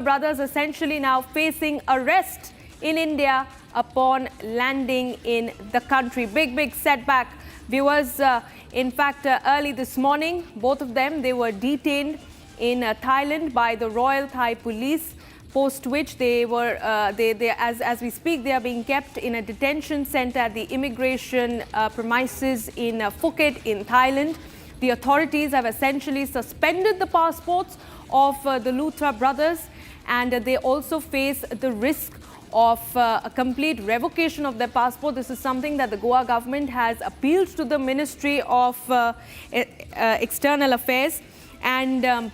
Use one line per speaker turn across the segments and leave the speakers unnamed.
Brothers essentially now facing arrest in India upon landing in the country. Big setback. Viewers, in fact, early this morning, both of them, they were detained in Thailand by the Royal Thai Police, post which they were, as we speak, they are being kept in a detention center at the immigration premises in Phuket in Thailand. The authorities have essentially suspended the passports of the Luthra brothers, and they also face the risk of a complete revocation of their passport. This is something that the Goa government has appealed to the Ministry of External Affairs. And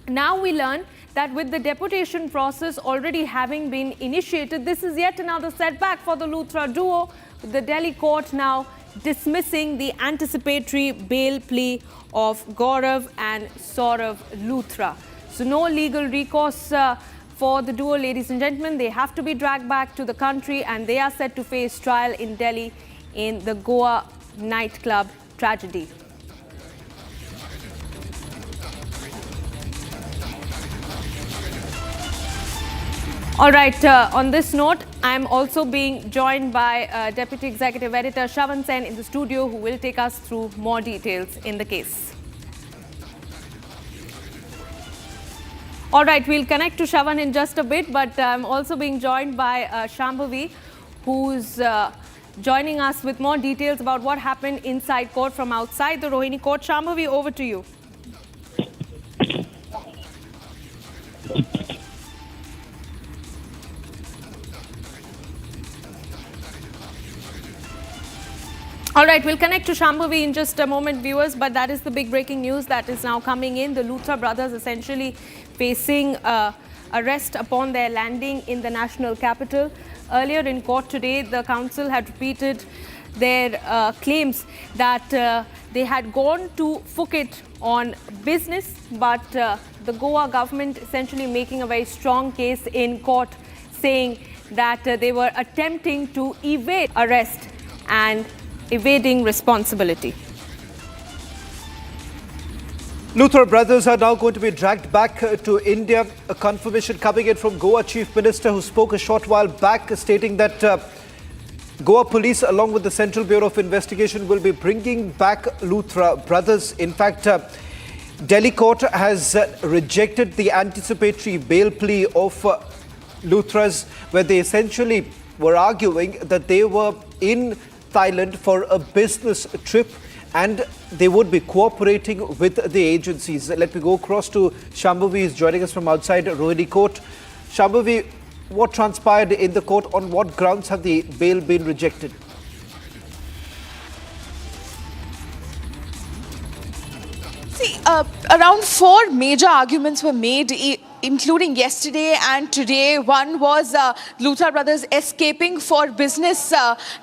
now we learn that with the deportation process already having been initiated, this is yet another setback for the Luthra duo, with the Delhi court now dismissing the anticipatory bail plea of Gaurav and Saurabh Luthra. So no legal recourse for the duo, ladies and gentlemen. They have to be dragged back to the country, and they are set to face trial in Delhi in the Goa nightclub tragedy. All right, on this note, I'm also being joined by Deputy Executive Editor Shravan Sen in the studio, who will take us through more details in the case. All right, we'll connect to Shravan in just a bit, but I'm also being joined by Shambhavi, who's joining us with more details about what happened inside court from outside the Rohini Court. Shambhavi, over to you. All right, we'll connect to Shambhavi in just a moment, viewers, but that is the big breaking news that is now coming in. The Luthra brothers essentially facing arrest upon their landing in the national capital. Earlier in court today, the council had repeated their claims that they had gone to Phuket on business, but the Goa government essentially making a very strong case in court, saying that they were attempting to evade arrest and evading responsibility.
Luthra brothers are now going to be dragged back to India. A confirmation coming in from Goa Chief Minister, who spoke a short while back, stating that Goa Police, along with the Central Bureau of Investigation, will be bringing back Luthra brothers. In fact, Delhi Court has rejected the anticipatory bail plea of Luthras, where they essentially were arguing that they were in Thailand for a business trip and they would be cooperating with the agencies. Let me go across to Shambhavi, who is joining us from outside Rohini Court. Shambhavi, what transpired in the court? On what grounds have the bail been rejected?
See, around 4 major arguments were made, including yesterday and today. One was Luthra brothers escaping for business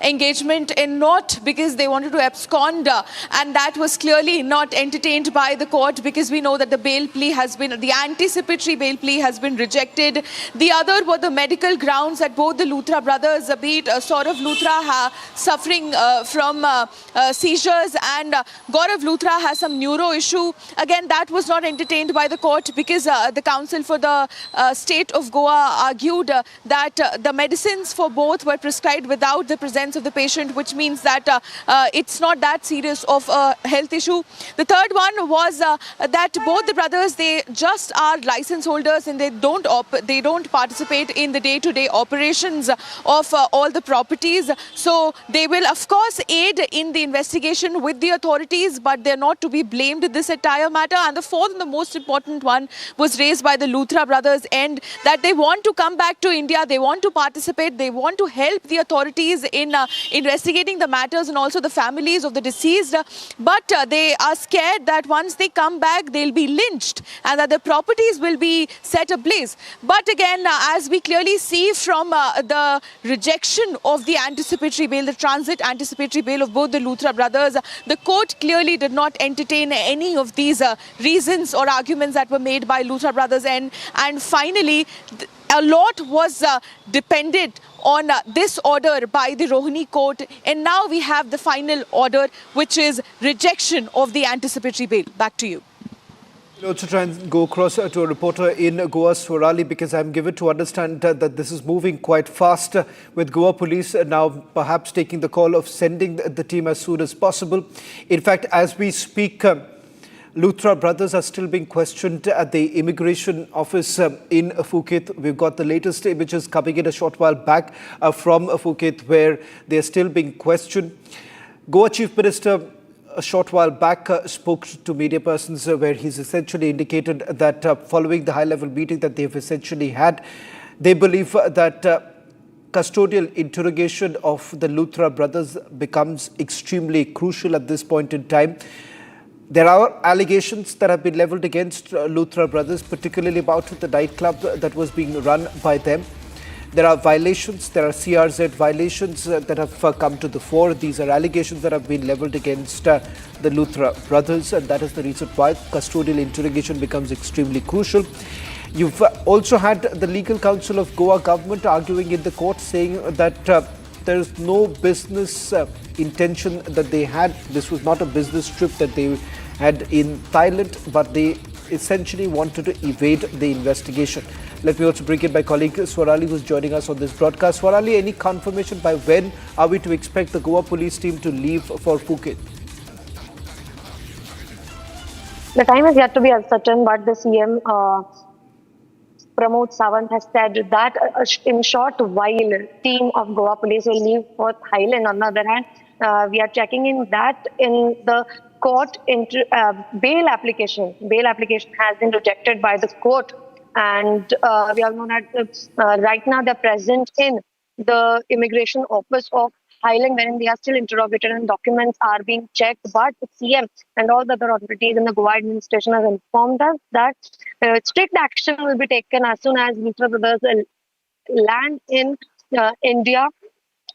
engagement and not because they wanted to abscond, and that was clearly not entertained by the court, because we know that the anticipatory bail plea has been rejected. The other were the medical grounds that both the Luthra brothers, be it Saurabh Luthra suffering from seizures, and Gaurav Luthra has some neuro issue. Again, that was not entertained by the court, because the counsel for the state of Goa argued that the medicines for both were prescribed without the presence of the patient, which means that it's not that serious of a health issue. The third one was that both the brothers, they just are license holders and they don't participate in the day-to-day operations of all the properties. So they will of course aid in the investigation with the authorities, but they're not to be blamed in this entire matter. And the fourth and the most important one was raised by the Luthra brothers, and that they want to come back to India, they want to participate, they want to help the authorities in investigating the matters and also the families of the deceased, but they are scared that once they come back, they'll be lynched and that the properties will be set ablaze. But again, as we clearly see from the rejection of the anticipatory bail, the transit anticipatory bail of both the Luthra brothers, the court clearly did not entertain any of these reasons or arguments that were made by Luthra brothers. And finally, a lot was dependent on this order by the Rohini Court, and now we have the final order, which is rejection of the anticipatory bail. Back to you.
Also try and go across to a reporter in Goa, Swarali, because I'm given to understand that this is moving quite fast with Goa police now perhaps taking the call of sending the team as soon as possible. In fact, as we speak, Luthra brothers are still being questioned at the immigration office in Phuket. We've got the latest images coming in a short while back from Phuket where they're still being questioned. Goa Chief Minister a short while back spoke to media persons where he's essentially indicated that following the high-level meeting that they've essentially had, they believe that custodial interrogation of the Luthra brothers becomes extremely crucial at this point in time. There are allegations that have been leveled against Luthra brothers, particularly about the nightclub that was being run by them. There are violations, there are CRZ violations that have come to the fore. These are allegations that have been leveled against the Luthra brothers, and that is the reason why custodial interrogation becomes extremely crucial. You've also had the legal counsel of Goa government arguing in the court saying that there is no business intention that they had. This was not a business trip that they had in Thailand, but they essentially wanted to evade the investigation. Let me also bring in my colleague Swarali, who's joining us on this broadcast. Swarali, any confirmation by when are we to expect the Goa police team to leave for Phuket?
The time is yet to be uncertain, but the CM Pramod Sawant has said that in short while team of Goa police will leave for Thailand. On the other hand, we are checking in that in the court bail application. Bail application has been rejected by the court. And we all know that right now they're present in the immigration office of Thailand, wherein they are still interrogated and documents are being checked. But the CM and all the other authorities in the Goa administration have informed us that strict action will be taken as soon as Luthra brothers land in India.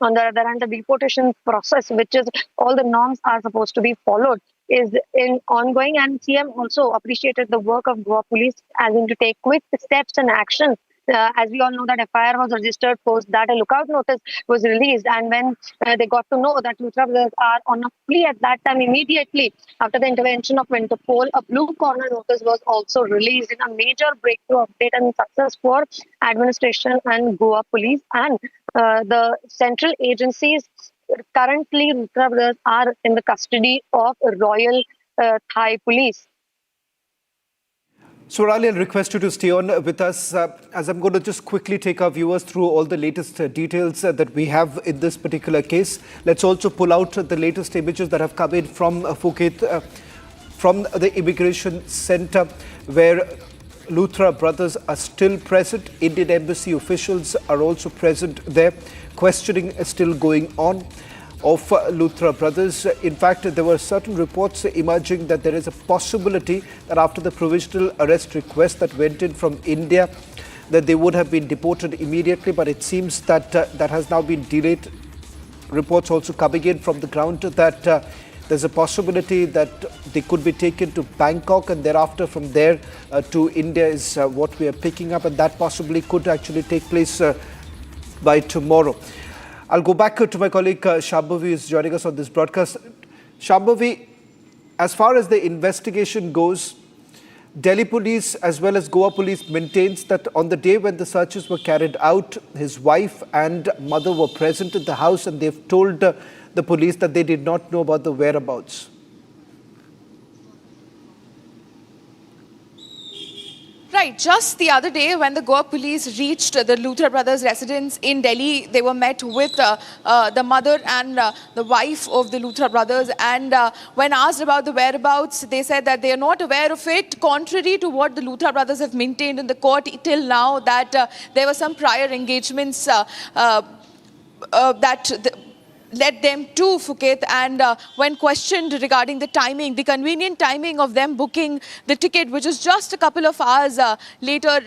On the other hand, the deportation process, which is all the norms are supposed to be followed, is in ongoing, and CM also appreciated the work of Goa police as in to take quick steps and action. As we all know that FIR was registered post that a lookout notice was released, and when they got to know that Luthra brothers are on a plea at that time, immediately after the intervention of Interpol, a blue corner notice was also released in a major breakthrough update and success for administration and Goa police and the central agencies. Currently, Luthra brothers are in the custody of Royal Thai Police.
Swarali, I'll request you to stay on with us as I'm going to just quickly take our viewers through all the latest details that we have in this particular case. Let's also pull out the latest images that have come in from Phuket, from the immigration center where Luthra brothers are still present. Indian embassy officials are also present there. Questioning is still going on of Luthra brothers. In fact, there were certain reports emerging that there is a possibility that after the provisional arrest request that went in from India, that they would have been deported immediately, but it seems that that has now been delayed. Reports also coming in from the ground that there's a possibility that they could be taken to Bangkok and thereafter from there to India is what we are picking up, and that possibly could actually take place by tomorrow. I'll go back to my colleague Shambhavi, who is joining us on this broadcast. Shambhavi, as far as the investigation goes, Delhi police as well as Goa police maintains that on the day when the searches were carried out, his wife and mother were present in the house, and they've told the police that they did not know about the whereabouts.
Right. Just the other day when the Goa police reached the Luthra brothers' residence in Delhi, they were met with the mother and the wife of the Luthra brothers. And when asked about the whereabouts, they said that they are not aware of it, contrary to what the Luthra brothers have maintained in the court till now, that there were some prior engagements led them to Phuket, and when questioned regarding the timing, the convenient timing of them booking the ticket, which is just a couple of hours later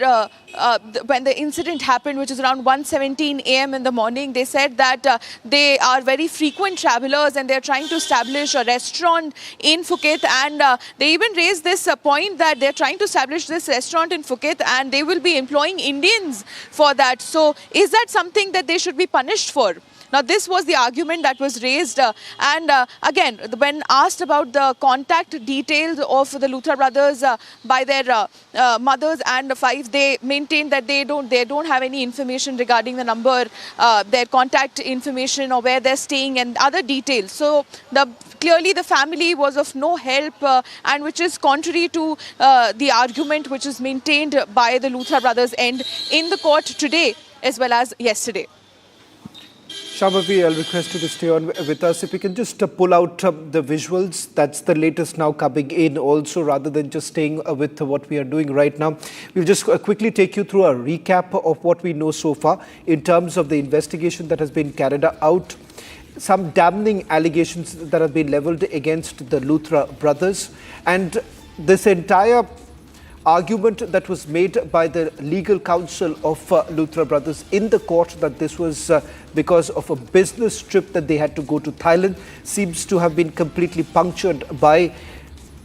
when the incident happened, which is around 1:17 a.m. in the morning, they said that they are very frequent travelers and they're trying to establish a restaurant in Phuket, and they even raised this point that they're trying to establish this restaurant in Phuket and they will be employing Indians for that. So is that something that they should be punished for? Now, this was the argument that was raised. Again, when asked about the contact details of the Luthra brothers by their mothers and wives, they maintained that they don't have any information regarding the number, their contact information, or where they're staying and other details. So clearly the family was of no help, and which is contrary to the argument which is maintained by the Luthra brothers end in the court today as well as yesterday.
Shambhavi, I'll request you to stay on with us. If you can just pull out the visuals, that's the latest now coming in also, rather than just staying with what we are doing right now. We'll just quickly take you through a recap of what we know so far in terms of the investigation that has been carried out. Some damning allegations that have been leveled against the Luthra brothers, and this entire argument that was made by the legal counsel of Luthra brothers in the court that this was because of a business trip that they had to go to Thailand seems to have been completely punctured by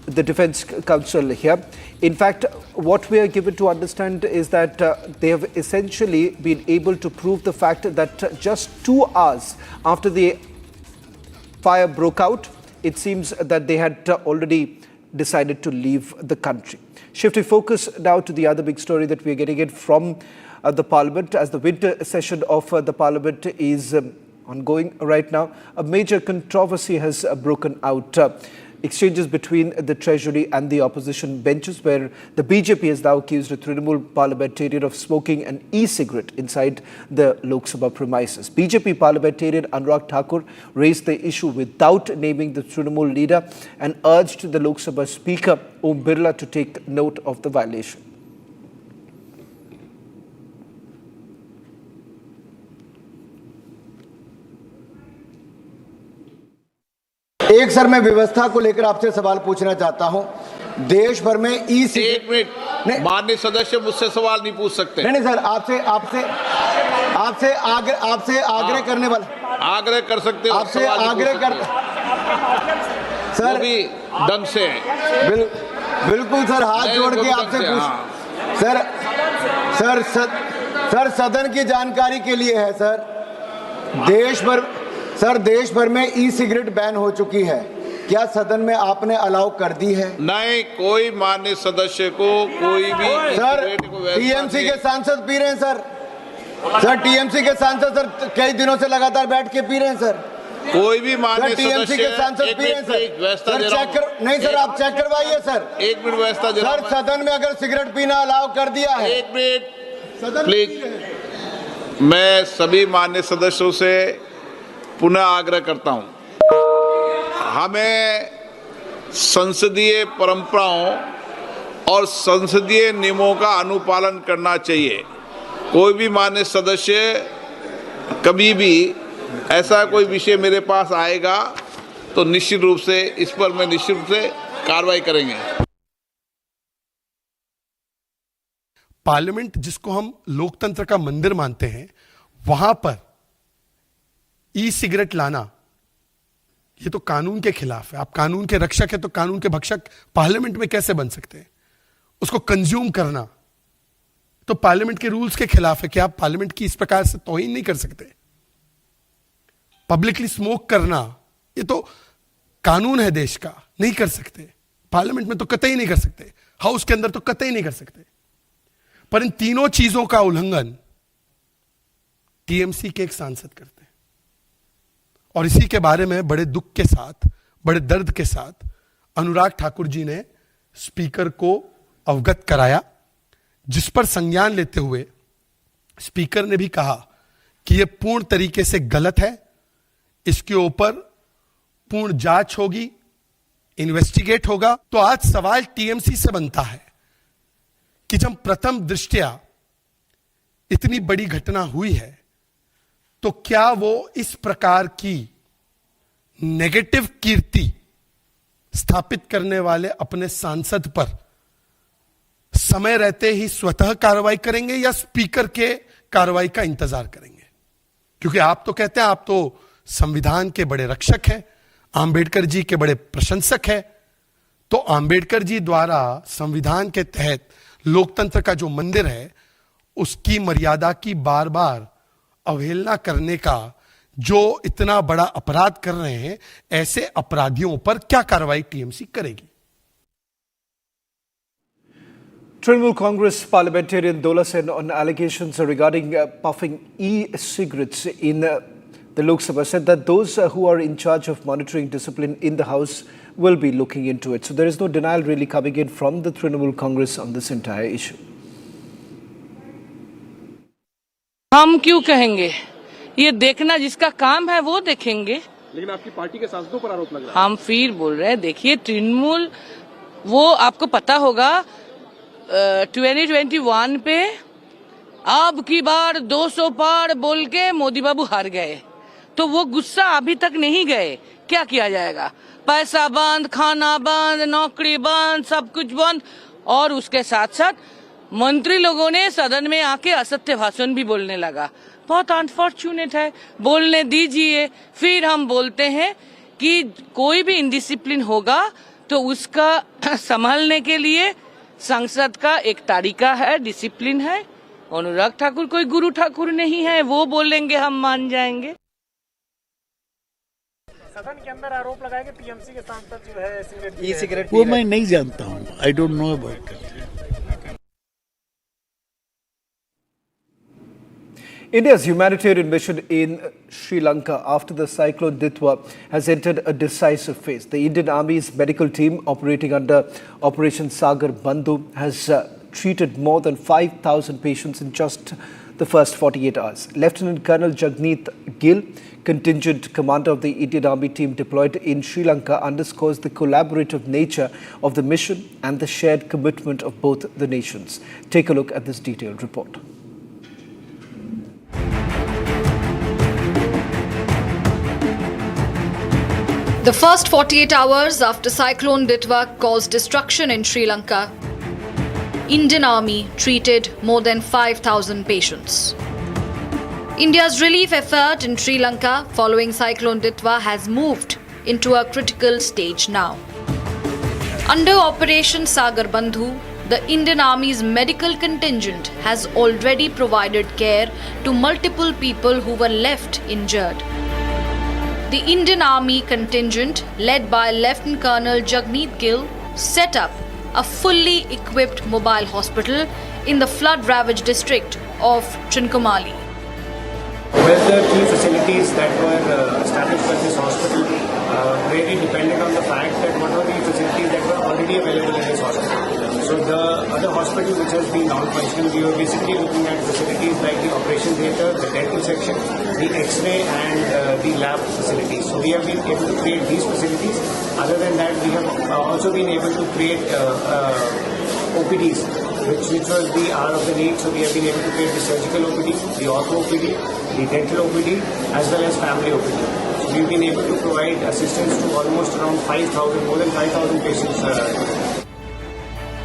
the defense counsel here. In fact, what we are given to understand is that they have essentially been able to prove the fact that just 2 hours after the fire broke out, it seems that they had already decided to leave the country. Shifting focus now to the other big story that we are getting in from the Parliament, as the winter session of the Parliament is ongoing right now. A major controversy has broken out. Exchanges between the Treasury and the opposition benches, where the BJP has now accused a Trinamool parliamentarian of smoking an e-cigarette inside the Lok Sabha premises. BJP parliamentarian Anurag Thakur raised the issue without naming the Trinamool leader and urged the Lok Sabha Speaker Om Birla to take note of the violation.
एक sir मैं व्यवस्था को लेकर आपसे सवाल पूछना चाहता हूं। देश भर में
एक मिनट, माननीय सदस्य मुझसे सवाल नहीं पूछ सकते।
नहीं सर, आपसे आग्रह करने वाला,
आग्रह कर सकते हो,
आपसे आग्रह कर
सर भी ढंग से
बिल्कुल सर, हाथ जोड़ के आपसे पूछ सर सदन की जानकारी के लिए है सर। देश भर में ई सिगरेट बैन हो चुकी है, क्या सदन में आपने अलाउ कर दी है?
नहीं, कोई माननीय सदस्य को कोई भी
सर टीएमसी के सांसद पी रहे हैं सर टीएमसी के सांसद सर कई दिनों से लगातार बैठ के पी रहे हैं सर।
कोई भी माननीय
टीएमसी के सांसद पी रहे हैं सर नहीं सर, आप चेक करवाइए सर।
एक मिनट व्यवस्था
सर, सदन में अगर सिगरेट पीना अलाउ कर दिया है,
एक मिनट प्लीज। मैं सभी माननीय सदस्यों से पुनः आग्रह करता हूं, हमें संसदीय परंपराओं और संसदीय नियमों का अनुपालन करना चाहिए। कोई भी माननीय सदस्य कभी भी ऐसा कोई विषय मेरे पास आएगा तो निश्चित रूप से इस पर मैं निश्चित रूप से कार्रवाई करेंगे।
पार्लियामेंट जिसको हम लोकतंत्र का मंदिर मानते हैं, वहां पर ई सिगरेट लाना ये तो कानून के खिलाफ है। आप कानून के रक्षक है तो कानून के भक्षक पार्लियामेंट में कैसे बन सकते हैं? उसको कंज्यूम करना तो पार्लियामेंट के रूल्स के खिलाफ है कि आप पार्लियामेंट की इस प्रकार से तौहीन नहीं कर सकते। पब्लिकली स्मोक करना ये तो कानून है देश का, नहीं कर सकते। पार्लियामेंट में तो कतई नहीं कर सकते, हाउस के अंदर तो कतई नहीं कर सकते। पर इन तीनों चीजों का उल्लंघन टीएमसी के एक सांसद करते हैं, और इसी के बारे में बड़े दुख के साथ, बड़े दर्द के साथ अनुराग ठाकुर जी ने स्पीकर को अवगत कराया, जिस पर संज्ञान लेते हुए स्पीकर ने भी कहा कि यह पूर्ण तरीके से गलत है, इसके ऊपर पूर्ण जांच होगी, इन्वेस्टिगेट होगा। तो आज सवाल टीएमसी से बनता है कि जब प्रथम दृष्टया इतनी बड़ी घटना हुई है तो क्या वो इस प्रकार की नेगेटिव कीर्ति स्थापित करने वाले अपने सांसद पर समय रहते ही स्वतः कार्रवाई करेंगे या स्पीकर के कार्रवाई का इंतजार करेंगे? क्योंकि आप तो कहते हैं आप तो संविधान के बड़े रक्षक हैं, आंबेडकर जी के बड़े प्रशंसक हैं, तो आंबेडकर जी द्वारा संविधान के तहत लोकतंत्र का जो मंदिर है उसकी मर्यादा की बार बार अवहेलना करने का जो इतना बड़ा अपराध कर रहे हैं, ऐसे अपराधियों पर क्या कार्रवाई टीएमसी करेगी?
Trinamool Congress parliamentarian Dola Sen on allegations regarding puffing e-cigarettes in the Lok Sabha said that those who are in charge of monitoring discipline in the House will be looking into it. So there is no denial really coming in from the Trinamool Congress on this entire issue.
हम क्यों कहेंगे? ये देखना जिसका काम है वो देखेंगे।
लेकिन आपकी पार्टी के सांसदों पर आरोप लग रहा है।
हम फिर बोल रहे हैं, देखिए तृणमूल, वो आपको पता होगा 2021 पे अब की बार 200 पार बोल के मोदी बाबू हार गए, तो वो गुस्सा अभी तक नहीं गए। क्या किया जाएगा? पैसा बंद, खाना बंद, नौकरी बंद, सब कुछ बंद, और उसके साथ साथ मंत्री लोगों ने सदन में आके असत्य भाषण भी बोलने लगा। बहुत अनफॉर्चुनेट है, बोलने दीजिए। फिर हम बोलते हैं कि कोई भी इनडिसिप्लिन होगा तो उसका संभालने के लिए संसद का एक तरीका है, डिसिप्लिन है। अनुराग ठाकुर कोई गुरु ठाकुर नहीं है, वो बोलेंगे हम मान जाएंगे।
सदन के अंदर आरोप लगाया कि टीएमसी के सांसद जो है
सिगरेट वो मैं नहीं जानता हूँ, I don't know about it.
India's humanitarian mission in Sri Lanka after the cyclone Ditwa has entered a decisive phase. The Indian Army's medical team operating under Operation Sagar Bandhu has treated more than 5,000 patients in just the first 48 hours. Lieutenant Colonel Jagneet Gill, contingent commander of the Indian Army team deployed in Sri Lanka, underscores the collaborative nature of the mission and the shared commitment of both the nations. Take a look at this detailed report.
The first 48 hours after Cyclone Ditwa caused destruction in Sri Lanka, Indian Army treated more than 5,000 patients. India's relief effort in Sri Lanka following Cyclone Ditwa has moved into a critical stage now. Under Operation Sagar Bandhu, the Indian Army's medical contingent has already provided care to multiple people who were left injured. The Indian Army contingent, led by Lieutenant Colonel Jagneet Gill, set up a fully equipped mobile hospital in the flood-ravaged district of Trincomalee.
Well, the key facilities that were established by this hospital really depended on the fact that what were the facilities that were already available in this hospital. So the other hospital which has been non-functional, we were basically looking at facilities like the operation theatre, the dental section, the X-ray and the lab facilities. So we have been able to create these facilities. Other than that, we have also been able to create OPDs, which was the hour of the need. So we have been able to create the surgical OPD, the ortho OPD, the dental OPD, as well as family OPD. So we've been able to provide assistance to almost around 5,000, more than 5,000 patients.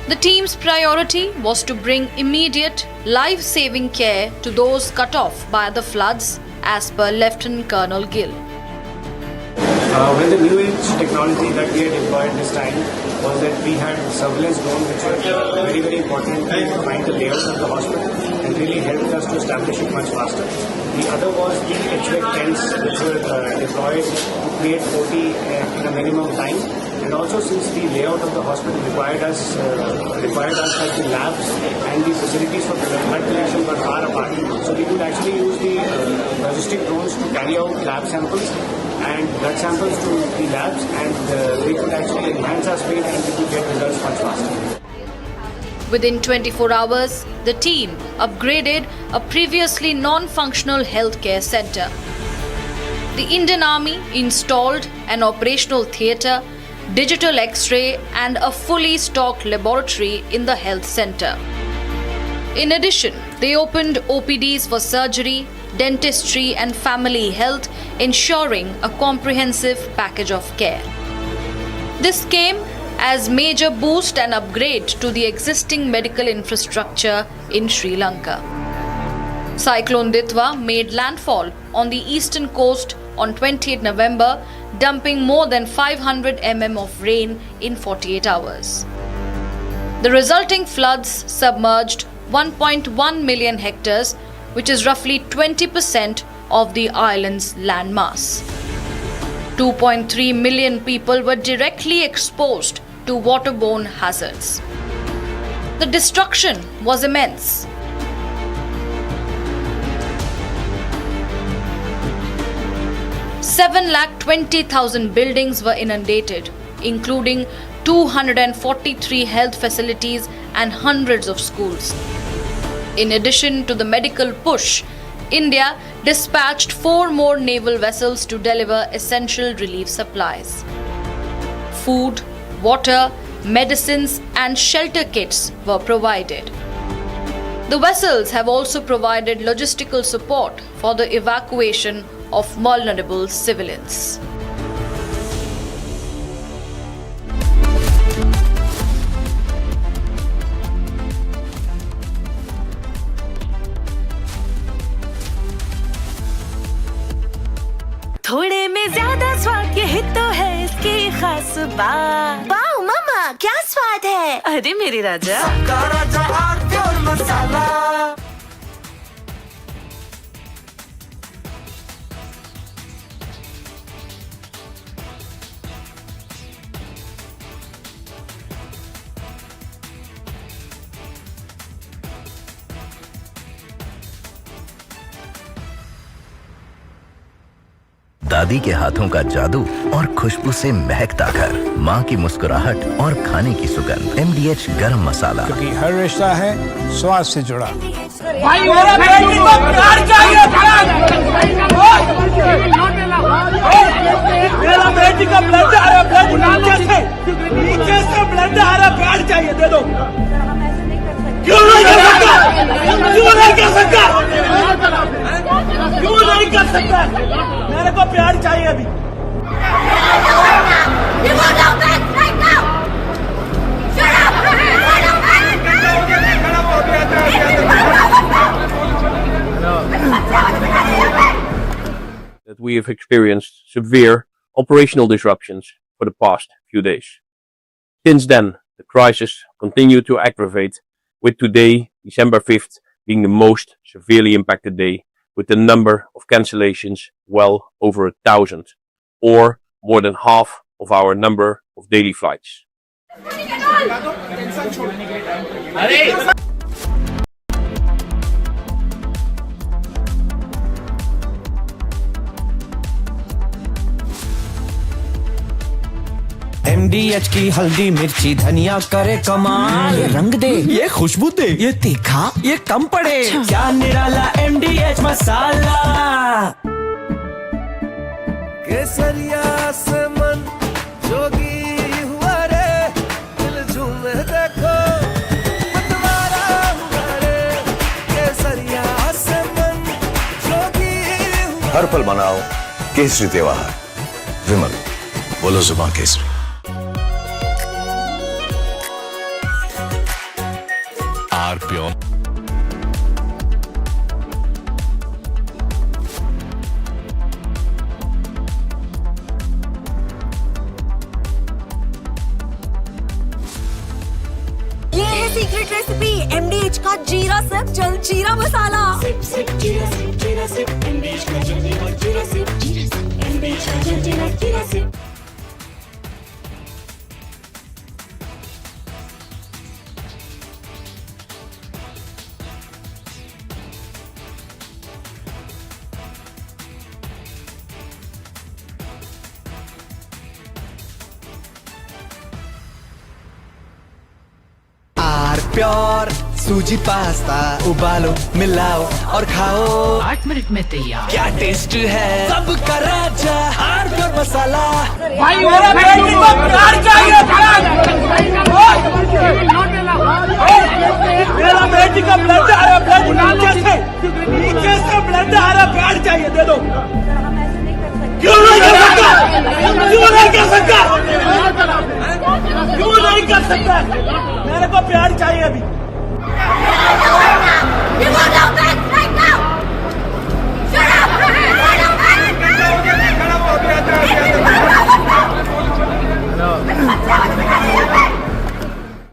The team's priority was to bring immediate, life-saving care to those cut off by the floods, as per Lieutenant Colonel Gill.
When the new age technology that we had deployed this time was that we had surveillance drones which were very, very important to find the layout of the hospital and really helped us to establish it much faster. The other was the HVAC tents which were deployed to create OT in a minimum time. And also, since the layout of the hospital required us that the labs and the facilities for blood collection were far apart, so we could actually use the logistic drones to carry out lab samples and blood samples to the labs, and we could actually enhance our speed and we could get results much faster.
Within 24 hours, the team upgraded a previously non-functional healthcare center. The Indian Army installed an operational theatre, digital X-ray and a fully stocked laboratory in the health center. In addition, they opened OPDs for surgery, dentistry and family health, ensuring a comprehensive package of care. This came as major boost and upgrade to the existing medical infrastructure in Sri Lanka. Cyclone Ditwa made landfall on the eastern coast on 28 November, dumping more than 500 mm of rain in 48 hours. The resulting floods submerged 1.1 million hectares, which is roughly 20% of the island's landmass. 2.3 million people were directly exposed to waterborne hazards. The destruction was immense. $720,000 buildings were inundated, including 243 health facilities and hundreds of schools. In addition to the medical push, India dispatched 4 more naval vessels to deliver essential relief supplies. Food, water, medicines, and shelter kits were provided. The vessels have also provided logistical support for the evacuation of vulnerable civilians.
थोड़े में ज्यादा स्वाद यही तो है इसकी खास बात। वाओ मामा क्या स्वाद है? अरे मेरे राजा सबका राजा आरती और मसाला।
दादी के हाथों का जादू और खुशबू से महकता घर, माँ की मुस्कुराहट और खाने की सुगंध। MDH गरम मसाला,
क्योंकि हर रिश्ता है स्वाद से जुड़ा।
भाई मेरा बेटी को प्यार चाहिए, मेरा बेटी का ब्लड आ रहा, ब्लड नीचे से ब्लड आ रहा, प्यार चाहिए, दे दो। क्यों नहीं कर सकता? क्यों नहीं कर सकता? क्यों नहीं कर सकता? मेरे को प्यार चाहिए अभी।
That we have experienced severe operational disruptions for the past few days. Since then, the crisis continued to aggravate, with today, December 5th, being the most severely impacted day, with the number of cancellations well over 1,000, or more than half of our number of daily flights.
MDH की हल्दी मिर्ची धनिया करे कमाल, ये रंग दे, ये खुशबू दे, ये तीखा, ये कम पड़े, क्या निराला MDH मसाला।
केसरिया से मन जोगी हुआ रे, दिल झूमे देखो मतवारा हुआ रे, केसरिया से मन जोगी हुआ।
हर पल मनाओ केसरी त्योहार। विमल, बोलो जुबान केसरी। Pure.
ये है सीक्रेट रेसिपी MDH का जीरा सिप जल जीरा मसाला। सिप सिप जीरा सिप MDH का जल जीरा सिप MDH का जल जीरा सिप।
प्योर सूजी पास्ता उबालो मिलाओ और खाओ 8 मिनट में तैयार। क्या टेस्ट है सबका राजा हार प्योर मसाला।
भाई मेरा बेटी को प्यार चाहिए, मेरा बेटी का ब्लड आ रहा, ब्लड नीचे से ब्लड आ रहा, प्यार चाहिए, दे दो। क्यों नहीं कर सकता? क्यों नहीं कर सकता? क्यों नहीं कर सकता? मेरे को प्यार चाहिए अभी।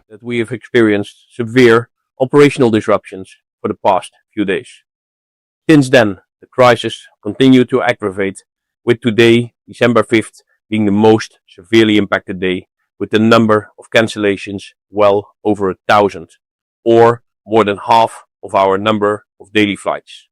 That we have experienced severe operational disruptions for the past few days. Since then, the crisis continued to aggravate, with today, December 5th, being the most severely impacted day, with the number of cancellations well over 1,000, or more than half of our number of daily flights.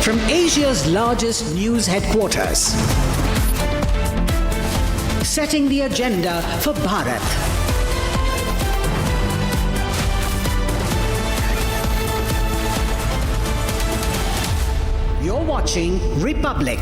From Asia's largest news headquarters, setting the agenda for Bharat. You're watching Republic.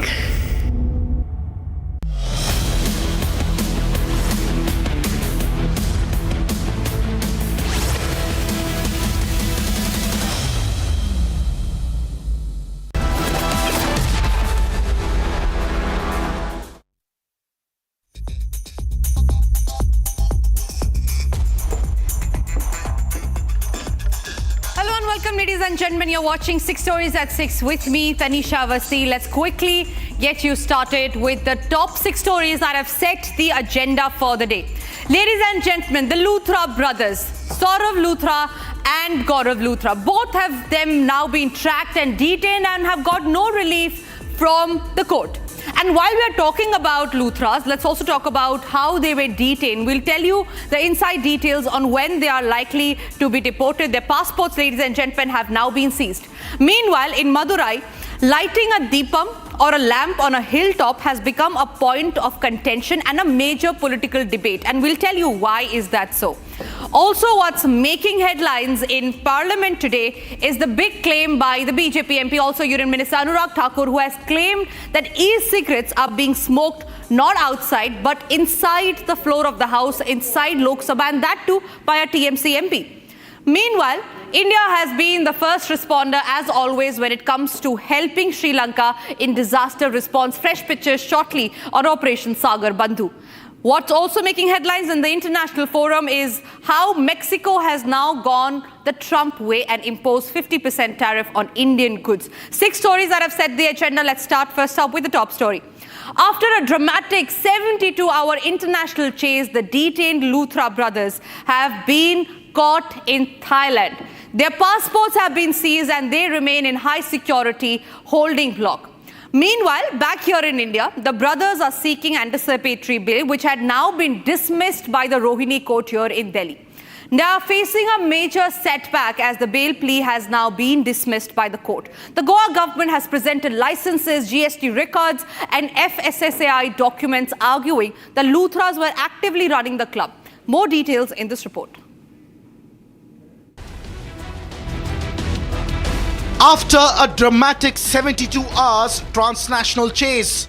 Welcome, ladies and gentlemen. You're watching 6 Stories at 6 with me, Tanisha Awasthi. Let's quickly get you started with the top 6 stories that have set the agenda for the day. Ladies and gentlemen, the Luthra brothers, Saurabh Luthra and Gaurav Luthra, both have them now been tracked and detained and have got no relief from the court. And while we are talking about Luthras, let's also talk about how they were detained. We'll tell you the inside details on when they are likely to be deported. Their passports, ladies and gentlemen, have now been seized. Meanwhile, in Madurai, lighting a deepam or a lamp on a hilltop has become a point of contention and a major political debate. And we'll tell you why is that so. Also, what's making headlines in Parliament today is the big claim by the BJP MP, also Union Minister Anurag Thakur, who has claimed that e-cigarettes are being smoked not outside but inside the floor of the House, inside Lok Sabha, and that too by a TMC MP. Meanwhile, India has been the first responder, as always, when it comes to helping Sri Lanka in disaster response. Fresh pictures shortly on Operation Sagar Bandhu. What's also making headlines in the international forum is how Mexico has now gone the Trump way and imposed 50% tariff on Indian goods. 6 stories that have set the agenda. Let's start first up with the top story. After a dramatic 72-hour international chase, the detained Luthra brothers have been caught in Thailand. Their passports have been seized and they remain in high security holding block. Meanwhile, back here in India, the brothers are seeking anticipatory bail, which had now been dismissed by the Rohini Court here in Delhi. They are facing a major setback as the bail plea has now been dismissed by the court. The Goa government has presented licenses, GST records and FSSAI documents arguing the Luthras were actively running the club. More details in this report.
After a dramatic 72 hours transnational chase,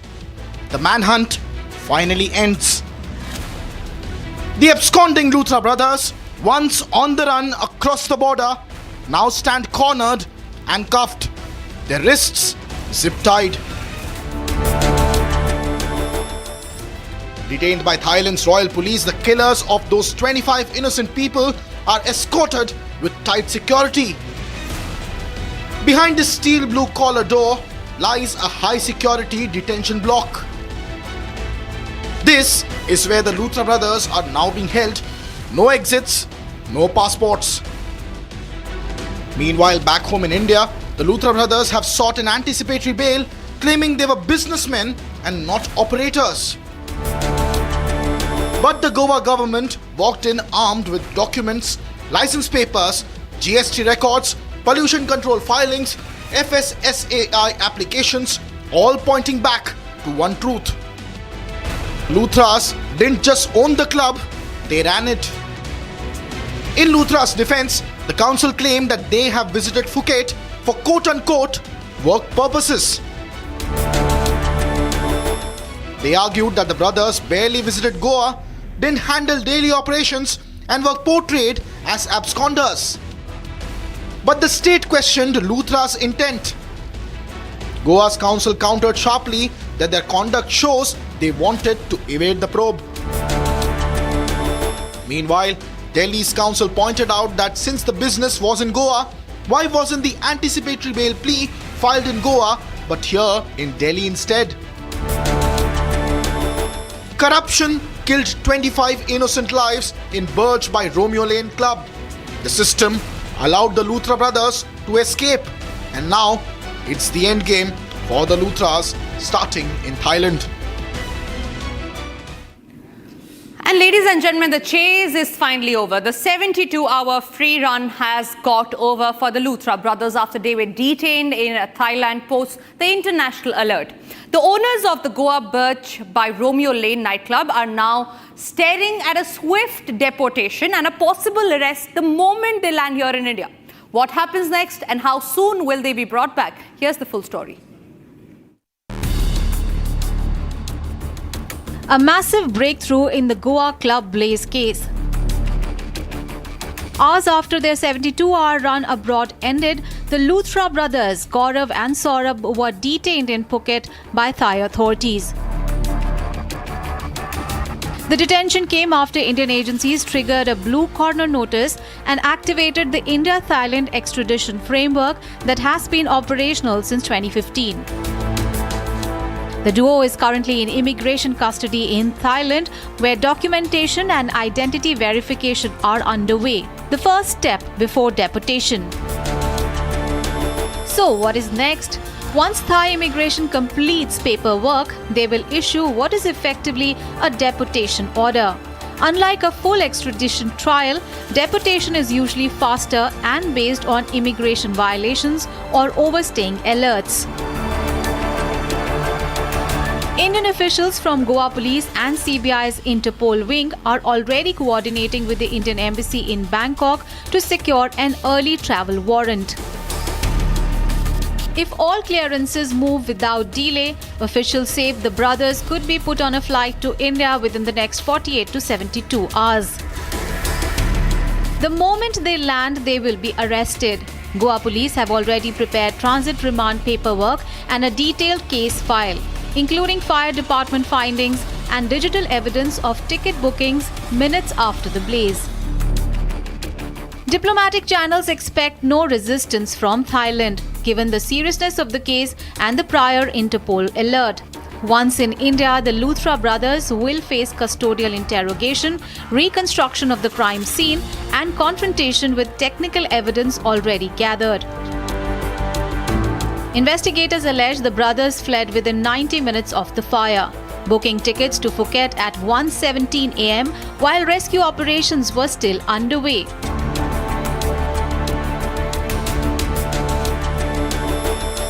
the manhunt finally ends. The absconding Luthra brothers, once on the run across the border, now stand cornered and cuffed, their wrists zip-tied. Detained by Thailand's royal police, the killers of those 25 innocent people are escorted with tight security. Behind this steel blue collar door lies a high security detention block. This is where the Luthra brothers are now being held. No exits, no passports. Meanwhile, back home in India, the Luthra brothers have sought an anticipatory bail, claiming they were businessmen and not operators. But the Goa government walked in armed with documents, license papers, GST records, pollution control filings, FSSAI applications, all pointing back to one truth. Luthras didn't just own the club, they ran it. In Luthra's defense, the council claimed that they have visited Phuket for quote-unquote work purposes. They argued that the brothers barely visited Goa, didn't handle daily operations and were portrayed as absconders. But the state questioned Luthra's intent. Goa's council countered sharply that their conduct shows they wanted to evade the probe. Meanwhile, Delhi's counsel pointed out that since the business was in Goa, why wasn't the anticipatory bail plea filed in Goa but here in Delhi instead? Corruption killed 25 innocent lives in Birch by Romeo Club. The system allowed the Luthra brothers to escape, and now it's the end game for the Luthras starting in Thailand.
And ladies and gentlemen, the chase is finally over. The 72-hour free run has got over for the Luthra brothers after they were detained in Thailand post the international alert. The owners of the Goa Birch by Romeo Nightclub are now staring at a swift deportation and a possible arrest the moment they land here in India. What happens next and how soon will they be brought back? Here's the full story.
A massive breakthrough in the Goa Club Blaze case. Hours after their 72-hour run abroad ended, the Luthra brothers, Gaurav and Saurabh, were detained in Phuket by Thai authorities. The detention came after Indian agencies triggered a blue corner notice and activated the India-Thailand extradition framework that has been operational since 2015. The duo is currently in immigration custody in Thailand, where documentation and identity verification are underway, the first step before deportation. So, what is next? Once Thai immigration completes paperwork, they will issue what is effectively a deportation order. Unlike a full extradition trial, deportation is usually faster and based on immigration violations or overstaying alerts. Indian officials from Goa Police and CBI's Interpol wing are already coordinating with the Indian Embassy in Bangkok to secure an early travel warrant. If all clearances move without delay, officials say the brothers could be put on a flight to India within the next 48 to 72 hours. The moment they land, they will be arrested. Goa Police have already prepared transit remand paperwork and a detailed case file, including fire department findings and digital evidence of ticket bookings minutes after the blaze. Diplomatic channels expect no resistance from Thailand, given the seriousness of the case and the prior Interpol alert. Once in India, the Luthra brothers will face custodial interrogation, reconstruction of the crime scene, and confrontation with technical evidence already gathered. Investigators allege the brothers fled within 90 minutes of the fire, booking tickets to Phuket at 1:17 a.m. while rescue operations were still underway.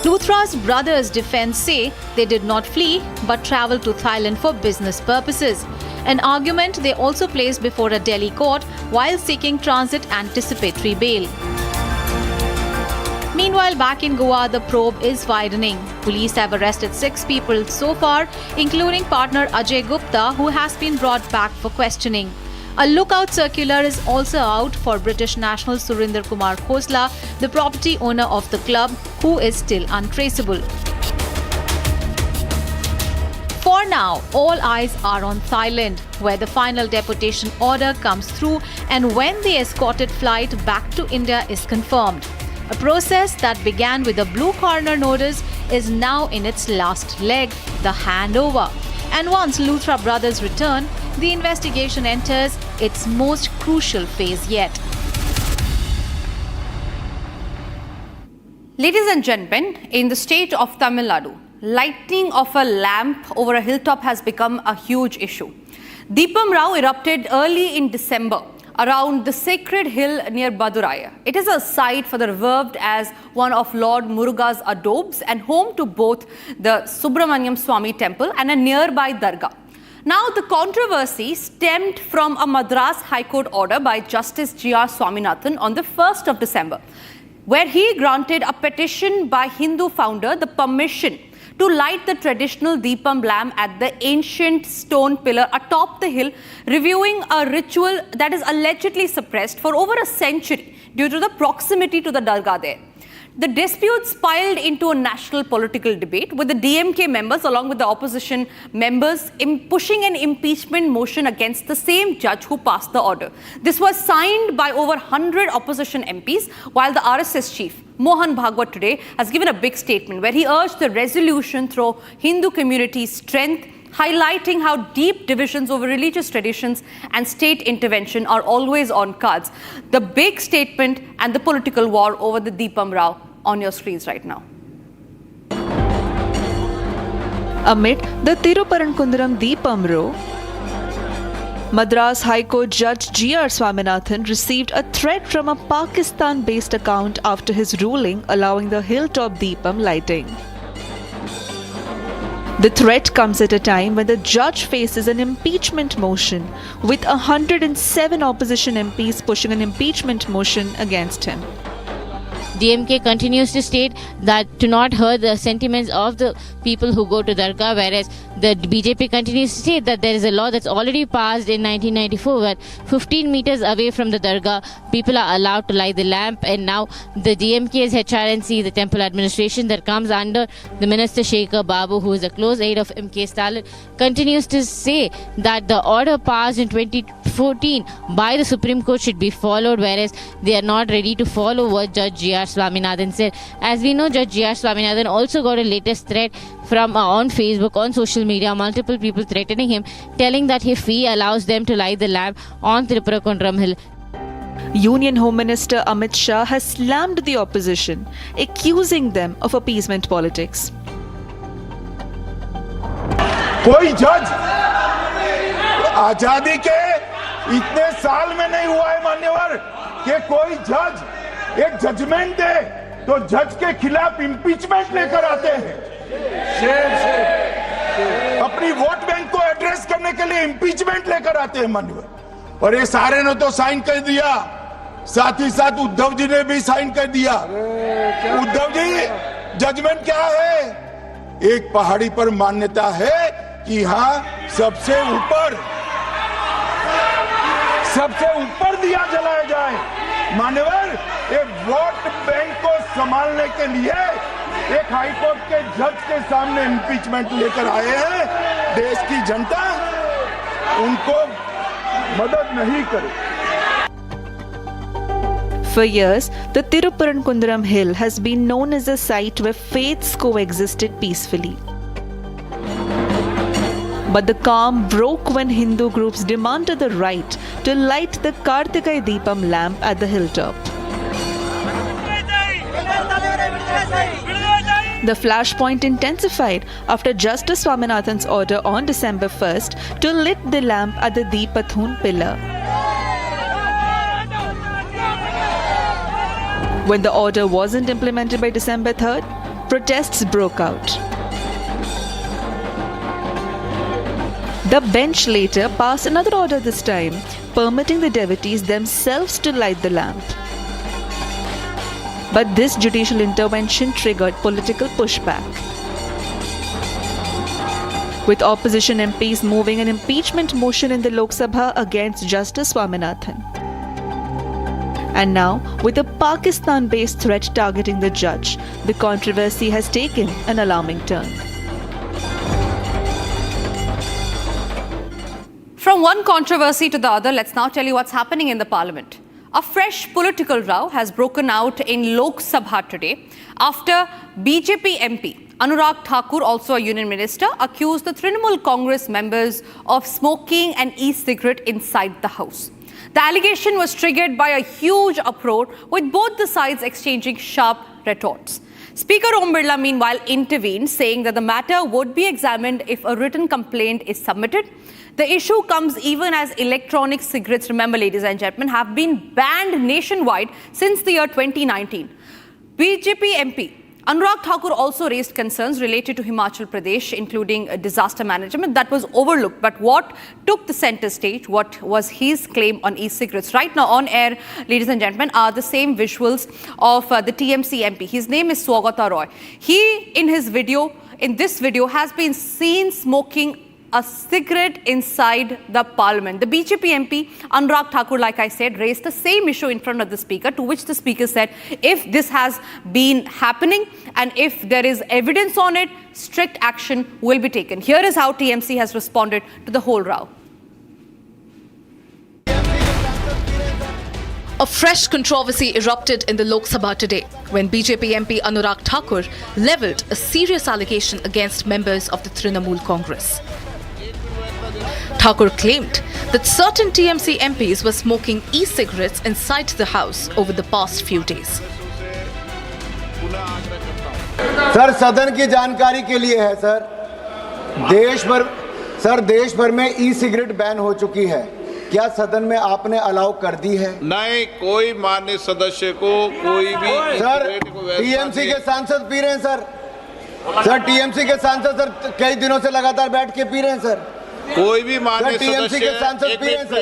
Luthra's brothers' defense say they did not flee but traveled to Thailand for business purposes, an argument they also placed before a Delhi court while seeking transit anticipatory bail. Meanwhile, back in Goa, the probe is widening. Police have arrested 6 people so far, including partner Ajay Gupta, who has been brought back for questioning. A lookout circular is also out for British national Surinder Kumar Khosla, the property owner of the club, who is still untraceable. For now, all eyes are on Thailand, where the final deportation order comes through and when the escorted flight back to India is confirmed. A process that began with a blue corner notice is now in its last leg, the handover. And once Luthra brothers return, the investigation enters its most crucial phase yet.
Ladies and gentlemen, in the state of Tamil Nadu, lighting of a lamp over a hilltop has become a huge issue. Deepam Rao erupted early in December around the sacred hill near Baduraya. It is a site for the revered as one of Lord Muruga's adobes and home to both the Subramanyam Swami temple and a nearby dargah. Now, the controversy stemmed from a Madras High Court order by Justice G.R. Swaminathan on the 1st of December, where he granted a petition by Hindu founder the permission to light the traditional Deepam lamp at the ancient stone pillar atop the hill, reviewing a ritual that is allegedly suppressed for over a century due to the proximity to the dargah there. The dispute spiraled into a national political debate, with the DMK members along with the opposition members pushing an impeachment motion against the same judge who passed the order. This was signed by over 100 opposition MPs, while the RSS chief, Mohan Bhagwat, today has given a big statement where he urged the resolution through Hindu community's strength, highlighting how deep divisions over religious traditions and state intervention are always on cards. The big statement and the political war over the Deepam Rao on your screens right now.
Amid the Thiruparankundaram Deepam Rao, Madras High Court Judge G.R. Swaminathan received a threat from a Pakistan-based account after his ruling allowing the hilltop Deepam lighting. The threat comes at a time when the judge faces an impeachment motion, with 107 opposition MPs pushing an impeachment motion against him.
DMK continues to state that to not hurt the sentiments of the people who go to Dargah, whereas the BJP continues to state that there is a law that's already passed in 1994 where 15 meters away from the Dargah, people are allowed to light the lamp, and now the DMK's HRNC, the temple administration that comes under the Minister Shekhar Babu, who is a close aide of MK Stalin, continues to say that the order passed in 2014 by the Supreme Court should be followed, whereas they are not ready to follow what Judge G.R. Swaminathan said. As we know, Judge G.R. Swaminathan also got a latest threat from on Facebook, on social media, multiple people threatening him, telling that if he allows them to light the lamp on Thiruparankundaram Hill.
Union Home Minister Amit Shah has slammed the opposition, accusing them of appeasement politics.
कोई जज आजादी के इतने साल में नहीं हुआ है मान्यवर कि कोई जज एक जजमेंट दे तो जज के खिलाफ इंपीचमेंट लेकर आते हैं। अपनी वोट बैंक को एड्रेस करने के लिए इंपीचमेंट लेकर आते हैं मान्यवर, और ये सारे ने तो साइन कर दिया, साथ ही साथ उद्धव जी ने भी साइन कर दिया। उद्धव जी, जजमेंट क्या है? एक पहाड़ी पर मान्यता है कि हाँ सबसे ऊपर दिया जलाया जाए। मान्यवर, एक वोट बैंक को संभालने के लिए एक हाईकोर्ट के जज के सामने इंपीचमेंट लेकर आए हैं। देश की जनता उनको मदद नहीं करे।
For years, the Thiruparankundaram Hill has been known as a site where faiths coexisted peacefully. But the calm broke when Hindu groups demanded the right to light the Kartikai Deepam lamp at the hilltop. The flashpoint intensified after Justice Swaminathan's order on December 1st to lit the lamp at the Deepathun pillar. When the order wasn't implemented by December 3rd, protests broke out. The bench later passed another order this time, permitting the devotees themselves to light the lamp. But this judicial intervention triggered political pushback, with opposition MPs moving an impeachment motion in the Lok Sabha against Justice Swaminathan. And now, with a Pakistan-based threat targeting the judge, the controversy has taken an alarming turn.
From one controversy to the other, let's now tell you what's happening in the parliament. A fresh political row has broken out in Lok Sabha today after BJP MP Anurag Thakur, also a union minister, accused the Trinamool Congress members of smoking an e-cigarette inside the house. The allegation was triggered by a huge uproar, with both the sides exchanging sharp retorts. Speaker Om Birla, meanwhile, intervened, saying that the matter would be examined if a written complaint is submitted. The issue comes even as electronic cigarettes, remember ladies and gentlemen, have been banned nationwide since the year 2019. BJP MP Anurag Thakur also raised concerns related to Himachal Pradesh, including disaster management that was overlooked. But what took the center stage, what was his claim on e-cigarettes? Right now on air, ladies and gentlemen, are the same visuals of the TMC MP. His name is Swagata Roy. He, in this video, has been seen smoking a cigarette inside the parliament. The BJP MP Anurag Thakur, like I said, raised the same issue in front of the speaker, to which the speaker said if this has been happening and if there is evidence on it, strict action will be taken. Here is how TMC has responded to the whole row.
A fresh controversy erupted in the Lok Sabha today when BJP MP Anurag Thakur levelled a serious allegation against members of the Trinamool Congress. Thakur claimed that certain TMC MPs were smoking e-cigarettes inside the house over the past few days.
Sir, सदन की जानकारी के लिए है sir, देश भर में e cigarette ban हो चुकी है। क्या सदन में आपने अलाउ कर दी है?
नहीं, कोई माननीय सदस्य को कोई भी
सर, टीएमसी के सांसद पी रहे हैं सर। सर, टीएमसी के सांसद सर कई दिनों से लगातार बैठ के पी रहे हैं सर।
कोई भी माननीय
टीएमसी के सांसद पी रहे हैं सर।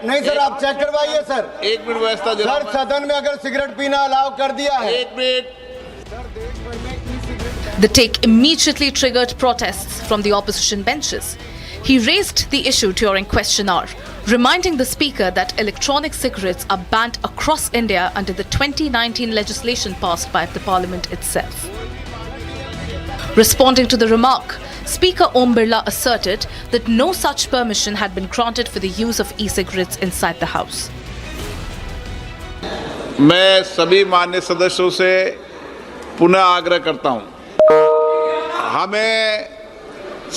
नहीं सर, आप चेक करवाइए सर।
एक मिनट व्यवस्था दे रहा हूं।
सर, सदन में अगर सिगरेट पीना अलाउ कर दिया है।
एक minute.
The take immediately triggered protests from the opposition benches. He raised the issue during question hour, reminding the speaker that electronic cigarettes are banned across India under the 2019 legislation passed by the parliament itself. Responding to the remark, Speaker Om Birla asserted that no such permission had been granted for the use of e-cigarettes inside the house.
मैं सभी माननीय सदस्यों से पुनः आग्रह करता हूं, हमें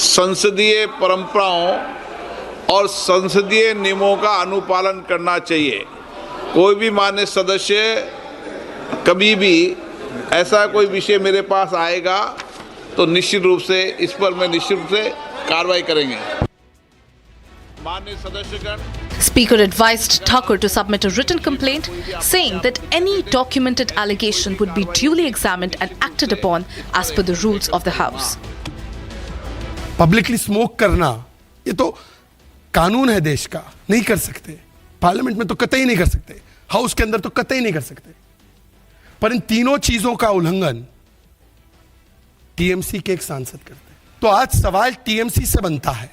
संसदीय परंपराओं और संसदीय नियमों का अनुपालन करना चाहिए। कोई भी माननीय सदस्य कभी भी ऐसा कोई विषय मेरे पास आएगा तो निश्चित रूप से इस पर मैं निश्चित रूप से कार्रवाई करेंगे। माननीय सदस्यगण,
Speaker advised Thakur to submit a written complaint saying that any documented allegation would be duly examined and acted upon as per the rules of the House.
Publicly smoke करना ये तो कानून है देश का, नहीं कर सकते। पार्लियामेंट में तो कतई नहीं कर सकते, हाउस के अंदर तो कतई नहीं कर सकते। पर इन तीनों चीजों का उल्लंघन टीएमसी के एक सांसद करते। तो आज सवाल टीएमसी से बनता है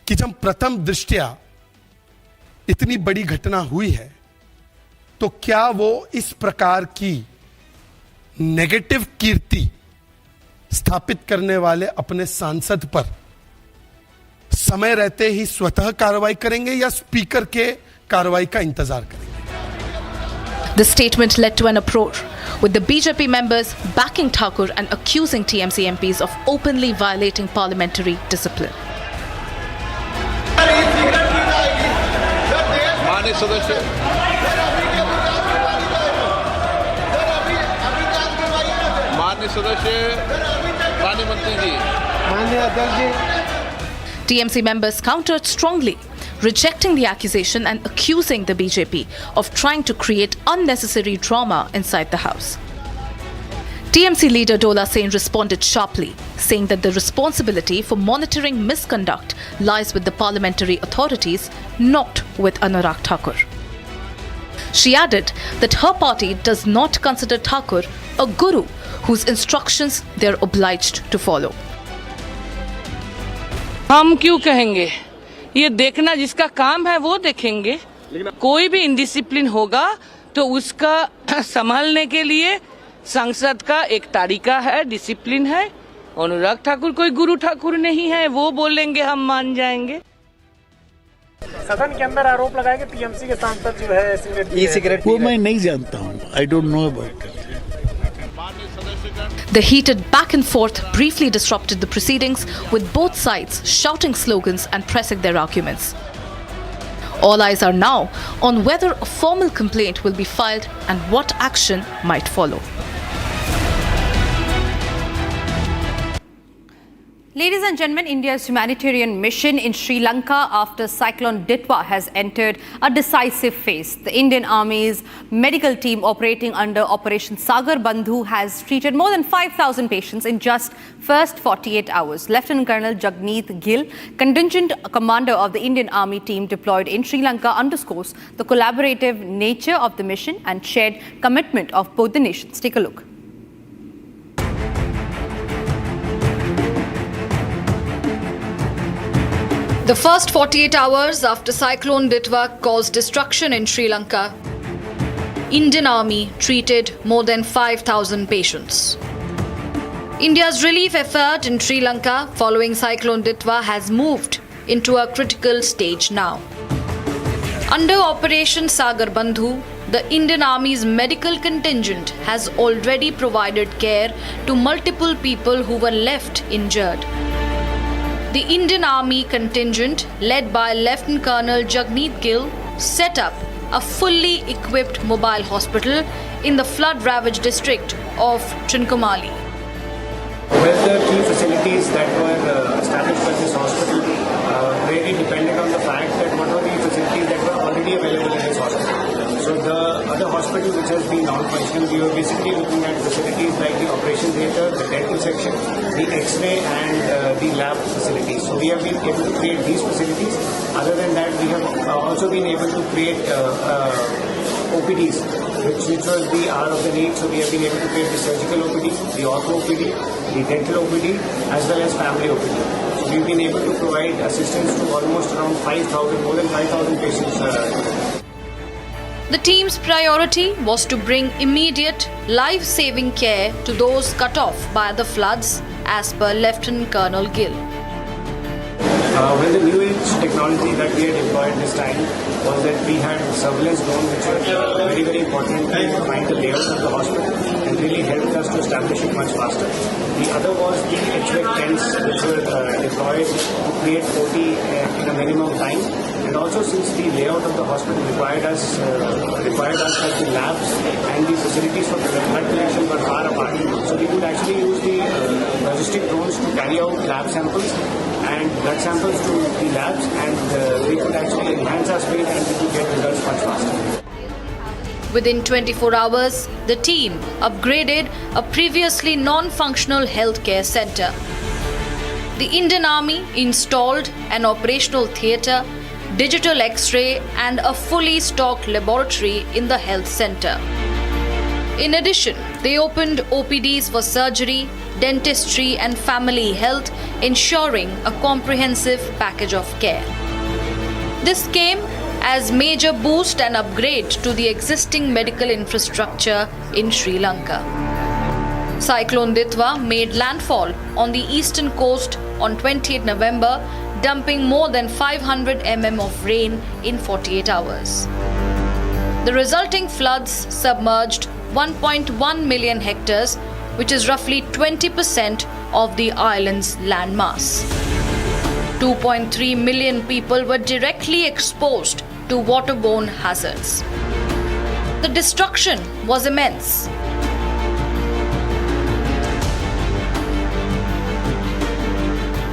कि जब प्रथम दृष्टया इतनी बड़ी घटना हुई है तो क्या वो इस प्रकार की नेगेटिव कीर्ति स्थापित करने वाले अपने सांसद पर समय रहते ही स्वतः कार्रवाई करेंगे या स्पीकर के कार्रवाई का इंतजार करेंगे?
The statement led to an uproar, with the BJP members backing Thakur and accusing TMC MPs of openly violating parliamentary discipline.
माननीय सदस्य, माननीय सदस्य, माननीय मंत्री जी,
माननीय अध्यक्ष जी।
TMC members countered strongly, rejecting the accusation and accusing the BJP of trying to create unnecessary drama inside the House. TMC leader Dola Sen responded sharply, saying that the responsibility for monitoring misconduct lies with the parliamentary authorities, not with Anurag Thakur. She added that her party does not consider Thakur a guru whose instructions they are obliged to follow.
हम क्यों कहेंगे? ये देखना जिसका काम है वो देखेंगे। कोई भी इंडिसिप्लिन होगा तो उसका संभालने के लिए संसद का एक तरीका है, डिसिप्लिन है। अनुराग ठाकुर कोई गुरु ठाकुर नहीं है, वो बोलेंगे हम मान जाएंगे।
सदन के अंदर आरोप लगाया कि टीएमसी के सांसद जो है
ई सिगरेट वो मैं नहीं जानता हूँ, I don't know about it.
The heated back and forth briefly disrupted the proceedings, with both sides shouting slogans and pressing their arguments. All eyes are now on whether a formal complaint will be filed and what action might follow.
Ladies and gentlemen, India's humanitarian mission in Sri Lanka after Cyclone Ditwa has entered a decisive phase. The Indian Army's medical team operating under Operation Sagar Bandhu has treated more than 5,000 patients in just first 48 hours. Lieutenant Colonel Jagneet Gill, contingent commander of the Indian Army team deployed in Sri Lanka, underscores the collaborative nature of the mission and shared commitment of both the nations. Take a look.
The first 48 hours after Cyclone Ditwa caused destruction in Sri Lanka, Indian Army treated more than 5,000 patients. India's relief effort in Sri Lanka following Cyclone Ditwa has moved into a critical stage now. Under Operation Sagar Bandhu, the Indian Army's medical contingent has already provided care to multiple people who were left injured. The Indian Army contingent, led by Lieutenant Colonel Jagmeet Gill, set up a fully equipped mobile hospital in the flood-ravaged district of Trincomalee.
Well, the key facilities that were established by this hospital really depended on the fact that what were the facilities that were already available in this hospital. So the other hospital which has been non-functional, we were basically looking at facilities like the operation theatre, the dental section, the X-ray and the lab facilities. So we have been able to create these facilities. Other than that, we have also been able to create OPDs, which was the hour of the need. So we have been able to create the surgical OPD, the ortho OPD, the dental OPD, as well as family OPD. So we've been able to provide assistance to almost around 5,000, more than 5,000 patients.
The team's priority was to bring immediate, life-saving care to those cut off by the floods, as per Lieutenant Colonel Gill.
Well, the new age technology that we had employed this time was that we had surveillance drones which were very, very important to find the layout of the hospital and really helped us to establish it much faster. The other was the HVAC tents which were deployed to create OT in a minimum time. And also, since the layout of the hospital required us that the labs and the facilities for blood collection were far apart, so we could actually use the logistic drones to carry out lab samples and blood samples to the labs, and we could actually enhance our speed and we could get results much faster.
Within 24 hours, the team upgraded a previously non-functional healthcare center. The Indian Army installed an operational theatre, digital X-ray and a fully stocked laboratory in the health center. In addition, they opened OPDs for surgery, dentistry and family health, ensuring a comprehensive package of care. This came as major boost and upgrade to the existing medical infrastructure in Sri Lanka. Cyclone Ditwa made landfall on the eastern coast on 28 November, dumping more than 500 mm of rain in 48 hours. The resulting floods submerged 1.1 million hectares, which is roughly 20% of the island's landmass. 2.3 million people were directly exposed to waterborne hazards. The destruction was immense.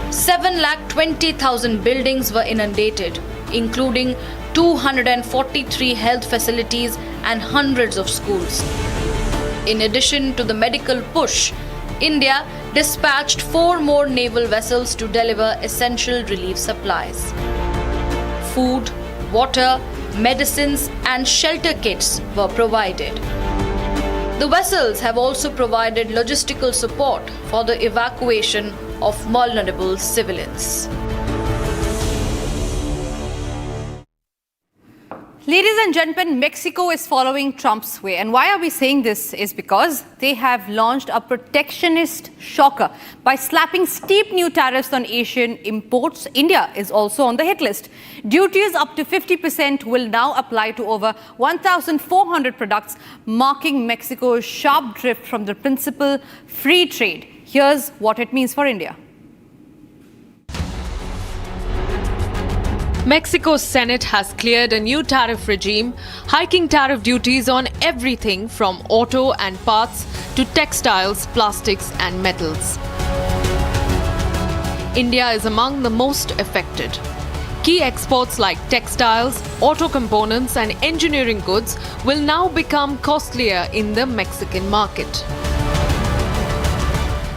$720,000 buildings were inundated, including 243 health facilities and hundreds of schools. In addition to the medical push, India dispatched 4 more naval vessels to deliver essential relief supplies. Food, water, medicines and shelter kits were provided. The vessels have also provided logistical support for the evacuation of vulnerable civilians.
Ladies and gentlemen, Mexico is following Trump's way. And why are we saying this is because they have launched a protectionist shocker by slapping steep new tariffs on Asian imports. India is also on the hit list. Duties up to 50% will now apply to over 1,400 products, marking Mexico's sharp drift from the principal free trade. Here's what it means for India.
Mexico's Senate has cleared a new tariff regime, hiking tariff duties on everything from auto and parts to textiles, plastics and metals. India is among the most affected. Key exports like textiles, auto components and engineering goods will now become costlier in the Mexican market.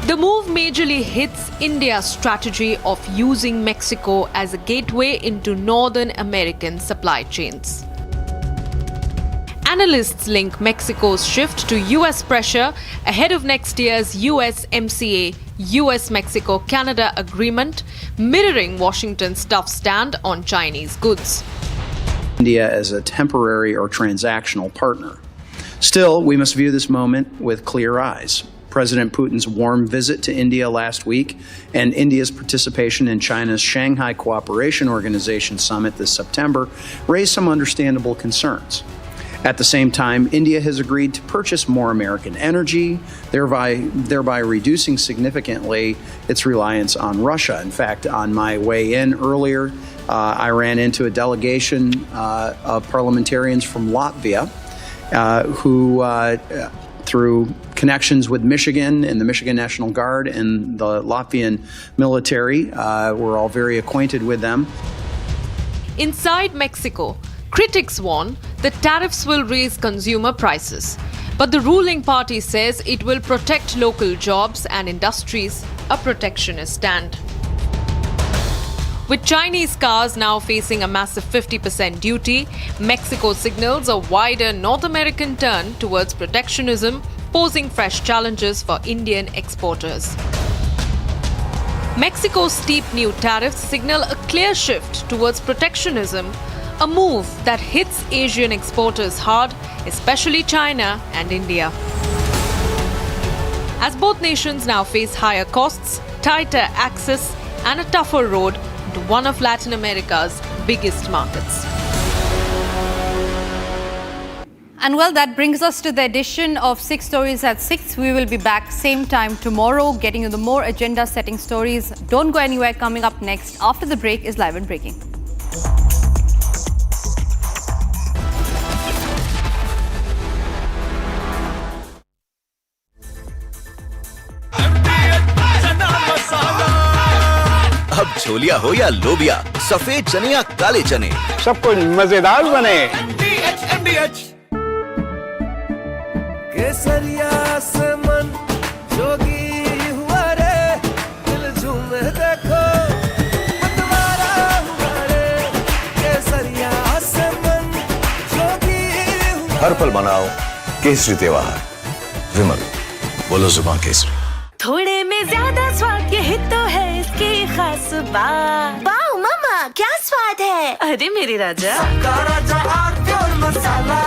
The move majorly hits India's strategy of using Mexico as a gateway into Northern American supply chains. Analysts link Mexico's shift to US pressure ahead of next year's USMCA, US-Mexico-Canada agreement, mirroring Washington's tough stand on Chinese goods.
India as a temporary or transactional partner. Still, we must view this moment with clear eyes. President Putin's warm visit to India last week and India's participation in China's Shanghai Cooperation Organization summit this September raised some understandable concerns. At the same time, India has agreed to purchase more American energy, thereby reducing significantly its reliance on Russia. In fact, on my way in earlier, I ran into a delegation of parliamentarians from Latvia who through connections with Michigan and the Michigan National Guard and the Latvian military. We're all very acquainted with them.
Inside Mexico, critics warn that tariffs will raise consumer prices. But the ruling party says it will protect local jobs and industries, a protectionist stand. With Chinese cars now facing a massive 50% duty, Mexico signals a wider North American turn towards protectionism, posing fresh challenges for Indian exporters. Mexico's steep new tariffs signal a clear shift towards protectionism, a move that hits Asian exporters hard, especially China and India. As both nations now face higher costs, tighter access, and a tougher road to one of Latin America's biggest markets.
And well, that brings us to the edition of 6 Stories at 6. We will be back same time tomorrow, getting you the more agenda-setting stories. Don't go anywhere. Coming up next after the break is Live and Breaking.
अब छोलिया हो या लोबिया, सफेद चने या काले चने,
सब कुछ मजेदार बने।
केसरिया से मन जोगी हुआ रे, दिल झूमे देखो मतवारा हुआ रे, केसरिया से मन जोगी हुआ।
हर पल मनाओ केसरी त्योहार, विमल बोलो जुबान केसरी।
थोड़े में ज्यादा स्वाद, यही तो है इसकी खास बात। वाओ मामा, क्या स्वाद है? अरे मेरे राजा, सबका राजा आर्थिक मसाला।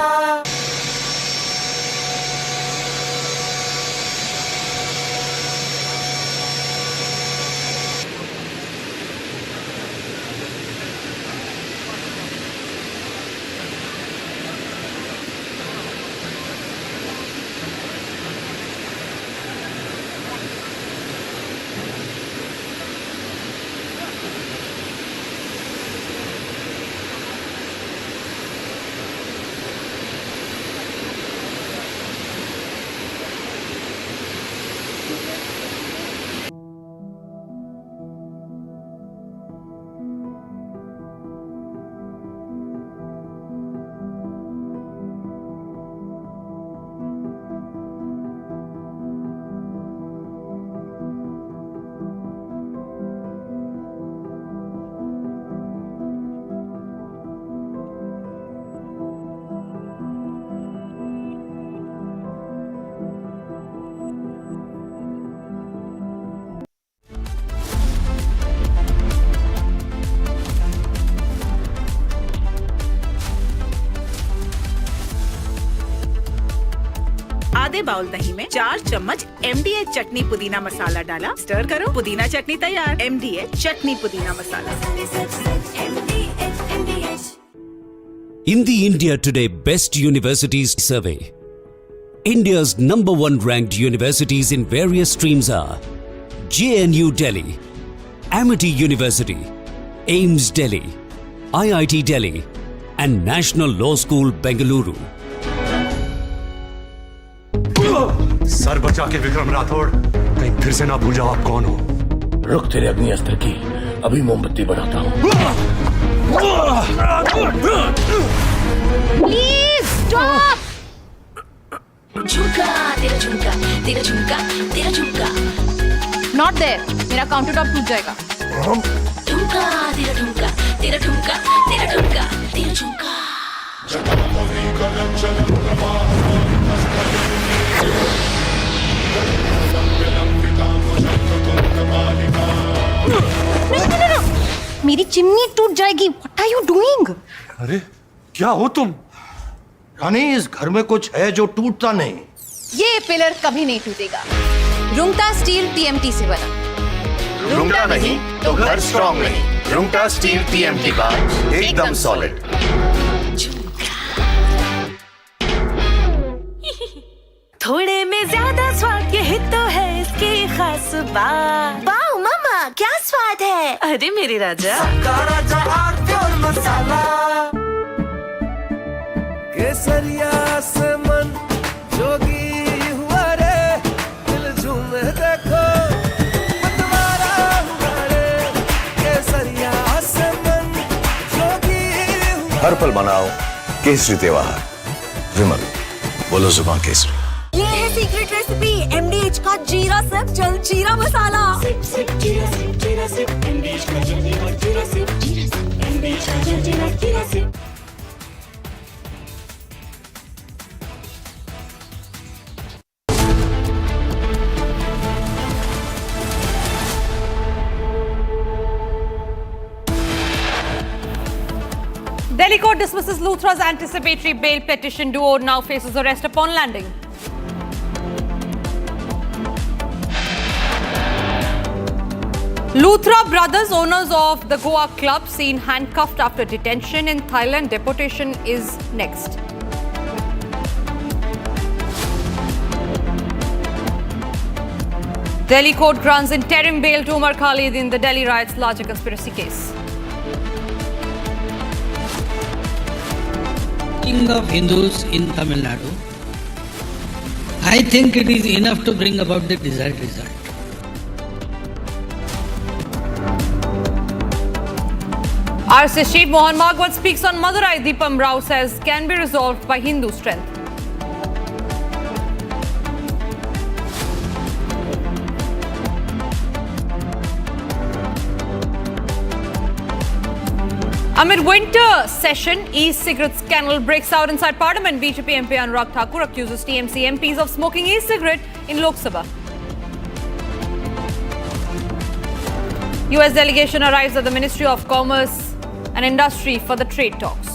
आधे बाउल दही में 4 चम्मच MDH चटनी पुदीना मसाला डाला, स्टर करो, पुदीना चटनी तैयार। MDH चटनी पुदीना मसाला।
In the India Today Best Universities Survey, India's #1 ranked universities in various streams are JNU Delhi, Amity University, AIMS Delhi, IIT Delhi, and National Law School Bengaluru.
Sir बचा के विक्रम राठौड़, कहीं फिर से ना भूल जाओ आप कौन हो।
रुक, तेरे अग्नि अस्त्र की अभी मोमबत्ती बढ़ाता हूँ।
Please stop. झुमका तेरा झुमका, तेरा झुमका, तेरा झुमका।
नॉट देयर, मेरा काउंटर टॉप टूट जाएगा।
झुमका तेरा झुमका, तेरा झुमका, तेरा झुमका, तेरा झुमका। मेरी चिमनी टूट जाएगी. What are you doing?
अरे क्या हो तुम?
रानी, इस घर में कुछ है जो टूटता नहीं.
ये पिलर कभी नहीं टूटेगा. रुंगटा स्टील TMT से बना.
रुंगटा नहीं तो घर स्ट्रॉन्ग नहीं. रुंगटा स्टील TMT बार एकदम सॉलिड.
थोड़े में ज्यादा स्वाद, यही तो है इसकी खास बात. वाओ मामा, क्या स्वाद है. अरे मेरे राजा,
राजा और मसाला केसरिया से मन जोगी हुआ रे. दिल झूमे देखो मतवारा हुआ रे. केसरिया से मन जोगी हुआ.
हर पल मनाओ केसरी त्योहार. विमल, बोलो जुबान केसरी.
ये है सीक्रेट रेसिपी MDH का जीरा सिप जल जीरा मसाला. सिप सिप जीरा सिप, जीरा सिप MDH का जल जीरा सिप, जीरा सिप MDH का जल जीरा SIP.
Delhi court dismisses Luthra's anticipatory bail petition. Duo now faces arrest upon landing. Luthra brothers, owners of the Goa Club, seen handcuffed after detention in Thailand. Deportation is next. Delhi court grants interim bail to Umar Khalid in the Delhi riots larger conspiracy case.
King of Hindus in Tamil Nadu. I think it is enough to bring about the desired result.
RSS Chief Mohan Bhagwat speaks on Madurai. Deepam Rao says can be resolved by Hindu strength. Amid winter session, e-cigarette scandal breaks out inside Parliament. BJP MP Anurag Thakur accuses TMC MPs of smoking e-cigarette in Lok Sabha. US delegation arrives at the Ministry of Commerce and Industry for the trade talks.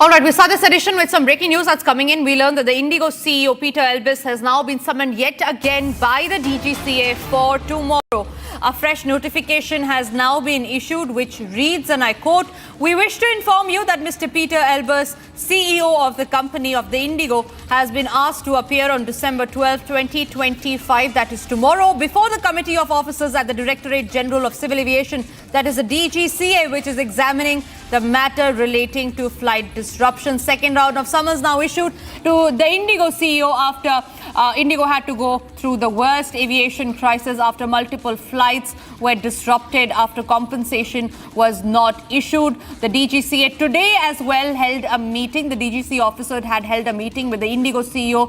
All right, we start this edition with some breaking news that's coming in. We learned that the Indigo CEO Peter Elbis has now been summoned yet again by the DGCA for tomorrow. A fresh notification has now been issued which reads, and I quote, "We wish to inform you that Mr. Peter Elbis, CEO of the company of the Indigo, has been asked to appear on December 12, 2025, that is tomorrow, before the Committee of Officers at the Directorate General of Civil Aviation, that is the DGCA, which is examining the matter relating to flight disruption." Second round of summons now issued to the Indigo CEO after Indigo had to go through the worst aviation crisis after multiple flights were disrupted after compensation was not issued. The DGCA today as well held a meeting. The DGCA officer had held a meeting with the Indigo CEO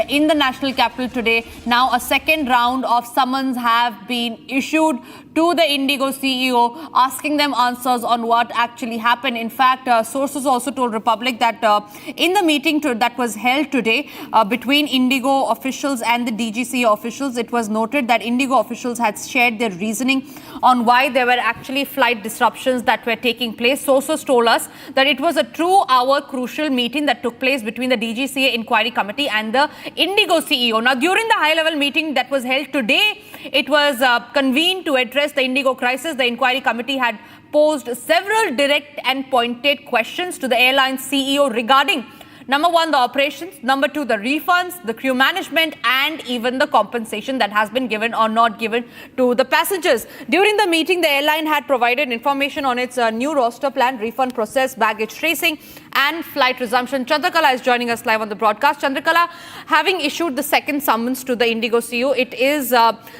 in the national capital today. Now a second round of summons have been issued to the Indigo CEO, asking them answers on what actually happened. In fact, sources also told Republic that in the meeting that was held today between Indigo officials and the DGCA officials, it was noted that Indigo officials had shared their reasoning on why there were actually flight disruptions that were taking place. Sources told us that it was a 2-hour crucial meeting that took place between the DGCA Inquiry Committee and the Indigo CEO. Now, during the high-level meeting that was held today, it was convened to address the Indigo crisis. The Inquiry Committee had posed several direct and pointed questions to the airline CEO regarding, number one, the operations, number two, the refunds, the crew management, and even the compensation that has been given or not given to the passengers. During the meeting, the airline had provided information on its new roster plan, refund process, baggage tracing, and flight resumption. Chandrakala is joining us live on the broadcast. Chandrakala, having issued the second summons to the Indigo CEO, it is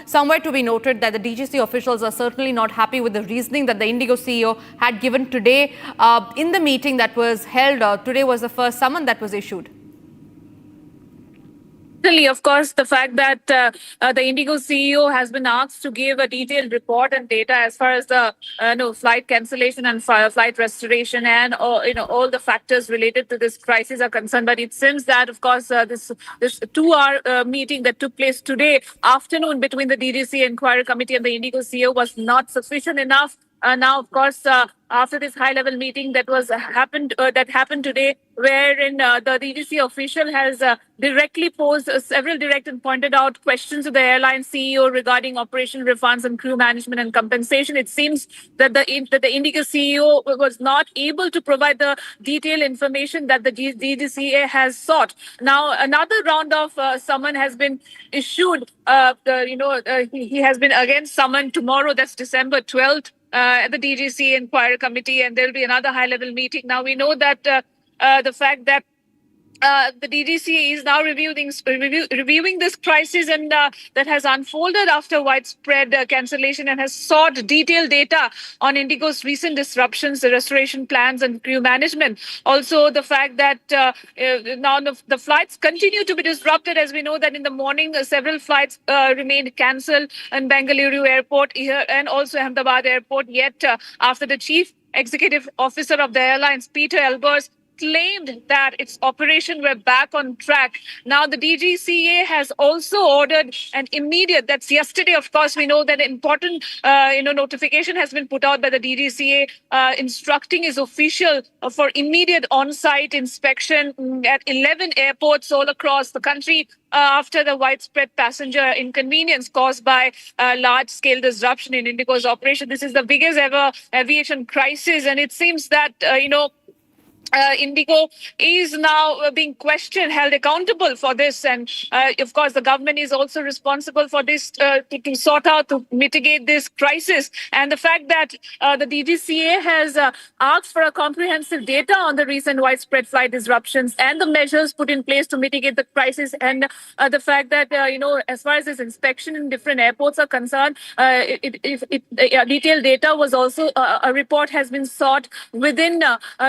somewhere to be noted that the DGC officials are certainly not happy with the reasoning that the Indigo CEO had given today in the meeting that was held. Today was the first summon that was issued.
Of course, the fact that the Indigo CEO has been asked to give a detailed report and data as far as the flight cancellation and flight restoration and all the factors related to this crisis are concerned. But it seems that, of course, this 2-hour meeting that took place today afternoon between the DGC Inquiry Committee and the Indigo CEO was not sufficient enough. Now, of course, after this high-level meeting that happened today, wherein the DGC official has directly posed several direct and pointed out questions to the airline CEO regarding operation refunds and crew management and compensation. It seems that the Indigo CEO was not able to provide the detailed information that the DGCA has sought. Now, another round of summon has been issued. He has been again summoned tomorrow. That's December 12th. At the DGC Inquiry Committee, and there will be another high-level meeting. Now, we know that the fact that the DGC is now reviewing this crisis and that has unfolded after widespread cancellation and has sought detailed data on Indigo's recent disruptions, the restoration plans and crew management. Also, the fact that now the flights continue to be disrupted, as we know that in the morning several flights remained cancelled in Bengaluru Airport here and also Ahmedabad Airport. Yet, after the chief executive officer of the airlines, Peter Elbers, claimed that its operation were back on track. Now, the DGCA has also ordered an immediate, that's yesterday, of course, we know that an important, notification has been put out by the DGCA instructing its official for immediate on-site inspection at 11 airports all across the country after the widespread passenger inconvenience caused by large-scale disruption in Indigo's operation. This is the biggest ever aviation crisis, and it seems that, Indigo is now being questioned, held accountable for this. And of course, the government is also responsible for this to sort out, to mitigate this crisis. And the fact that the DGCA has asked for a comprehensive data on the recent widespread flight disruptions and the measures put in place to mitigate the crisis. And the fact that, as far as this inspection in different airports are concerned, detailed data was also, a report has been sought within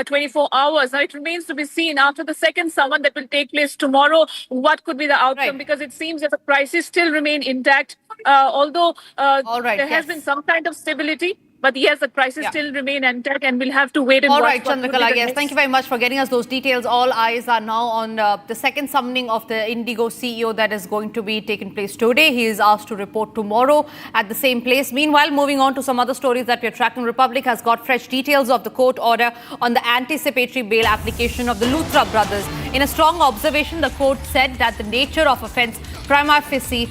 24 hours. Now, it remains to be seen after the second summon that will take place tomorrow, what could be the outcome, because it seems that the crisis still remain intact, although there has been some kind of stability. But yes, the crisis still remain intact, and we'll have to wait and watch.
All right, Chandrakala, yes, thank you very much for getting us those details. All eyes are now on the second summoning of the Indigo CEO that is going to be taking place today. He is asked to report tomorrow at the same place. Meanwhile, moving on to some other stories that we're tracking, Republic has got fresh details of the court order on the anticipatory bail application of the Luthra brothers. In a strong observation, the court said that the nature of offence prima facie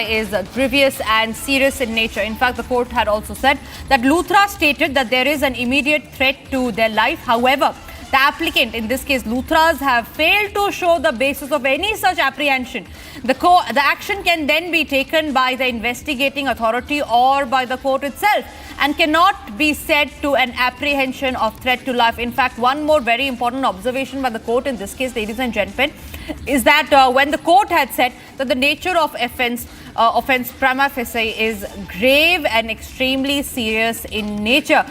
is grievous and serious in nature. In fact, the court had also said that Luthra stated that there is an immediate threat to their life. However, the applicant, in this case Luthras, have failed to show the basis of any such apprehension. The action can then be taken by the investigating authority or by the court itself and cannot be said to an apprehension of threat to life. In fact, one more very important observation by the court in this case, ladies and gentlemen, is that when the court had said that the nature of offence prima facie is grave and extremely serious in nature.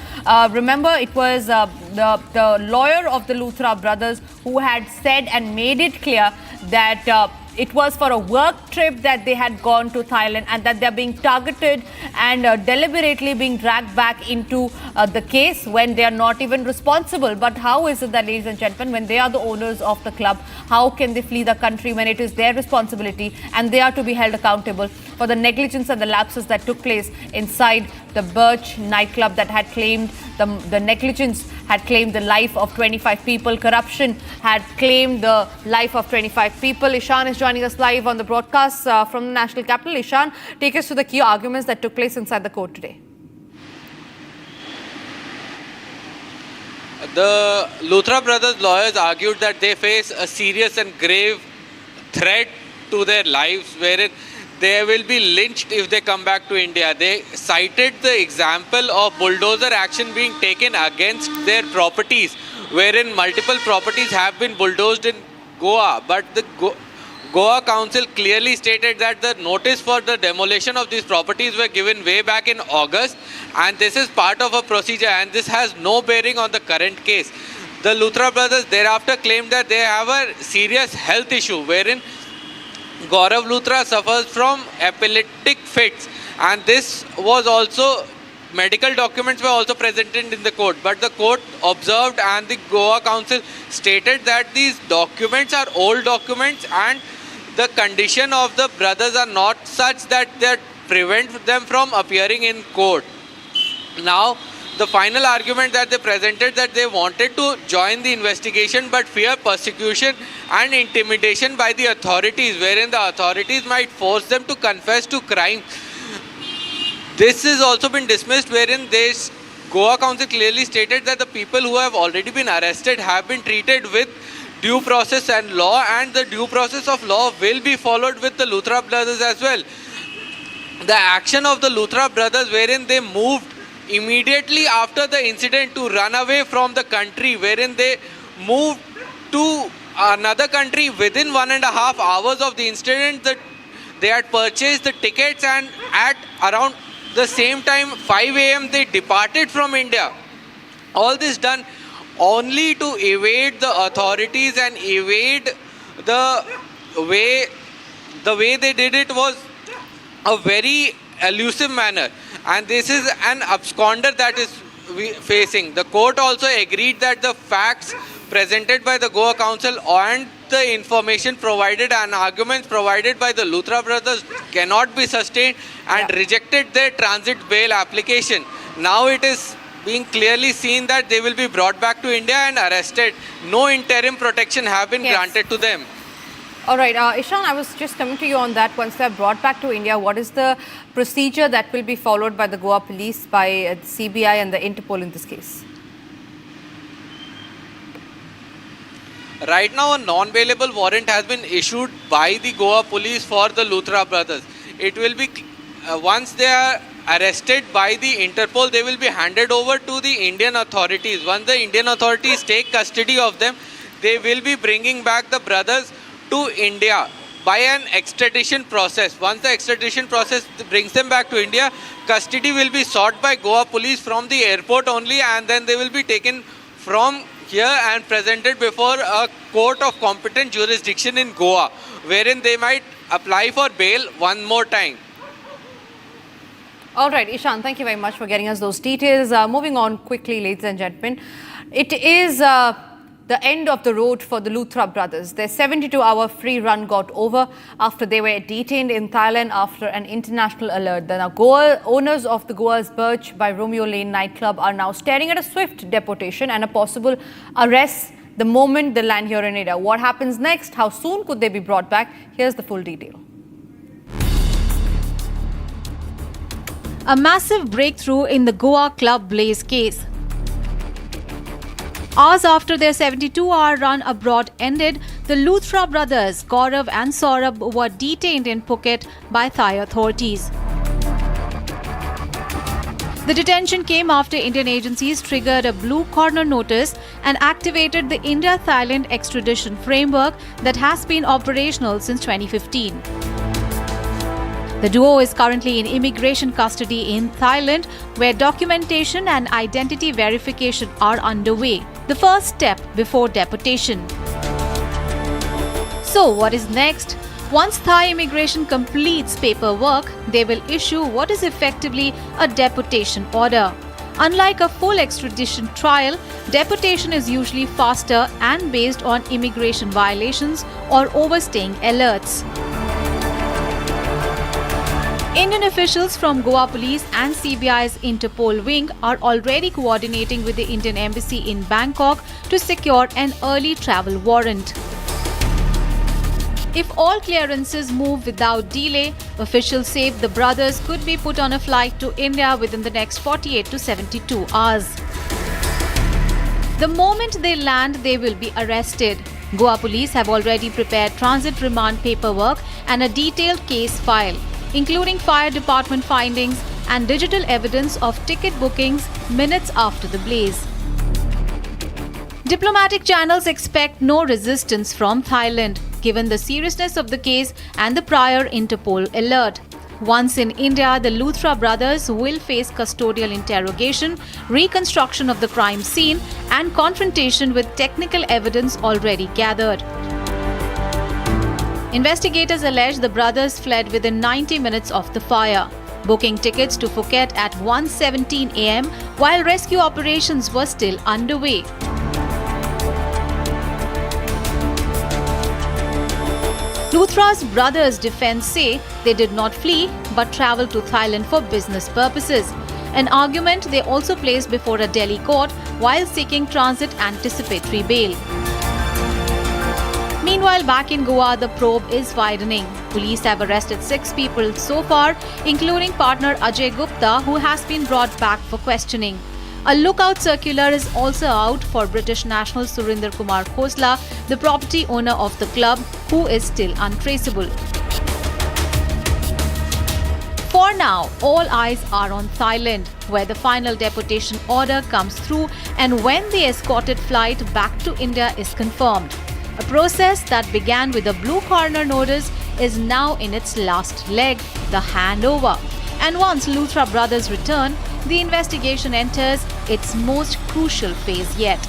Remember, it was the lawyer of the Luthra brothers who had said and made it clear that it was for a work trip that they had gone to Thailand and that they're being targeted and deliberately being dragged back into the case when they are not even responsible. But how is it that, ladies and gentlemen, when they are the owners of the club, how can they flee the country when it is their responsibility and they are to be held accountable for the negligence and the lapses that took place inside the Birch nightclub that had claimed the negligence had claimed the life of 25 people. Corruption had claimed the life of 25 people. Ishan is joining us live on the broadcast from the national capital. Ishan, take us to the key arguments that took place inside the court today.
The Luthra brothers' lawyers argued that they face a serious and grave threat to their lives, wherein they will be lynched if they come back to India. They cited the example of bulldozer action being taken against their properties, wherein multiple properties have been bulldozed in Goa. But the Goa Council clearly stated that the notice for the demolition of these properties were given way back in August, and this is part of a procedure, and this has no bearing on the current case. The Luthra brothers thereafter claimed that they have a serious health issue, wherein Gaurav Luthra suffers from epileptic fits, and this was also, medical documents were also presented in the court, but the court observed and the Goa Council stated that these documents are old documents and the condition of the brothers are not such that they prevent them from appearing in court. Now, the final argument that they presented, that they wanted to join the investigation but fear persecution and intimidation by the authorities, wherein the authorities might force them to confess to crime. This has also been dismissed, wherein this Goa Council clearly stated that the people who have already been arrested have been treated with due process and law, and the due process of law will be followed with the Luthra brothers as well. The action of the Luthra brothers, wherein they moved immediately after the incident to run away from the country, wherein they moved to another country within 1.5 hours of the incident, that they had purchased the tickets, and at around the same time 5 a.m. they departed from India. All this done only to evade the authorities and evade the way they did it was a very elusive manner, and this is an absconder that is facing. The court also agreed that the facts presented by the Goa Council and the information provided and arguments provided by the Luthra brothers cannot be sustained, and rejected their transit bail application. Now it is being clearly seen that they will be brought back to India and arrested. No interim protection have been granted to them.
All right, Ishan, I was just coming to you on that. Once they are brought back to India, what is the procedure that will be followed by the Goa police, by CBI and the Interpol in this case?
Right now, a non-bailable warrant has been issued by the Goa police for the Luthra brothers. It will be, once they are arrested by the Interpol, they will be handed over to the Indian authorities. Once the Indian authorities take custody of them, they will be bringing back the brothers to India by an extradition process. Once the extradition process brings them back to India, custody will be sought by Goa police from the airport only, and then they will be taken from here and presented before a court of competent jurisdiction in Goa, wherein they might apply for bail one more time.
All right, Ishan, thank you very much for getting us those details. Moving on quickly, ladies and gentlemen, it is the end of the road for the Luthra brothers. Their 72-hour free run got over after they were detained in Thailand after an international alert. The now owners of the Goa Birch by Romeo Lane nightclub are now staring at a swift deportation and a possible arrest the moment they land here in India. What happens next? How soon could they be brought back? Here's the full detail.
A massive breakthrough in the Goa Club Blaze case. Hours after their 72-hour run abroad ended, the Luthra brothers, Gaurav and Saurabh, were detained in Phuket by Thai authorities. The detention came after Indian agencies triggered a blue corner notice and activated the India-Thailand extradition framework that has been operational since 2015. The duo is currently in immigration custody in Thailand, where documentation and identity verification are underway, the first step before deportation. So, what is next? Once Thai immigration completes paperwork, they will issue what is effectively a deportation order. Unlike a full extradition trial, deportation is usually faster and based on immigration violations or overstaying alerts. Indian officials from Goa Police and CBI's Interpol wing are already coordinating with the Indian Embassy in Bangkok to secure an early travel warrant. If all clearances move without delay, officials say the brothers could be put on a flight to India within the next 48 to 72 hours. The moment they land, they will be arrested. Goa Police have already prepared transit remand paperwork and a detailed case file, including fire department findings and digital evidence of ticket bookings minutes after the blaze. Diplomatic channels expect no resistance from Thailand, given the seriousness of the case and the prior Interpol alert. Once in India, the Luthra brothers will face custodial interrogation, reconstruction of the crime scene, and confrontation with technical evidence already gathered. Investigators allege the brothers fled within 90 minutes of the fire, booking tickets to Phuket at 1:17 a.m. while rescue operations were still underway. Luthra's brothers' defense say they did not flee but travelled to Thailand for business purposes, an argument they also placed before a Delhi court while seeking transit anticipatory bail. Meanwhile, back in Goa, the probe is widening. Police have arrested 6 people so far, including partner Ajay Gupta, who has been brought back for questioning. A lookout circular is also out for British national Surinder Kumar Khosla, the property owner of the club, who is still untraceable. For now, all eyes are on Thailand, where the final deportation order comes through and when the escorted flight back to India is confirmed. A process that began with a blue corner notice is now in its last leg, the handover. And once Luthra brothers return, the investigation enters its most crucial phase yet.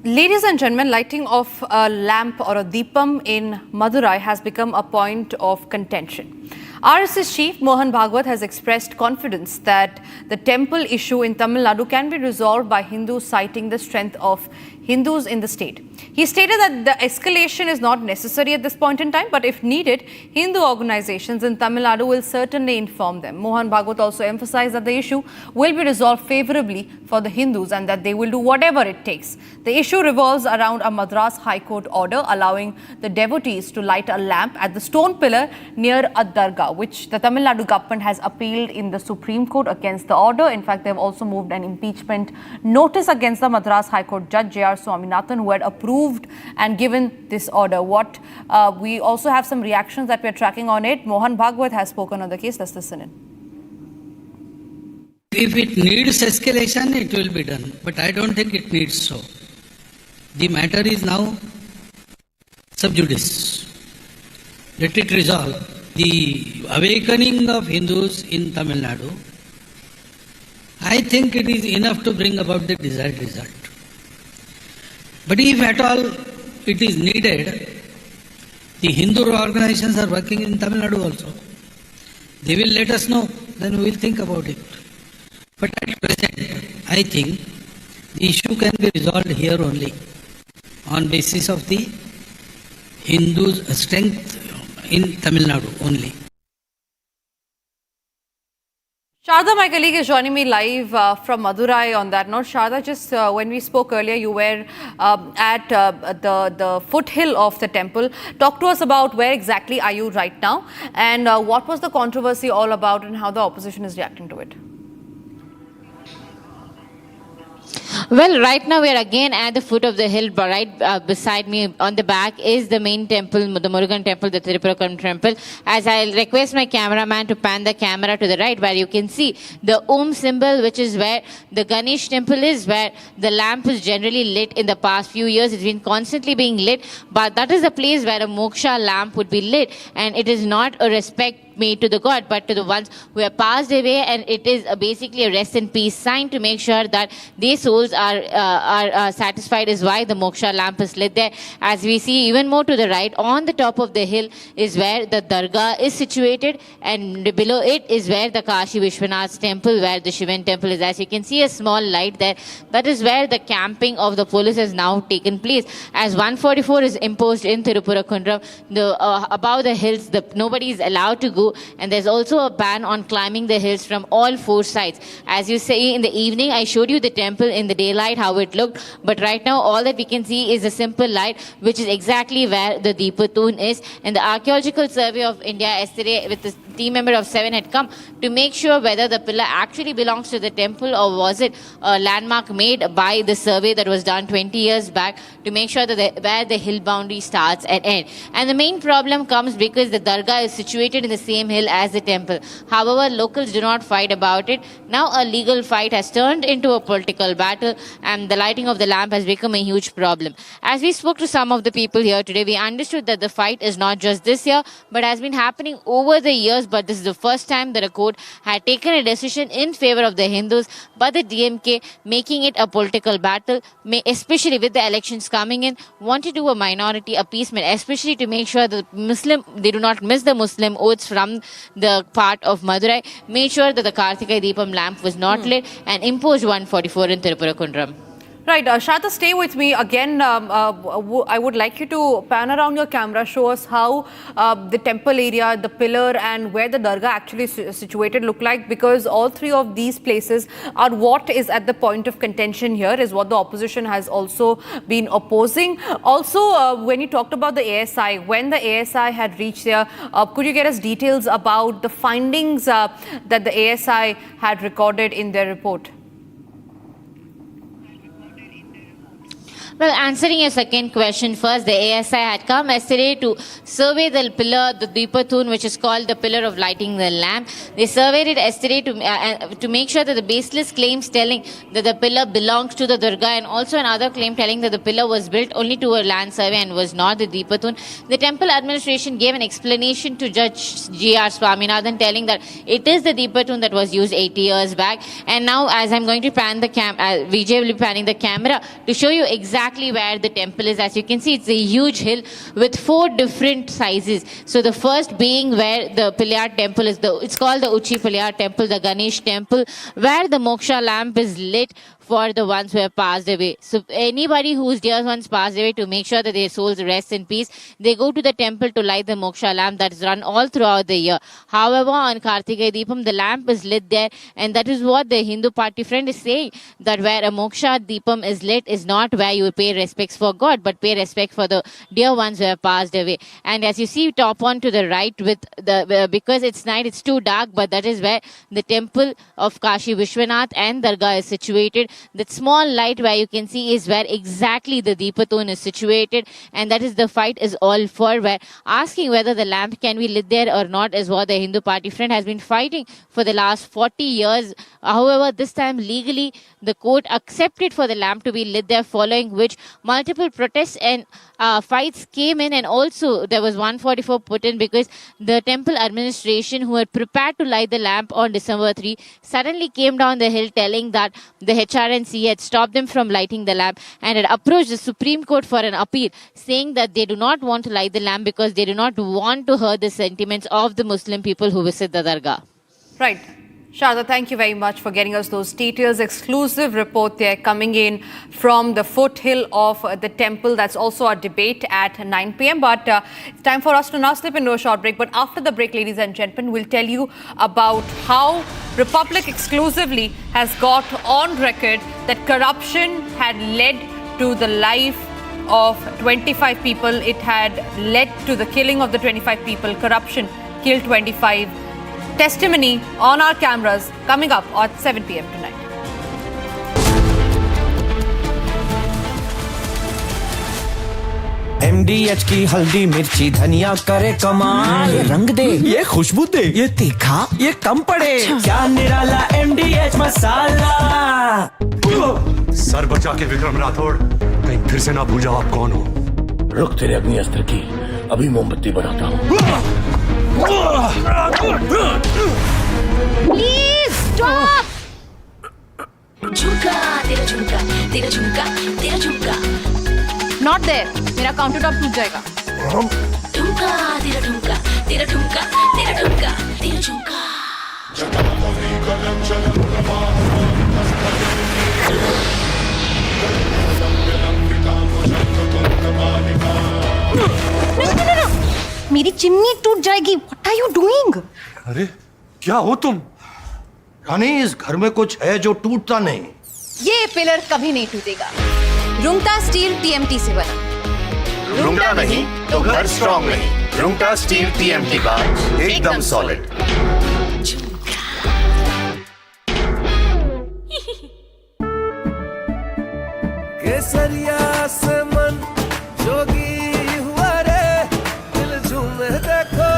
Ladies and gentlemen, lighting of a lamp or a deepam in Madurai has become a point of contention. RSS chief Mohan Bhagwat has expressed confidence that the temple issue in Tamil Nadu can be resolved by Hindus citing the strength of Hindus in the state. He stated that the escalation is not necessary at this point in time, but if needed, Hindu organizations in Tamil Nadu will certainly inform them. Mohan Bhagwat also emphasized that the issue will be resolved favorably for the Hindus and that they will do whatever it takes. The issue revolves around a Madras High Court order allowing the devotees to light a lamp at the stone pillar near a dargah, which the Tamil Nadu government has appealed in the Supreme Court against the order. In fact, they have also moved an impeachment notice against the Madras High Court Judge J.R. Swaminathan, who had approved and given this order. We also have some reactions that we are tracking on it. Mohan Bhagwat has spoken on the case. Let's listen in.
If it needs escalation, it will be done. But I don't think it needs so. The matter is now sub judice. Let it resolve. The awakening of Hindus in Tamil Nadu, I think it is enough to bring about the desired result. But if at all it is needed, the Hindu organizations are working in Tamil Nadu also. They will let us know, then we will think about it. But at present, I think the issue can be resolved here only on basis of the Hindus' strength in Tamil Nadu only.
Sharda, my colleague, is joining me live from Madurai on that note. Sharda, just when we spoke earlier, you were at the foothill of the temple. Talk to us about where exactly are you right now and what was the controversy all about and how the opposition is reacting to it?
Well, right now we are again at the foot of the hill, but right beside me on the back is the main temple, the Murugan temple, the Tirupurakuram temple. As I'll request my cameraman to pan the camera to the right, where you can see the Om symbol, which is where the Ganesh temple is, where the lamp is generally lit in the past few years. It's been constantly being lit, but that is the place where a moksha lamp would be lit, and it is not a respect made to the God, but to the ones who have passed away, and it is basically a rest in peace sign to make sure that their souls are satisfied, is why the moksha lamp is lit there. As we see even more to the right, on the top of the hill is where the dargah is situated, and below it is where the Kashi Vishwanath's temple, where the Shivan temple is. As you can see a small light there, that is where the camping of the police has now taken place. As 144 is imposed in Tirupurakuram, above the hills, nobody is allowed to go, and there's also a ban on climbing the hills from all 4 sides. As you say, in the evening, I showed you the temple in the daylight, how it looked, but right now all that we can see is a simple light, which is exactly where the Deepatun is. And the Archaeological Survey of India yesterday, with the team member of 7, had come to make sure whether the pillar actually belongs to the temple or was it a landmark made by the survey that was done 20 years back to make sure that where the hill boundary starts and ends. And the main problem comes because the dargah is situated in the same same hill as the temple. However, locals do not fight about it. Now a legal fight has turned into a political battle, and the lighting of the lamp has become a huge problem. As we spoke to some of the people here today, we understood that the fight is not just this year, but has been happening over the years. But this is the first time that a court had taken a decision in favor of the Hindus, but the DMK making it a political battle, especially with the elections coming in, want to do a minority appeasement, especially to make sure that they do not miss the Muslim oaths from the part of Madurai, made sure that the Kartika Deepam lamp was not lit, and imposed 144 in Tirupura.
Right, Shata, stay with me. Again, I would like you to pan around your camera, show us how the temple area, the pillar and where the Dargah actually situated look like, because all three of these places are what is at the point of contention here, is what the opposition has also been opposing. Also, when you talked about the ASI, when the ASI had reached there, could you get us details about the findings that the ASI had recorded in their report?
Well, answering your second question first, the ASI had come yesterday to survey the pillar, the Deepatun, which is called the pillar of lighting the lamp. They surveyed it yesterday to make sure that the baseless claims telling that the pillar belongs to the Durga, and also another claim telling that the pillar was built only to a land survey and was not the Deepatun. The temple administration gave an explanation to Judge G.R. Swaminathan, telling that it is the Deepatun that was used 80 years back. And now, as I'm going to pan the Vijay will be panning the camera to show you exactly where the temple is. As you can see, it's a huge hill with 4 different sizes. So the first being where the Pillar temple is, it's called the Uchi Pillar temple, the Ganesh temple, where the Moksha lamp is lit for the ones who have passed away. So anybody whose dear ones passed away, to make sure that their souls rest in peace, they go to the temple to light the Moksha lamp that is run all throughout the year. However, on Kartika Deepam, the lamp is lit there, and that is what the Hindu party friend is saying, that where a Moksha Deepam is lit is not where you pay respects for God, but pay respect for the dear ones who have passed away. And as you see top on to the right, with the because it's night, it's too dark, but that is where the temple of Kashi Vishwanath and Dargah is situated. That small light where you can see is where exactly the Deepatun is situated, and that is the fight is all for, where asking whether the lamp can be lit there or not is what the Hindu party friend has been fighting for the last 40 years. However, this time legally the court accepted for the lamp to be lit there, following which multiple protests and fights came in, and also there was 144 put in because the temple administration, who had prepared to light the lamp on December 3, suddenly came down the hill telling that the HRNC had stopped them from lighting the lamp and had approached the Supreme Court for an appeal, saying that they do not want to light the lamp because they do not want to hurt the sentiments of the Muslim people who visit the Dargah.
Right. Sharda, thank you very much for getting us those details. Exclusive report there coming in from the foothill of the temple. That's also a debate at 9 p.m. But it's time for us to now slip into a short break. But after the break, ladies and gentlemen, we'll tell you about how Republic exclusively has got on record that corruption had led to the life of 25 people. It had led to the killing of the 25 people. Corruption killed 25. Testimony on our cameras coming up at 7 p.m. tonight.
MDH की हल्दी मिर्ची धनिया करे कमाल, ये रंग दे, ये खुशबू दे, ये तीखा, ये कम पड़े, क्या निराला MDH मसाला।
सर बचा के विक्रम राठौड़, कहीं फिर से ना भूल जाओ आप कौन हो।
रुक तेरे अग्नि अस्त्र की, अभी मोमबत्ती बनाता हूँ।
Please stop! झुमका तेरा झुमका तेरा झुमका तेरा झुमका
नॉट देयर, मेरा काउंटर टॉप टूट जाएगा।
झुमका तेरा झुमका तेरा झुमका तेरा झुमका तेरा झुमका
मेरी चिमनी टूट जाएगी। What are you doing?
अरे क्या हो तुम? रानी, इस घर में कुछ है जो टूटता नहीं।
ये पिलर कभी नहीं टूटेगा। रुंगटा स्टील TMT से बना।
रुंगटा नहीं तो घर स्ट्रॉन्ग नहीं। रुंगटा स्टील TMT का एकदम सॉलिड।
केसरिया से मन जोगी हुआ रे, दिल झूमे देखो,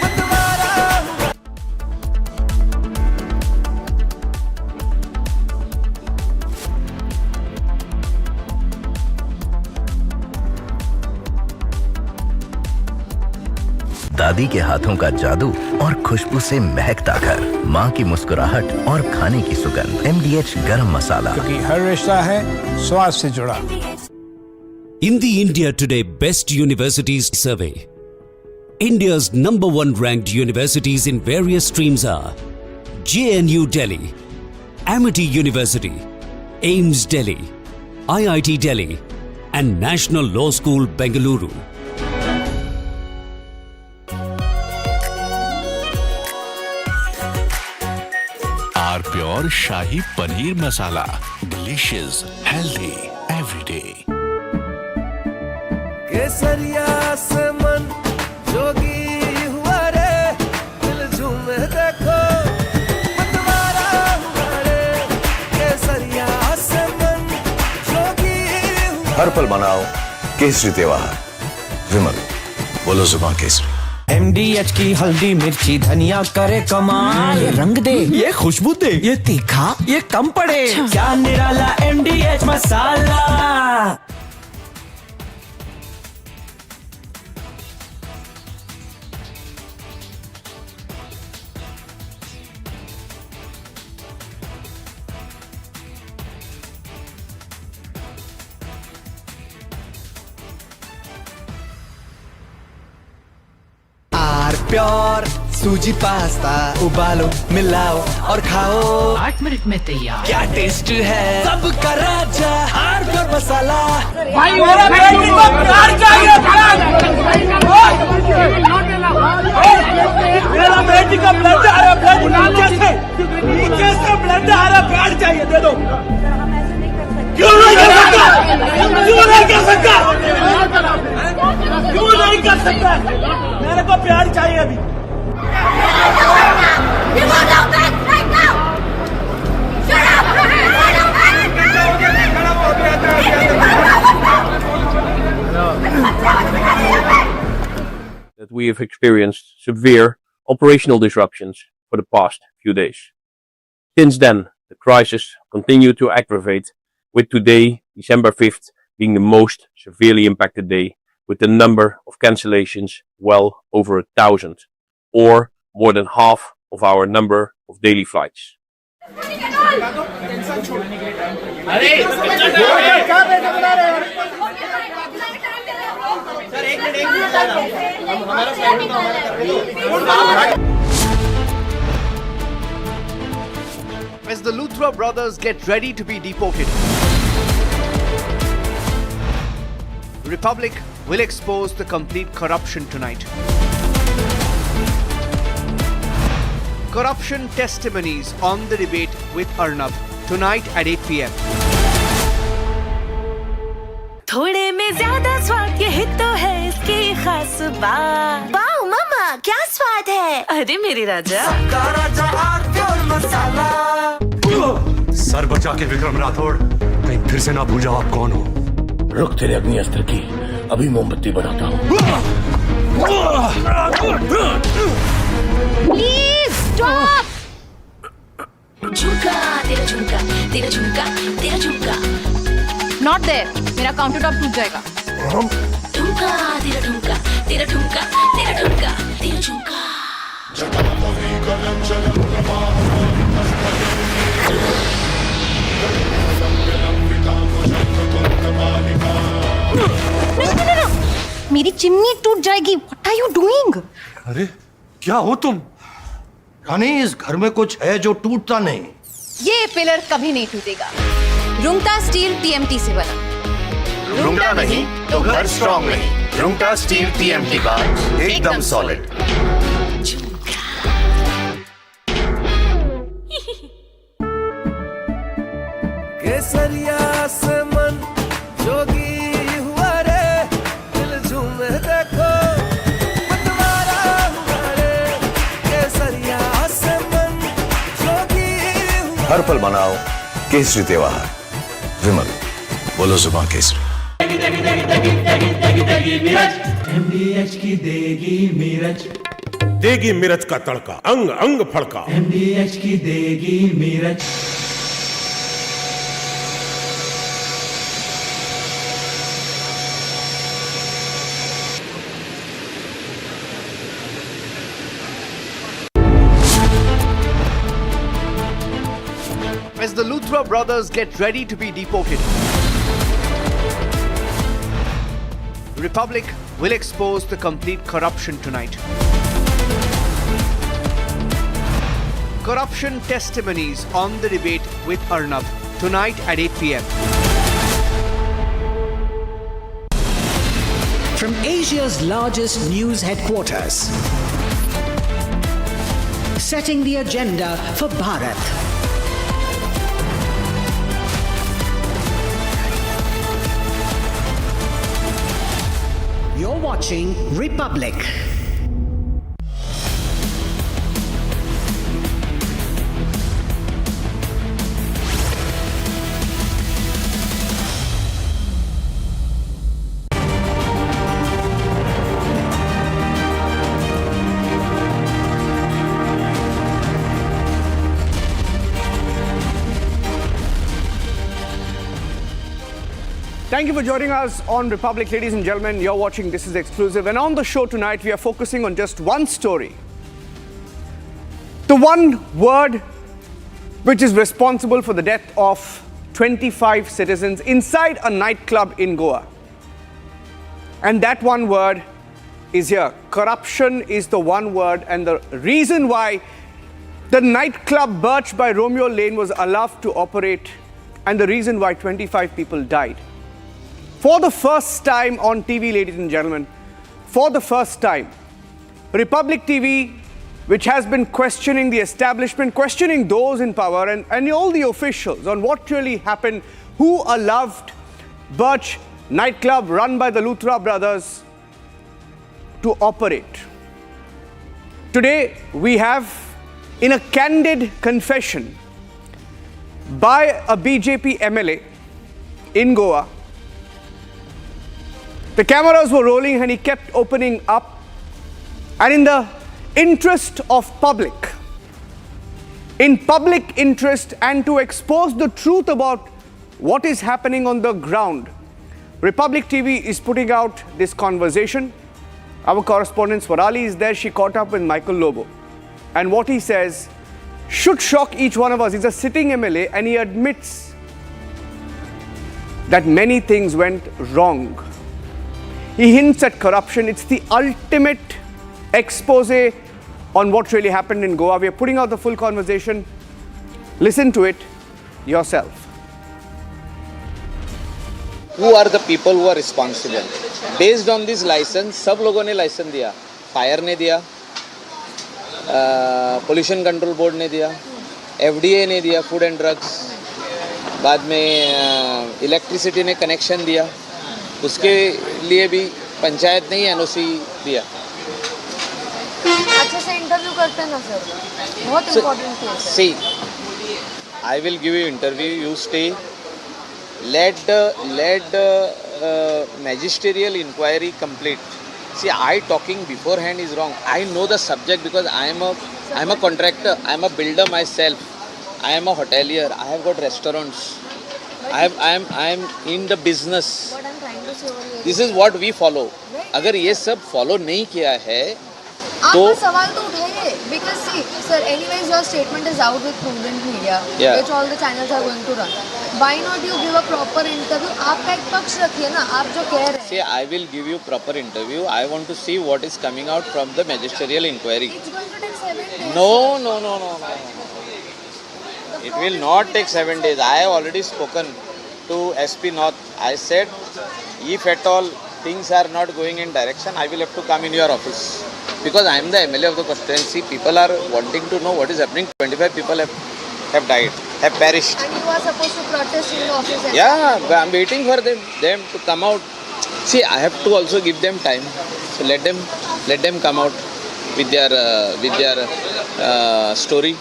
मतवारा
दादी के हाथों का जादू और खुशबू से महकता घर, माँ की मुस्कुराहट और खाने की सुगंध। MDH गरम मसाला,
क्योंकि हर रिश्ता है स्वाद से जुड़ा।
In the India Today Best Universities Survey, India's #1 ranked universities in various streams are JNU Delhi, Amity University, AIMS Delhi, IIT Delhi, and National Law School Bengaluru.
R Pure Shahi Paneer Masala. Delicious, healthy, every day.
केसरिया से मन जोगी हुआ रे, दिल झूमे देखो मतवारा हुआ रे। केसरिया से मन जोगी हुआ।
हर पल मनाओ केसरी त्योहार। विमल, बोलो जुबान केसरी।
MDH की हल्दी मिर्ची धनिया करे कमाल। ये रंग दे, ये खुशबू दे, ये तीखा, ये कम पड़े। क्या निराला MDH मसाला। प्योर सूजी पास्ता उबालो, मिलाओ और खाओ।
8 मिनट में तैयार।
क्या टेस्ट है सबका राजा आर प्योर मसाला।
भाई मेरा बेटी को प्यार चाहिए, मेरा बेटी का ब्लड आ रहा, ब्लड नीचे से ब्लड आ रहा, प्यार चाहिए, दे दो। क्यों नहीं कर सकता, क्यों नहीं कर सकता, क्यों नहीं कर सकता, मेरे को प्यार चाहिए अभी।
That we have experienced severe operational disruptions for the past few days. Since then, the crisis continued to aggravate, with today, December 5th, being the most severely impacted day, with the number of cancellations well over 1,000, or more than half of our number of daily flights.
As the Luthra brothers get ready to be deported, the Republic will expose the complete corruption tonight. Corruption testimonies on the debate with Arnab tonight at 8 p.m.
थोड़े में ज्यादा स्वाद, यही तो है इसकी खास बात। वाओ मामा, क्या स्वाद है। अरे मेरे राजा, सबका राजा आर प्योर मसाला।
सर बचा के विक्रम राठौड़, कहीं फिर से ना भूल जाओ आप कौन हो।
रुक तेरे अग्नि अस्त्र की, अभी मोमबत्ती बनाता हूँ।
Please stop. झुमका तेरा झुमका, तेरा झुमका, तेरा झुमका।
नॉट देयर, मेरा काउंटर टॉप टूट जाएगा।
झुमका तेरा झुमका, तेरा झुमका, तेरा झुमका, तेरा झुमका।
मेरी चिमनी टूट जाएगी। What are you doing?
अरे क्या हो तुम? रानी, इस घर में कुछ है जो टूटता नहीं।
ये पिलर कभी नहीं टूटेगा। रुंगटा स्टील TMT से बना।
रुंगटा नहीं तो घर स्ट्रॉन्ग नहीं। रुंगटा स्टील TMT बार एकदम सॉलिड।
केसरिया से मन जोगी हुआ रे, दिल झूमे देखो मतवारा हुआ रे। केसरिया से मन जोगी हुआ।
हर पल मनाओ केसरी त्योहार। विमल, बोलो जुबान केसरी।
MDH की देगी मिर्च,
देगी मिर्च का तड़का, अंग अंग फड़का।
MDH की देगी मिर्च।
Luthra brothers get ready to be deported. Republic will expose the complete corruption tonight. Corruption testimonies on the debate with Arnab tonight at 8 p.m.
From Asia's largest news headquarters, setting the agenda for Bharat. You're watching Republic.
Thank you for joining us on Republic, ladies and gentlemen. You're watching This Is Exclusive. And on the show tonight, we are focusing on just one story. The one word which is responsible for the death of 25 citizens inside a nightclub in Goa. And that one word is here. Corruption is the one word, and the reason why the nightclub Birch by Romeo Lane was allowed to operate, and the reason why 25 people died. For the first time on TV, ladies and gentlemen, for the first time, Republic TV, which has been questioning the establishment, questioning those in power and all the officials on what really happened, who allowed Birch nightclub run by the Luthra brothers to operate. Today, we have, in a candid confession by a BJP MLA in Goa, the cameras were rolling and he kept opening up, and in the interest of public, in public interest, and to expose the truth about what is happening on the ground, Republic TV is putting out this conversation. Our correspondent Swarali is there. She caught up with Michael Lobo, and what he says should shock each one of us. He's a sitting MLA and he admits that many things went wrong. He hints at corruption. It's the ultimate expose on what really happened in Goa. We are putting out the full conversation. Listen to it yourself.
Who are the people who are responsible? Based on this license, सब लोगों ने licence दिया. Fire ने दिया, pollution control board ने दिया, FDA ने दिया, फूड एंड ड्रग्स, बाद में इलेक्ट्रिसिटी ने कनेक्शन दिया. उसके लिए भी पंचायत ने ही एनओसी दिया.
अच्छे से इंटरव्यू करते हैं ना सर, बहुत इम्पोर्टेंट केस है.
See, I will give you interview. You stay. Let the magisterial inquiry complete. See, I talking beforehand is wrong. I know the subject because I am a contractor. I am a builder myself. I am a hotelier. I have got restaurants. I am in the business. This is what we follow. अगर ये सब follow नहीं किया है तो
आप सवाल तो उठाइए, because see sir, anyways your statement is out with prudent media, which all the channels are going to run. Why not you give a proper interview? आपका एक पक्ष रखिए ना, आप जो कह रहे हैं.
See, I will give you proper interview. I want to see what is coming out from the magisterial inquiry.
It's going to take 7 days.
No. It will not take 7 days. I have already spoken to SP North. I said, if at all things are not going in direction, I will have to come in your office. Because I am the MLA of the constituency. People are wanting to know what is happening. 25 people have died, have perished.
And you are supposed to protest in the office.
Yeah, I am waiting for them to come out. See, I have to also give them time. So let them come out with their story.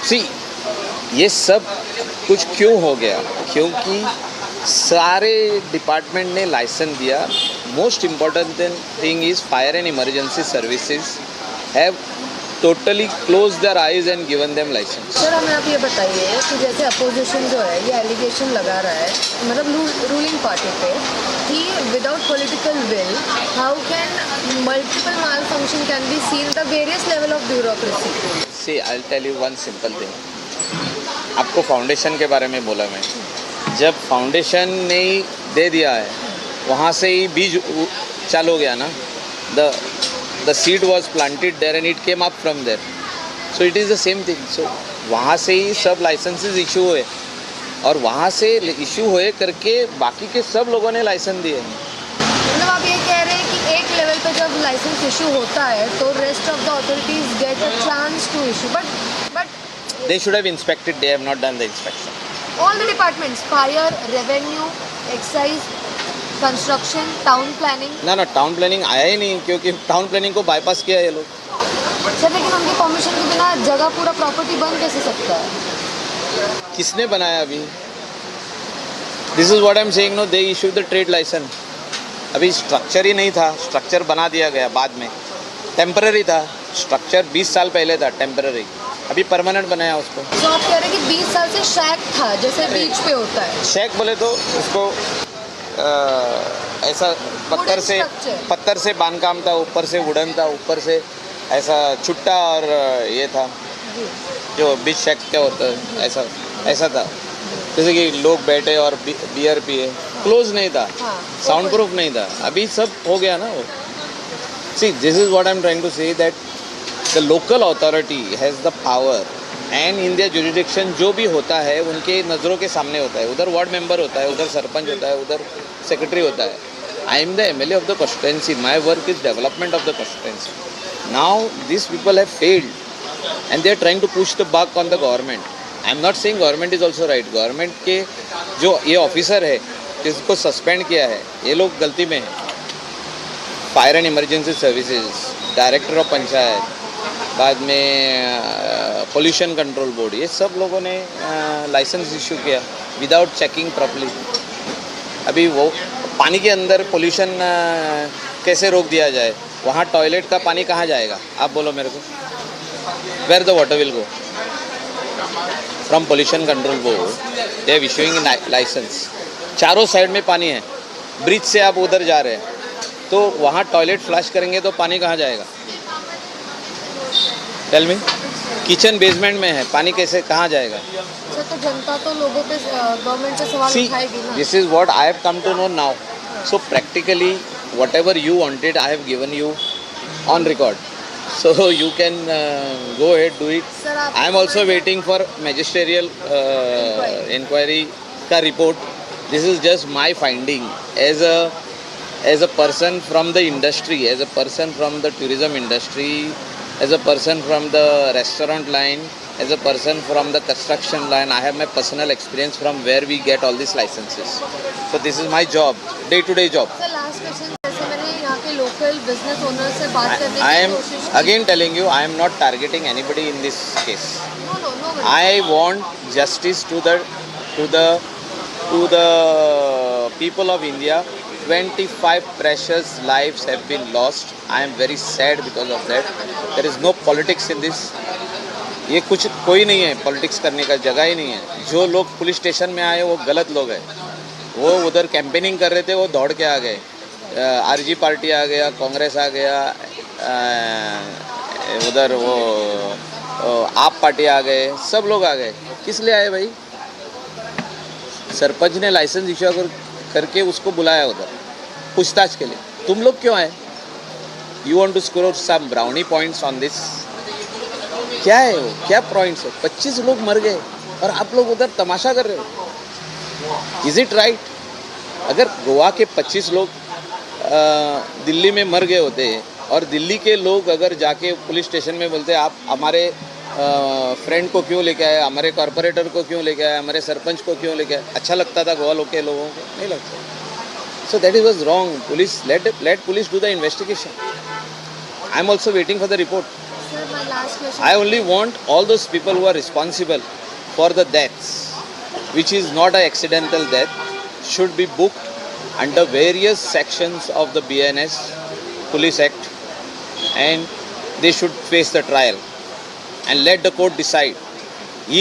See, ये सब कुछ क्यों हो गया? क्योंकि सारे department ने licence दिया. Most important thing is fire and emergency services have totally close their eyes and given them licence.
Sir, हमें आप ये बताइए कि जैसे अपोजिशन जो है ये एलिगेशन लगा रहा है, मतलब रूलिंग पार्टी पे, कि without political will how can multiple mall function can be seen the various level of bureaucracy.
See, I'll tell you one simple thing. आपको फाउंडेशन के बारे में बोला मैं, जब फाउंडेशन ने ही दे दिया है वहाँ से ही बीज चालू हो गया ना, the seed was planted there and it came up from there, so it is the same thing. So वहाँ से ही सब लाइसेंसेस इशू हुए और वहाँ से इशू हुए करके बाकी के सब लोगों ने लाइसेंस दिए।
मतलब आप ये कह रहे हैं कि एक लेवल पे जब लाइसेंस इशू होता है तो rest of the authorities get a chance to issue, but
They should have inspected, they have not done the inspection.
all the departments, fire, revenue, excise, construction, town planning.
ना town planning आया ही नहीं क्योंकि town planning को bypass किया ये लोग।
Sir लेकिन उनके परमिशन के बिना जगह पूरा प्रॉपर्टी बन कैसे सकता है?
किसने बनाया अभी? This is what I am saying, no they issue the trade licence. अभी स्ट्रक्चर ही नहीं था, स्ट्रक्चर बना दिया गया बाद में, टेम्पररी था स्ट्रक्चर, 20 साल पहले था टेम्पररी, अभी परमानेंट बनाया उसको।
तो आप कह रहे हैं कि 20 साल से शैक था जैसे बीच पे होता है?
शैक बोले तो उसको ऐसा पत्थर से बांधकाम था, ऊपर से वुडन था, ऊपर से ऐसा छुट्टा और ये था जो बीच शैक क्या होता है, ऐसा था जैसे कि लोग बैठे और बियर पिए, क्लोज नहीं था, साउंड प्रूफ नहीं था। अभी सब हो गया ना वो। See this is what I am trying to say that the local authority has the power and in their jurisdiction जो भी होता है उनके नज़रों के सामने होता है। उधर वार्ड मेंबर होता है, उधर सरपंच होता है, उधर सेक्रेटरी होता है। I am the MLA of the constituency, my work is development of the constituency. Now this people have failed and they are trying to push the buck on the government. I am not saying government is also right, government के जो ये officer है जिसको suspend किया है ये लोग गलती में है। Fire and emergency services, director of panchayat, बाद में पोल्यूशन कंट्रोल बोर्ड, ये सब लोगों ने लाइसेंस इशू किया विदाउट चेकिंग प्रॉपर्ली। अभी वो पानी के अंदर पोल्यूशन कैसे रोक दिया जाए? वहाँ टॉयलेट का पानी कहाँ जाएगा आप बोलो मेरे को? Where the water will go? From pollution control board they are issuing licence. चारों साइड में पानी है, ब्रिज से आप उधर जा रहे हैं तो वहाँ टॉयलेट फ्लश करेंगे तो पानी कहाँ जाएगा? Tell me. किचन बेसमेंट में है, पानी कैसे कहाँ जाएगा?
तो जनता तो लोगों पे गवर्नमेंट से सवाल उठाएगी ना।
This is what I have come to know now. So practically whatever you wanted I have given you on record, so you can go ahead, do it. Sir, I am also waiting for magisterial inquiry ka report. This is just my finding as a person from the industry, as a person from the tourism industry, as a person from the restaurant line, as a person from the construction line. I have my personal experience from where we get all these licenses. So this is my job, day-to-day job.
Sir, last question. जैसे मैंने यहाँ के local business owner से बात करने
I
की
am
कोशिश की।
again telling you, I am not targeting anybody in this case.
No.
I want justice to the people of India. 25 precious lives have been lost. I am very sad because of that. There is no politics in this. ये कुछ कोई नहीं है, politics करने का जगह ही नहीं है। जो लोग पुलिस स्टेशन में आए वो गलत लोग हैं। वो उधर कैंपेनिंग कर रहे थे, वो दौड़ के आ गए। आरजी पार्टी आ गया, कांग्रेस आ गया, उधर वो आप पार्टी आ गए, सब लोग आ गए। किस लिए आए भाई? सरपंच ने लाइसेंस इशू करके उसको बुलाया उधर पूछताछ के लिए। तुम लोग क्यों आए? You want to score some brownie points on this? क्या है वो? क्या पॉइंट्स है? 25 लोग मर गए और आप लोग उधर तमाशा कर रहे हो। Is it right? अगर गोवा के 25 लोग दिल्ली में मर गए होते और दिल्ली के लोग अगर जाके पुलिस स्टेशन में बोलते आप हमारे फ्रेंड को क्यों लेके आए, हमारे कॉरपोरेटर को क्यों लेके आए, हमारे सरपंच को क्यों लेके आए, अच्छा लगता था गोवा लोग के लोगों को? नहीं लगता। So that is was wrong. Police let police do the investigation. I am also waiting for the report. I only want all those people who are responsible for the deaths, which is not an accidental death, should be booked under various sections of the BNS Police Act, and they should face the trial and let the court decide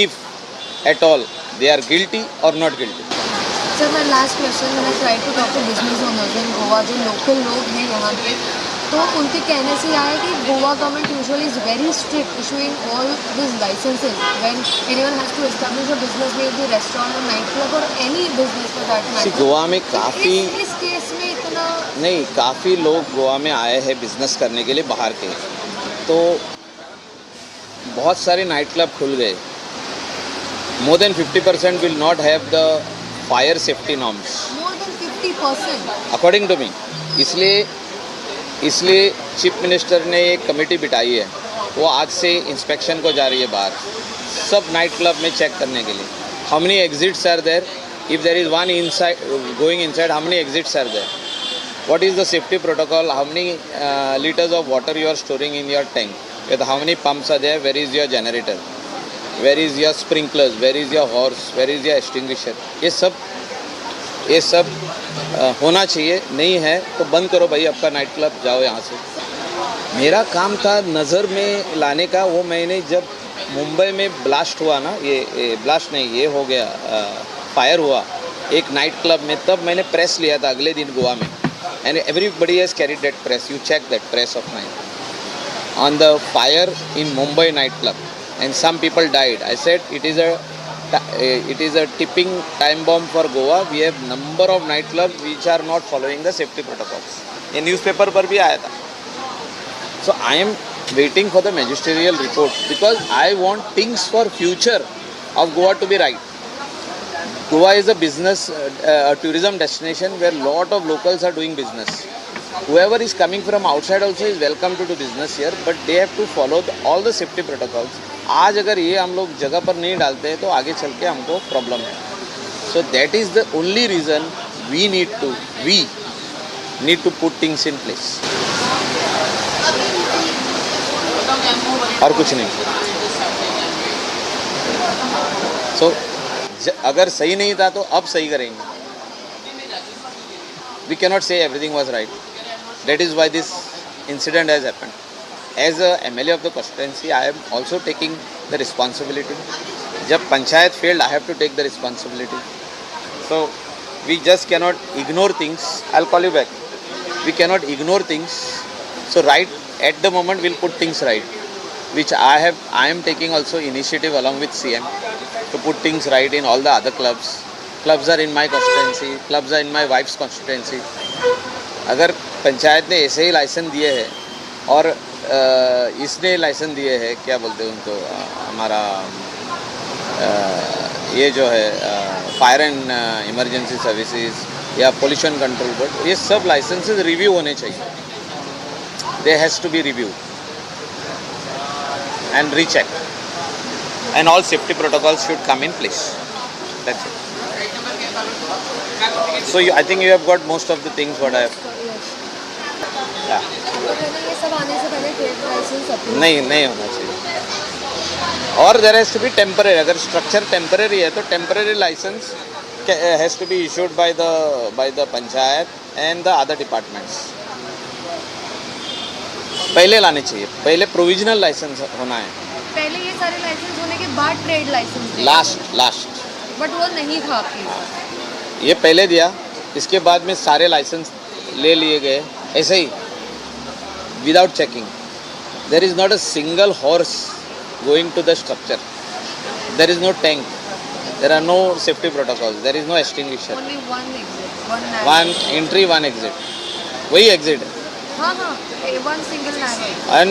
if at all they are guilty or not guilty.
Sir, my last question, when I try to talk to business owners in Goa, जो local लोग हैं यहाँ पे, तो उनके कहने से आया कि Goa government usually is very strict issuing all this licences when anyone has to establish a business may be restaurant और नाइट क्लब और any business for that matter.
Goa में काफ़ी
इस केस में इतना
नहीं, काफ़ी लोग गोवा में आए हैं बिजनेस करने के लिए बाहर के, तो बहुत सारे नाइट क्लब खुल गए। More than 50% will not have the fire safety norms,
more than 50%
according to me. इसलिए चीफ मिनिस्टर ने एक कमेटी बिठाई है, वो आज से इंस्पेक्शन को जा रही है बाहर सब नाइट क्लब में चेक करने के लिए। How many exits are there, if there is one inside going inside, how many exits are there, what is the safety protocol, how many liters of water you are storing in your tank, with how many pumps are there, where is your generator, where is your sprinklers, where is your hose, where is your extinguisher, ये सब होना चाहिए। नहीं है तो बंद करो भाई आपका नाइट क्लब, जाओ यहाँ से। मेरा काम था नज़र में लाने का। वो मैंने जब मुंबई में ब्लास्ट हुआ ना, ये ब्लास्ट नहीं, ये हो गया फायर हुआ एक नाइट क्लब में, तब मैंने प्रेस लिया था अगले दिन गोवा में, and everybody has carried that press. You check that press of mine on the fire in Mumbai nightclub, and some people died. I said it is a tipping time bomb for Goa. We have number of nightclubs which are not following the safety protocols. ये newspaper पर भी आया था. So I am waiting for the magisterial report because I want things for future of Goa to be right. Goa is a business, a tourism destination where lot of locals are doing business. Whoever is coming from outside also is welcome to do business here, but they have to follow all the safety protocols. आज अगर ये हम लोग जगह पर नहीं डालते हैं तो आगे चल के हमको प्रॉब्लम है. So that is the only reason we need to put things in place. और कुछ नहीं. So अगर सही नहीं था तो अब सही करेंगे. We cannot say everything was right. That is why this incident has happened. As a MLA of the constituency, I am also taking the responsibility. जब panchayat failed, I have to take the responsibility. So we just cannot ignore things. I'll call you back. We cannot ignore things. So right at the moment, we'll put things right, which I am taking also initiative along with CM. To put things right in all the other clubs. Clubs are in my constituency. Clubs are in my wife's constituency. अगर पंचायत ने ऐसे ही licence दिए हैं और इसने licence दिए हैं, क्या बोलते हैं उनको, हमारा ये जो है फायर एंड इमरजेंसी सर्विसेज या पोल्यूशन कंट्रोल बोर्ड, ये सब लाइसेंसेस रिव्यू होने चाहिए. They has to be review and recheck. And all safety protocols should come in place. That's it. So I think you have got most of the things what I have. Yeah.
ये सब आने से पहले trade licence
नहीं होना चाहिए. और there has to be temporary. अगर structure temporary है तो temporary license has to be issued by the panchayat and the other departments. पहले लाने चाहिए. पहले provisional license होना है.
पहले ये सारे लाइसेंस होने के बाद ट्रेड लाइसेंस
लास्ट
बट वो नहीं था आपके.
ये पहले दिया, इसके बाद में सारे लाइसेंस ले लिए गए ऐसे ही without checking. There is not a single horse going to the structure. There is no tank, there are no safety protocols, there is no extinguisher. One entry one exit, वही एग्जिट है.
हाँ, one single narrow.
And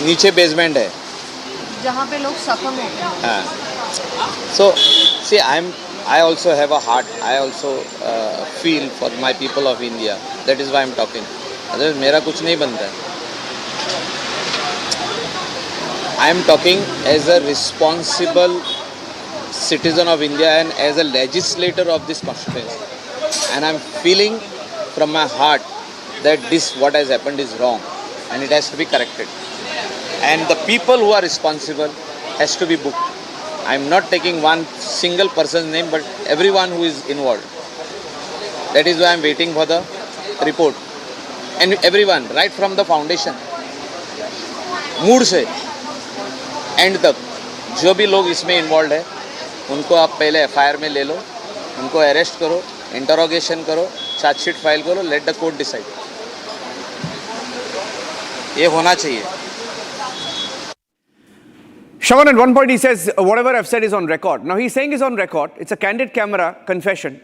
नीचे basement है
जहाँ पे लोग सफम होते हैं.
हाँ. So see, I also have a heart. I also feel for my people of India. That is why I'm talking. Otherwise मेरा कुछ नहीं बनता है. I am talking as a responsible citizen of India and as a legislator of this constituency. And I'm feeling from my heart that this what has happened is wrong and it has to be corrected. And the people who are responsible has to be booked. I'm not taking one single person's name, but everyone who is involved. That is why I'm waiting for the report. And everyone, right from the foundation, mood से and तक जो भी लोग इसमें involve है उनको आप पहले एफआईआर में ले लो, उनको अरेस्ट करो, इंटरोगेशन करो, चार्जशीट फाइल करो, लेट द कोर्ट डिसाइड. ये होना चाहिए.
Shravan, at one point he says, whatever I've said is on record. Now he's saying it's on record. It's a candid camera confession.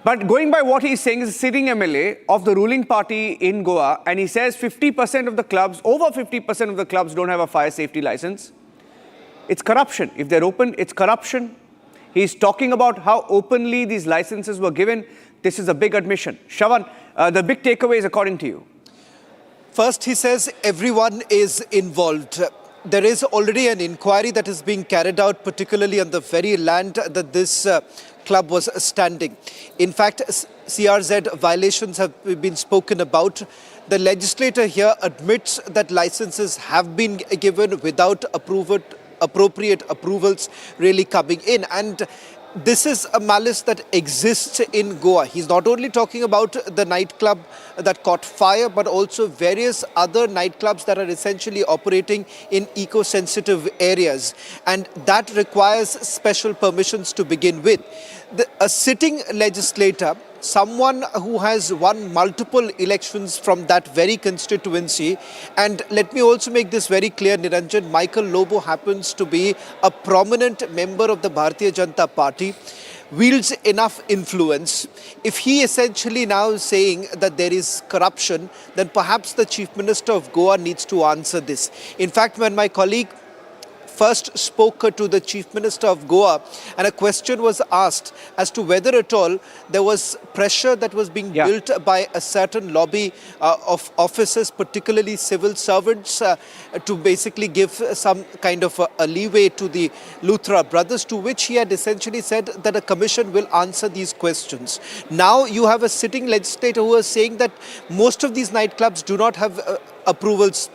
But going by what he's saying, is a sitting MLA of the ruling party in Goa, and he says 50% of the clubs, over 50% of the clubs don't have a fire safety license. It's corruption. If they're open, it's corruption. He's talking about how openly these licenses were given. This is a big admission. Shravan, the big takeaway is according to you.
First, he says everyone is involved. There is already an inquiry that is being carried out, particularly on the very land that this club was standing. In fact, CRZ violations have been spoken about. The legislator here admits that licenses have been given without appropriate approvals really coming in. And this is a malice that exists in Goa. He's not only talking about the nightclub that caught fire, but also various other nightclubs that are essentially operating in eco-sensitive areas. And that requires special permissions to begin with. A sitting legislator, someone who has won multiple elections from that very constituency, and let me also make this very clear, Niranjan, Michael Lobo happens to be a prominent member of the Bharatiya Janata Party, wields enough influence. If he essentially now is saying that there is corruption, then perhaps the Chief Minister of Goa needs to answer this. In fact, when my colleague first spoke to the Chief Minister of Goa, and a question was asked as to whether at all there was pressure that was being built by a certain lobby of officers, particularly civil servants, to basically give some kind of a leeway to the Luthra brothers, to which he had essentially said that a commission will answer these questions. Now you have a sitting legislator who is saying that most of these nightclubs do not have approvals.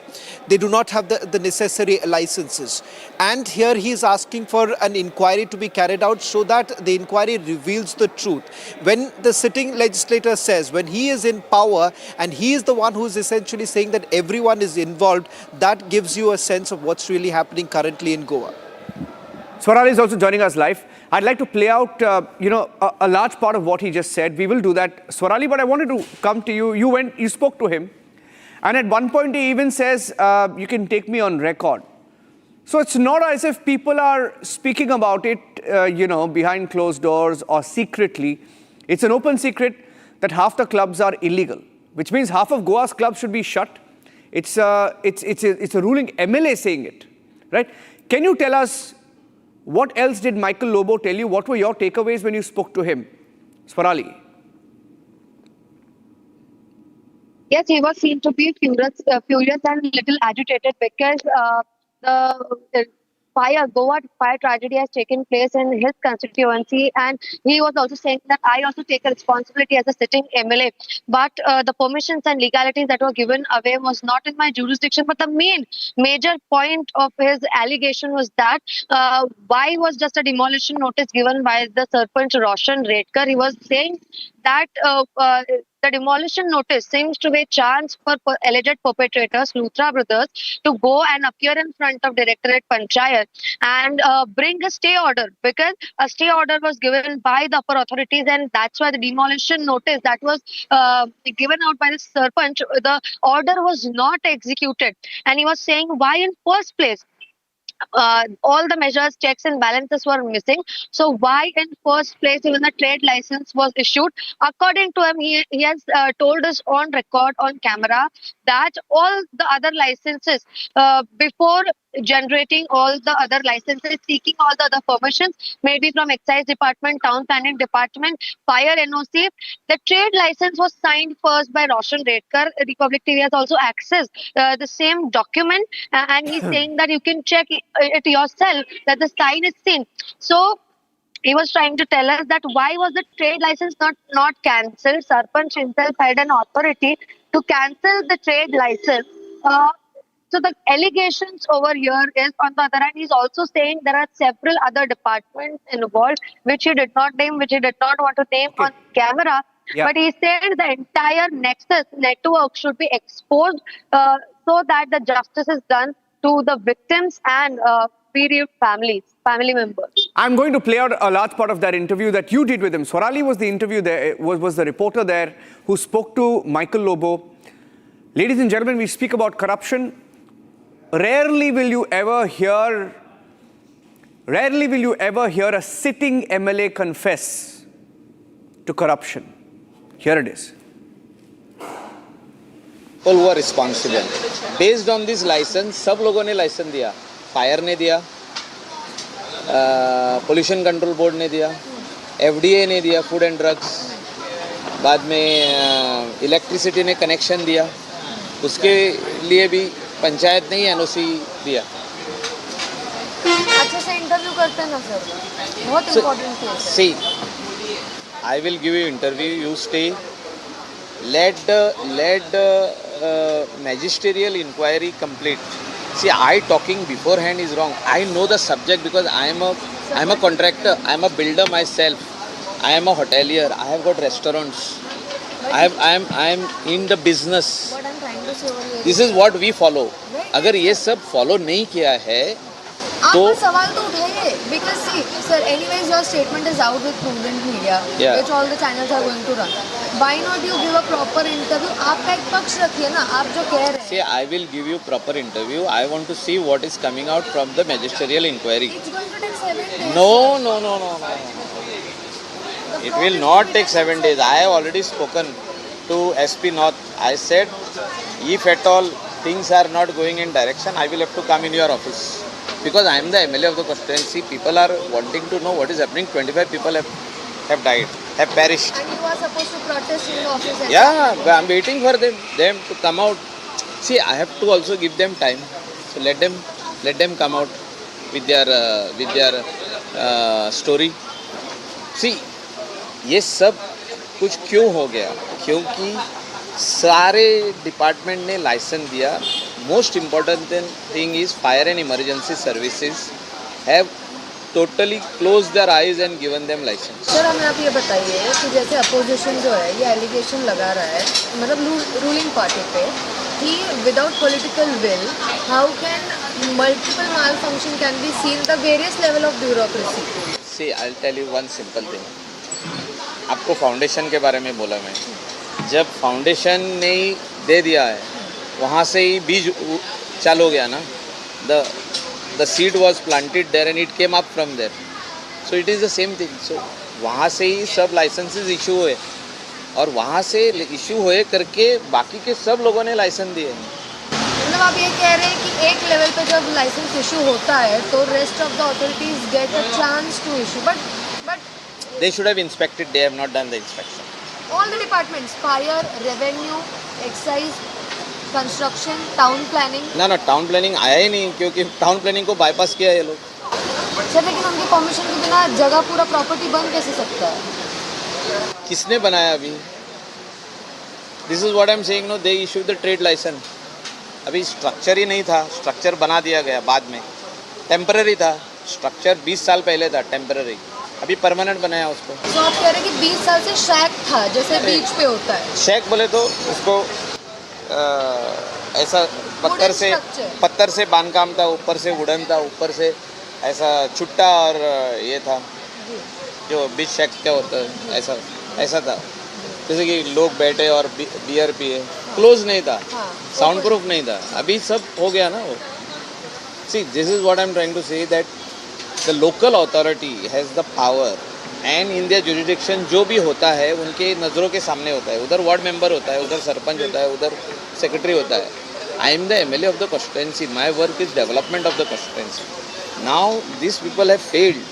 They do not have the necessary licenses. And here he is asking for an inquiry to be carried out so that the inquiry reveals the truth. When the sitting legislator says, when he is in power and he is the one who is essentially saying that everyone is involved, that gives you a sense of what's really happening currently in Goa.
Swarali is also joining us live. I'd like to play out, a large part of what he just said. We will do that, Swarali, but I wanted to come to you. You spoke to him. And at one point he even says, you can take me on record. So it's not as if people are speaking about it, behind closed doors or secretly. It's an open secret that half the clubs are illegal, which means half of Goa's clubs should be shut. It's a ruling MLA saying it, right? Can you tell us what else did Michael Lobo tell you? What were your takeaways when you spoke to him? Swarali.
Yes, he was seen to be furious and little agitated because the Goa fire tragedy has taken place in his constituency, and he was also saying that I also take a responsibility as a sitting MLA, but the permissions and legalities that were given away was not in my jurisdiction. But the major point of his allegation was that why was just a demolition notice given by the Sarpanch Roshan Redkar. He was saying that the demolition notice seems to be a chance for alleged perpetrators, Luthra brothers, to go and appear in front of Directorate Panchayat and bring a stay order, because a stay order was given by the upper authorities, and that's why the demolition notice that was given out by the Sarpanch, the order was not executed. And he was saying why in first place all the measures, checks and balances were missing. So why in first place even the trade license was issued? According to him, he has told us on record, on camera, that all the other licenses, before generating all the other licenses, seeking all the other permissions, maybe from Excise Department, Town Planning Department, Fire NOC, the trade license was signed first by Roshan Redkar. Republic TV has also accessed the same document, and he's saying that you can check it yourself, that the sign is seen. So he was trying to tell us that why was the trade license not cancelled? Sarpanch himself had an authority to cancel the trade license. So the allegations over here is, on the other hand, he's also saying there are several other departments involved, which he did not name, which he did not want to name on camera. Yeah. But he said the entire Nexus network should be exposed so that the justice is done to the victims and bereaved family members.
I'm going to play out a large part of that interview that you did with him. Swarali was the interview there, was the reporter there who spoke to Michael Lobo. Ladies and gentlemen, we speak about corruption. Rarely will you ever hear a sitting MLA confess to corruption. Here it is.
People who are responsible. Based on this license, सब लोगों ने licence दिया. Fire ने दिया, pollution control board ने दिया, FDA ने दिया, फूड एंड ड्रग्स. बाद में इलेक्ट्रिसिटी ने कनेक्शन दिया. उसके लिए भी पंचायत ने ही NOC दिया.
अच्छे से इंटरव्यू करते हैं ना सर, बहुत important case.
See, I will give you interview. You stay. Let the magisterial inquiry complete. See, I talking beforehand is wrong. I know the subject because I am a contractor. I am a builder myself. I am a hotelier. I have got restaurants. I am in the business. This is what we follow. अगर ये सब follow नहीं किया है
तो सवाल तो उठाइए. Because see, sir, anyways your statement is out with prudent media, which all the channels are going to run. Why not you give a proper interview? आपका एक पक्ष रखिए ना, आप जो कह रहे हैं.
See, I will give you proper interview. I want to see what is coming out from the magisterial inquiry.
It's going to take 7 days.
No. It will not take 7 days. I have already spoken to SP North. I said, if at all things are not going in direction, I will have to come in your office. Because I am the MLA of the constituency. People are wanting to know what is happening. 25 people have died, have perished.
And you are supposed to protest in the office.
Yeah, I am waiting for them to come out. See, I have to also give them time. So let them come out with their story. See, ये सब कुछ क्यों हो गया? क्योंकि सारे department ने licence दिया. Most important thing is fire and emergency services have totally close their eyes and given them licence.
Sir, हमें आप ये बताइए कि जैसे अपोजिशन जो है ये एलिगेशन लगा रहा है, मतलब रूलिंग पार्टी पे, कि without political will how can multiple mall function can be seen the various level of bureaucracy.
See, I will tell you one simple thing. आपको फाउंडेशन के बारे में बोला मैं. जब फाउंडेशन ने ही दे दिया है, वहाँ से ही बीज चालू हो गया ना. The seed was planted there and it came up from there. So it is the same thing. So वहाँ से ही सब लाइसेंसेस इशू हुए और वहाँ से इशू हुए करके बाकी के सब लोगों ने लाइसेंस दिए.
मतलब आप ये कह रहे हैं कि एक लेवल पे जब लाइसेंस इशू होता है तो rest of the authorities get a chance to issue, but
they should have inspected. They have not done the inspection.
All the departments, fire, revenue, excise, construction, town planning.
ना town planning आया ही नहीं, क्योंकि town planning को bypass किया ये लोग.
Sir, लेकिन उनकी परमिशन के बिना जगह पूरा प्रॉपर्टी बन कैसे सकता है?
किसने बनाया अभी? This is what I am saying. No, they issue the trade licence. अभी स्ट्रक्चर ही नहीं था, स्ट्रक्चर बना दिया गया बाद में. टेम्पररी था स्ट्रक्चर, 20 साल पहले था टेम्पररी. अभी परमानेंट बनाया उसको.
तो आप कह रहे हैं कि 20 साल से शैक था, जैसे बीच पे होता है.
शैक बोले तो उसको ऐसा पत्थर से बांधकाम था, ऊपर से वुडन था, ऊपर से ऐसा छुट्टा और ये था जो बीच शैक क्या होता है, ऐसा था. जैसे कि लोग बैठे और बियर पिए. क्लोज नहीं था, साउंड प्रूफ नहीं था. अभी सब हो गया ना वो. See, this is what I am trying to say that the local authority has the power and in their jurisdiction जो भी होता है उनके नज़रों के सामने होता है. उधर वार्ड मेंबर होता है, उधर सरपंच होता है, उधर सेक्रेटरी होता है. I am the MLA of the constituency. My work is development of the constituency. Now these people have failed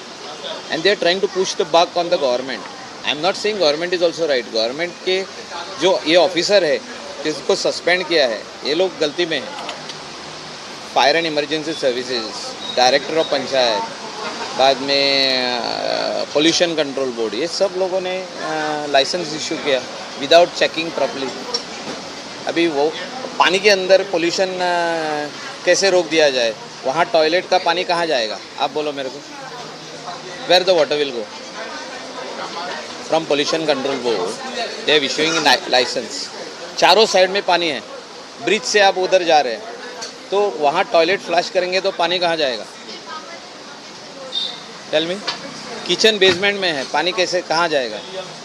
and they are trying to push the buck on the government. I am not saying government is also right. Government के जो ये officer है जिसको suspend किया है, ये लोग गलती में है. Fire and emergency services, director of panchayat, बाद में पोल्यूशन कंट्रोल बोर्ड, ये सब लोगों ने लाइसेंस इशू किया विदाउट चेकिंग प्रॉपर्ली. अभी वो पानी के अंदर पोल्यूशन कैसे रोक दिया जाए? वहाँ टॉयलेट का पानी कहाँ जाएगा? आप बोलो मेरे को. Where the water will go? From pollution control board they are issuing licence. चारों साइड में पानी है, ब्रिज से आप उधर जा रहे हैं तो वहाँ टॉयलेट फ्लश करेंगे तो पानी कहाँ जाएगा? Tell me. किचन बेसमेंट में है, पानी कैसे कहाँ जाएगा?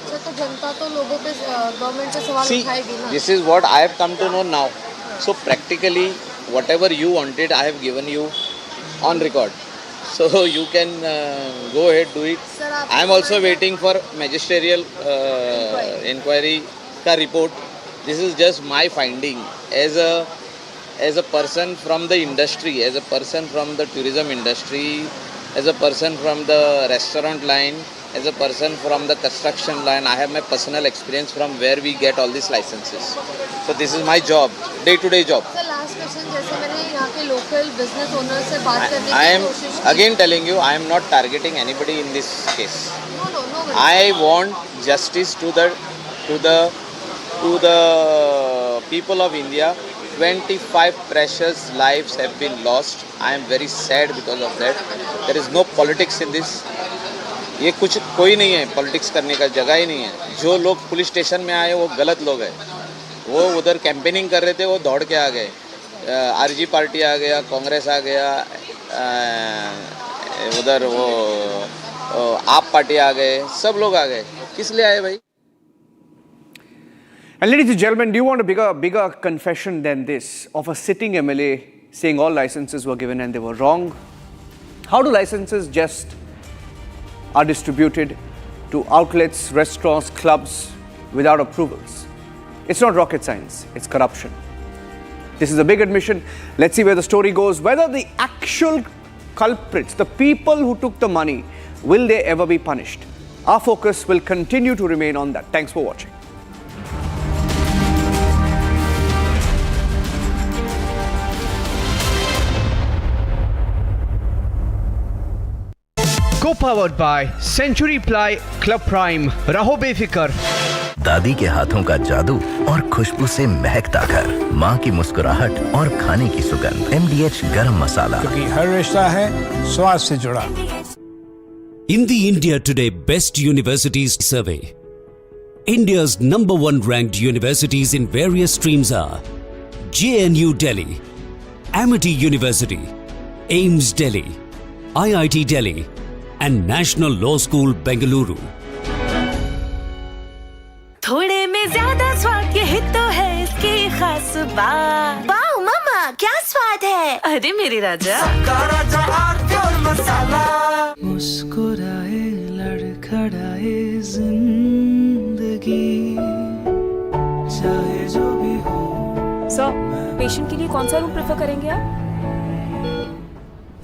सर तो जनता तो लोगों पे गवर्नमेंट से सवाल उठाएगी ना।
This is what I have come to know now. So practically whatever you wanted I have given you on record. So you can go ahead, do it. I am also waiting for magisterial inquiry ka report. This is just my finding as a person from the industry, as a person from the tourism industry, as a person from the restaurant line, as a person from the construction line. I have my personal experience from where we get all these licenses. So this is my job, day-to-day job.
Sir last question, जैसे मैंने यहाँ के local business owner से बात करने
I
की
am
कोशिश की।
again telling you, I am not targeting anybody in this case.
No.
I want justice to the people of India. 25 precious lives have been lost. I am very sad because of that. There is no politics in this. ये कुछ कोई नहीं है, politics करने का जगह ही नहीं है। जो लोग पुलिस स्टेशन में आए वो गलत लोग हैं। वो उधर कैंपेनिंग कर रहे थे, वो दौड़ के आ गए। आरजी पार्टी आ गया, कांग्रेस आ गया, उधर वो आप पार्टी आ गए, सब लोग आ गए। किस लिए आए भाई?
And ladies and gentlemen, do you want a bigger confession than this of a sitting MLA saying all licenses were given and they were wrong? How do licenses just are distributed to outlets, restaurants, clubs without approvals? It's not rocket science, it's corruption. This is a big admission. Let's see where the story goes. Whether the actual culprits, the people who took the money, will they ever be punished? Our focus will continue to remain on that. Thanks for watching. Co-powered by Century Ply Club Prime. रहो बेफिक्र।
दादी के हाथों का जादू और खुशबू से महकता घर, माँ की मुस्कुराहट और खाने की सुगंध, MDH गरम मसाला,
क्योंकि हर रिश्ता है स्वाद से जुड़ा।
In the India Today Best Universities Survey, India's #1 ranked universities in various streams are JNU Delhi, Amity University, AIMS Delhi, IIT Delhi, and National Law School Bengaluru.
थोड़े में ज्यादा स्वाद, यही तो है इसकी खास बात। वाओ मामा, क्या स्वाद है? अरे मेरे राजा, सबका राजा आरती और मसाला।
मुस्कुराए लड़खड़ाए जिंदगी, चाहे जो भी हो।
सर, पेशेंट के लिए कौन सा रूम प्रेफर करेंगे आप?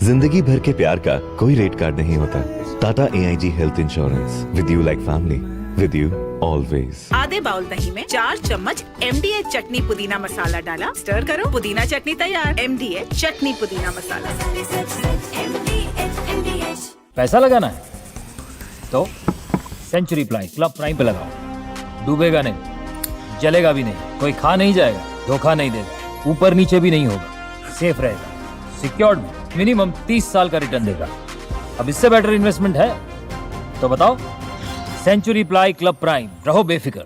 जिंदगी भर के प्यार का कोई रेट कार्ड नहीं होता। Tata AIG health insurance, with you like family, with you always.
आधे बाउल दही में 4 चम्मच MDH चटनी पुदीना मसाला डाला, स्टर करो, पुदीना चटनी तैयार। MDH चटनी पुदीना मसाला।
पैसा लगाना है तो सेंचुरी प्लाई क्लब प्राइम पे लगाओ। डूबेगा नहीं, जलेगा भी नहीं, कोई खा नहीं जाएगा, धोखा नहीं देगा, ऊपर नीचे भी नहीं होगा, सेफ रहेगा, सिक्योर्ड, मिनिमम 30 साल का रिटर्न देगा। अब इससे बेटर इन्वेस्टमेंट है तो बताओ। सेंचुरी प्लाई क्लब प्राइम, रहो बेफिक्र।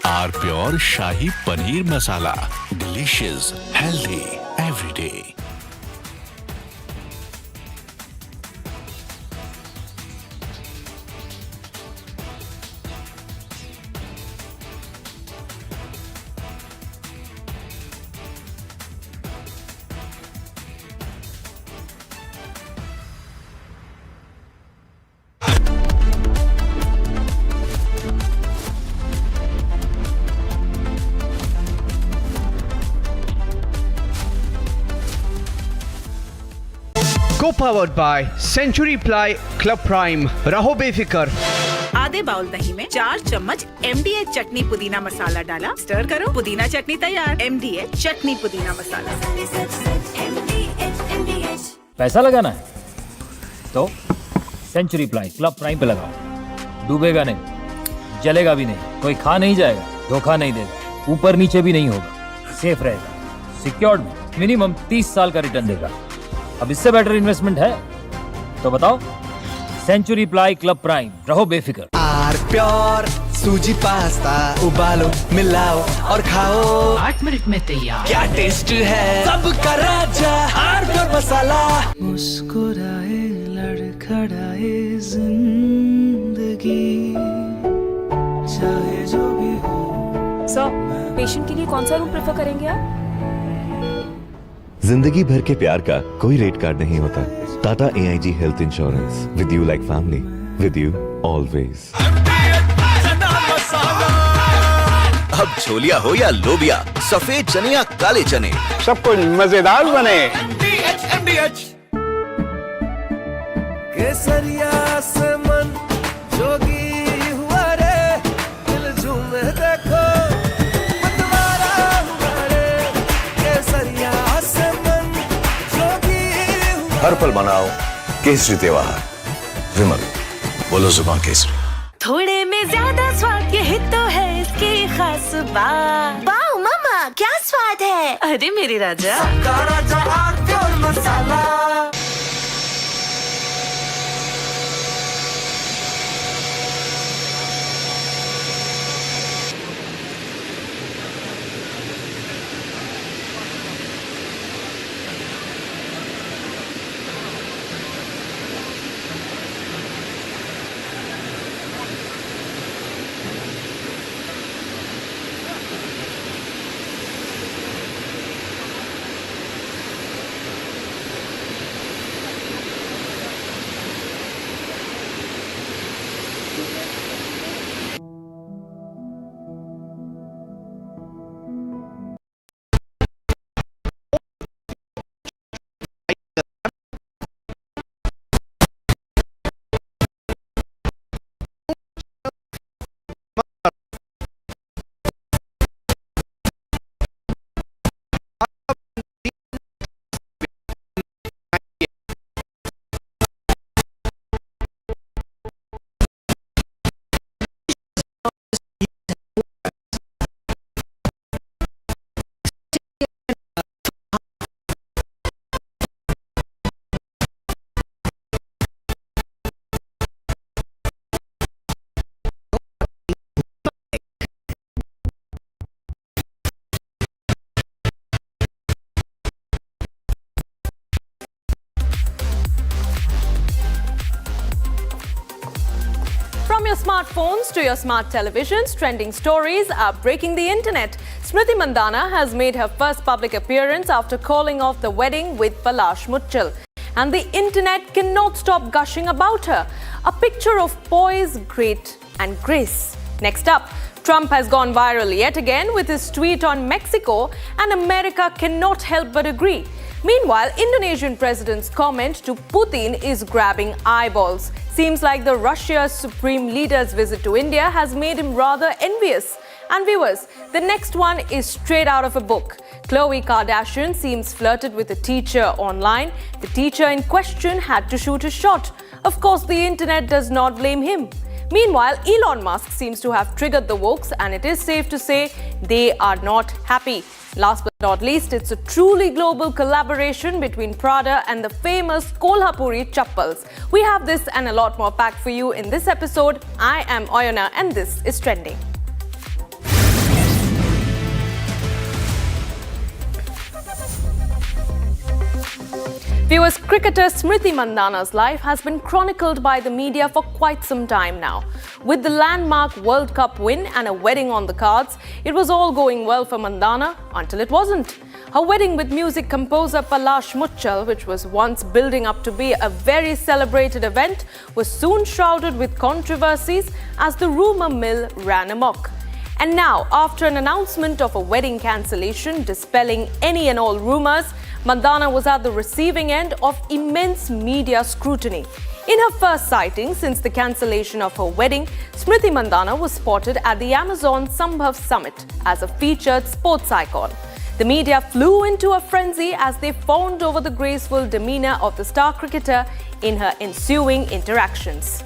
Our pure shahi paneer masala, delicious, healthy everyday.
Co-powered by Century Ply Club Prime. रहो बेफिक्र।
आधे बाउल दही में 4 चम्मच MDH चटनी पुदीना मसाला डाला, स्टर करो, पुदीना चटनी तैयार। MDH चटनी पुदीना मसाला।
पैसा लगाना है तो सेंचुरी प्लाई क्लब प्राइम पे लगाओ। डूबेगा नहीं, जलेगा भी नहीं, कोई खा नहीं जाएगा, धोखा नहीं देगा, ऊपर नीचे भी नहीं होगा, सेफ रहेगा, सिक्योर्ड, मिनिमम 30 साल का रिटर्न देगा। अब इससे बेटर इन्वेस्टमेंट है तो बताओ। सेंचुरी प्लाई क्लब प्राइम, रहो बेफिक्र।
आर प्योर सूजी पास्ता उबालो मिलाओ और खाओ
8 मिनट में तैयार।
क्या टेस्ट है सबका राजा हार्डवेयर मसाला। मुस्कुराए लड़खड़ाए जिंदगी चाहे जो भी हो।
सर, पेशेंट के लिए कौन सा रूम प्रेफर करेंगे आप?
जिंदगी भर के प्यार का कोई रेट कार्ड नहीं होता। Tata AIG health insurance, with you like family, with you always.
अब छोलिया हो या लोबिया, सफेद चने या काले चने,
सब कुछ मजेदार बने।
केसरिया से मन जोगी हुआ रे, दिल झूमे देखो मतवारा हुआ रे। केसरिया से मन जोगी हुआ।
हर पल मनाओ केसरी त्योहार। विमल, बोलो जुबान केसरी।
थोड़े में ज्यादा स्वाद, यही तो है इसकी खास बात। वाओ मामा, क्या स्वाद है। अरे मेरे राजा,
राजा और मसाला।
From your smartphones to your smart televisions, trending stories are breaking the internet. Smriti Mandhana has made her first public appearance after calling off the wedding with Palash Muchal. And the internet cannot stop gushing about her. A picture of poise, grit and grace. Next up, Trump has gone viral yet again with his tweet on Mexico, and America cannot help but agree. Meanwhile, Indonesian president's comment to Putin is grabbing eyeballs. Seems like the Russia's supreme leader's visit to India has made him rather envious. And viewers, the next one is straight out of a book. Khloe Kardashian seems flirted with a teacher online. The teacher in question had to shoot a shot. Of course, the internet does not blame him. Meanwhile, Elon Musk seems to have triggered the wokes, and it is safe to say they are not happy. Last but not least, it's a truly global collaboration between Prada and the famous Kolhapuri chappals. We have this and a lot more packed for you in this episode. I am Oyana and this is Trending. Viewers, cricketer Smriti Mandhana's life has been chronicled by the media for quite some time now. With the landmark World Cup win and a wedding on the cards, it was all going well for Mandhana until it wasn't. Her wedding with music composer Palash Muchal, which was once building up to be a very celebrated event, was soon shrouded with controversies as the rumour mill ran amok. And now, after an announcement of a wedding cancellation dispelling any and all rumours, Mandhana was at the receiving end of immense media scrutiny. In her first sighting since the cancellation of her wedding, Smriti Mandhana was spotted at the Amazon Sambhav Summit as a featured sports icon. The media flew into a frenzy as they fawned over the graceful demeanour of the star cricketer in her ensuing interactions.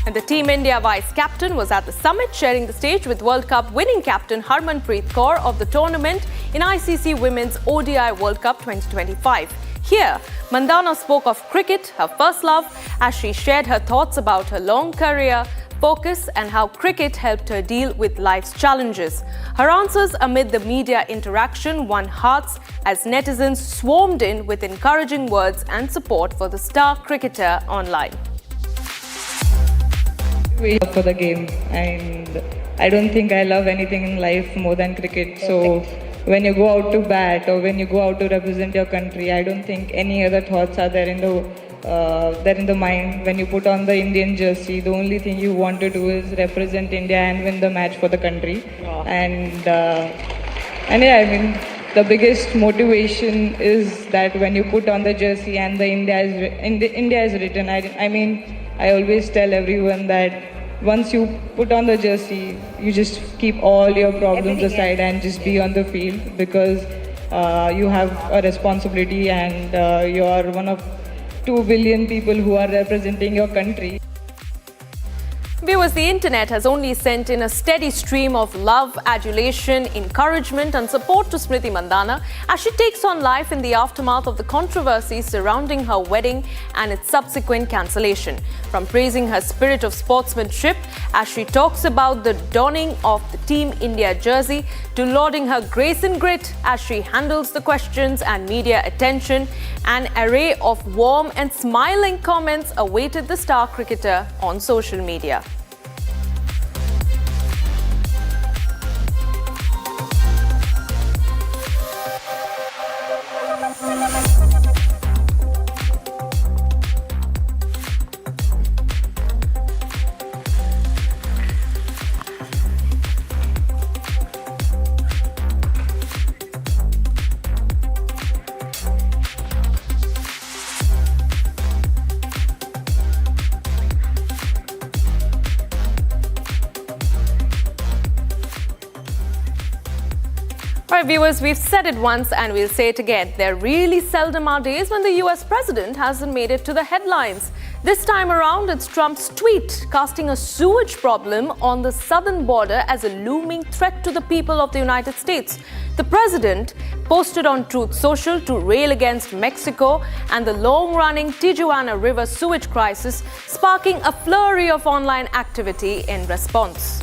And the Team India vice-captain was at the summit, sharing the stage with World Cup winning captain Harmanpreet Kaur of the tournament in ICC Women's ODI World Cup 2025. Here, Mandana spoke of cricket, her first love, as she shared her thoughts about her long career, focus and how cricket helped her deal with life's challenges. Her answers amid the media interaction won hearts as netizens swarmed in with encouraging words and support for the star cricketer online.
We love for the game, and I don't think I love anything in life more than cricket. So when you go out to bat or when you go out to represent your country, I don't think any other thoughts are there in the mind. When you put on the Indian jersey, the only thing you want to do is represent India and win the match for the country. And yeah, I mean, the biggest motivation is that when you put on the jersey and the India is written. I mean, I always tell everyone that once you put on the jersey, you just keep all your problems aside and just be on the field, because you have a responsibility, and you are one of 2 billion people who are representing your country.
Viewers, the internet has only sent in a steady stream of love, adulation, encouragement and support to Smriti Mandana as she takes on life in the aftermath of the controversy surrounding her wedding and its subsequent cancellation. From praising her spirit of sportsmanship as she talks about the donning of the Team India jersey, to lauding her grace and grit as she handles the questions and media attention, an array of warm and smiling comments awaited the star cricketer on social media. All right, viewers, we've said it once and we'll say it again. There really seldom are days when the US president hasn't made it to the headlines. This time around, it's Trump's tweet casting a sewage problem on the southern border as a looming threat to the people of the United States. The president posted on Truth Social to rail against Mexico and the long-running Tijuana River sewage crisis, sparking a flurry of online activity in response.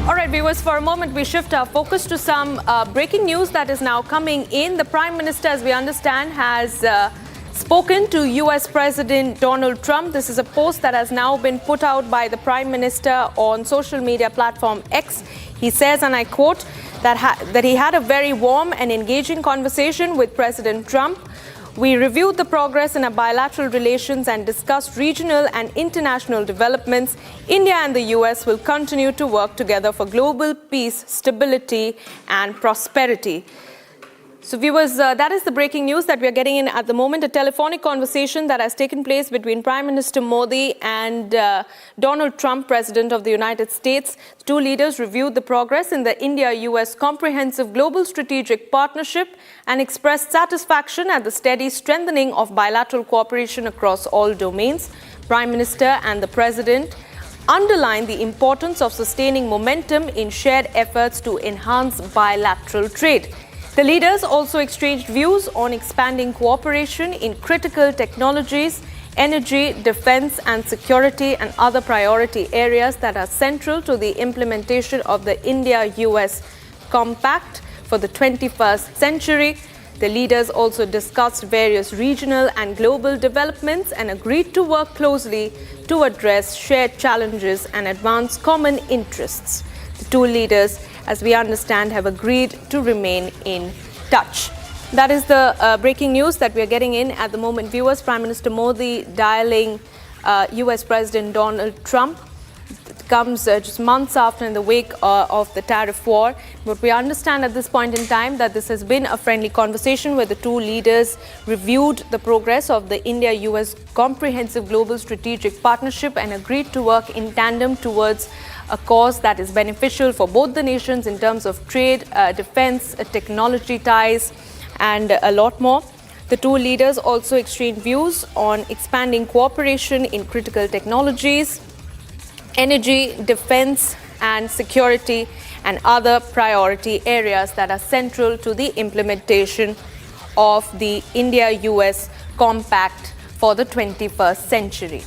All right, viewers, for a moment we shift our focus to some breaking news that is now coming in. The Prime Minister, as we understand, has spoken to US President Donald Trump. This is a post that has now been put out by the Prime Minister on social media platform X. He says, and I quote, that he had a very warm and engaging conversation with President Trump. We reviewed the progress in our bilateral relations and discussed regional and international developments. India and the US will continue to work together for global peace, stability, and prosperity. So viewers, that is the breaking news that we are getting in at the moment. A telephonic conversation that has taken place between Prime Minister Modi and Donald Trump, President of the United States. The two leaders reviewed the progress in the India-US Comprehensive Global Strategic Partnership and expressed satisfaction at the steady strengthening of bilateral cooperation across all domains. Prime Minister and the President underlined the importance of sustaining momentum in shared efforts to enhance bilateral trade. The leaders also exchanged views on expanding cooperation in critical technologies, energy, defense and security and other priority areas that are central to the implementation of the India-US Compact for the 21st century. The leaders also discussed various regional and global developments and agreed to work closely to address shared challenges and advance common interests. The two leaders, as we understand, have agreed to remain in touch. That is the breaking news that we are getting in at the moment. Viewers, Prime Minister Modi dialing US President Donald Trump. It comes just months after in the wake of the tariff war. But we understand at this point in time that this has been a friendly conversation where the two leaders reviewed the progress of the India-US Comprehensive Global Strategic Partnership and agreed to work in tandem towards a cause that is beneficial for both the nations in terms of trade, defense, technology ties, and a lot more. The two leaders also exchanged views on expanding cooperation in critical technologies, energy, defense and security, and other priority areas that are central to the implementation of the India-US Compact for the 21st century.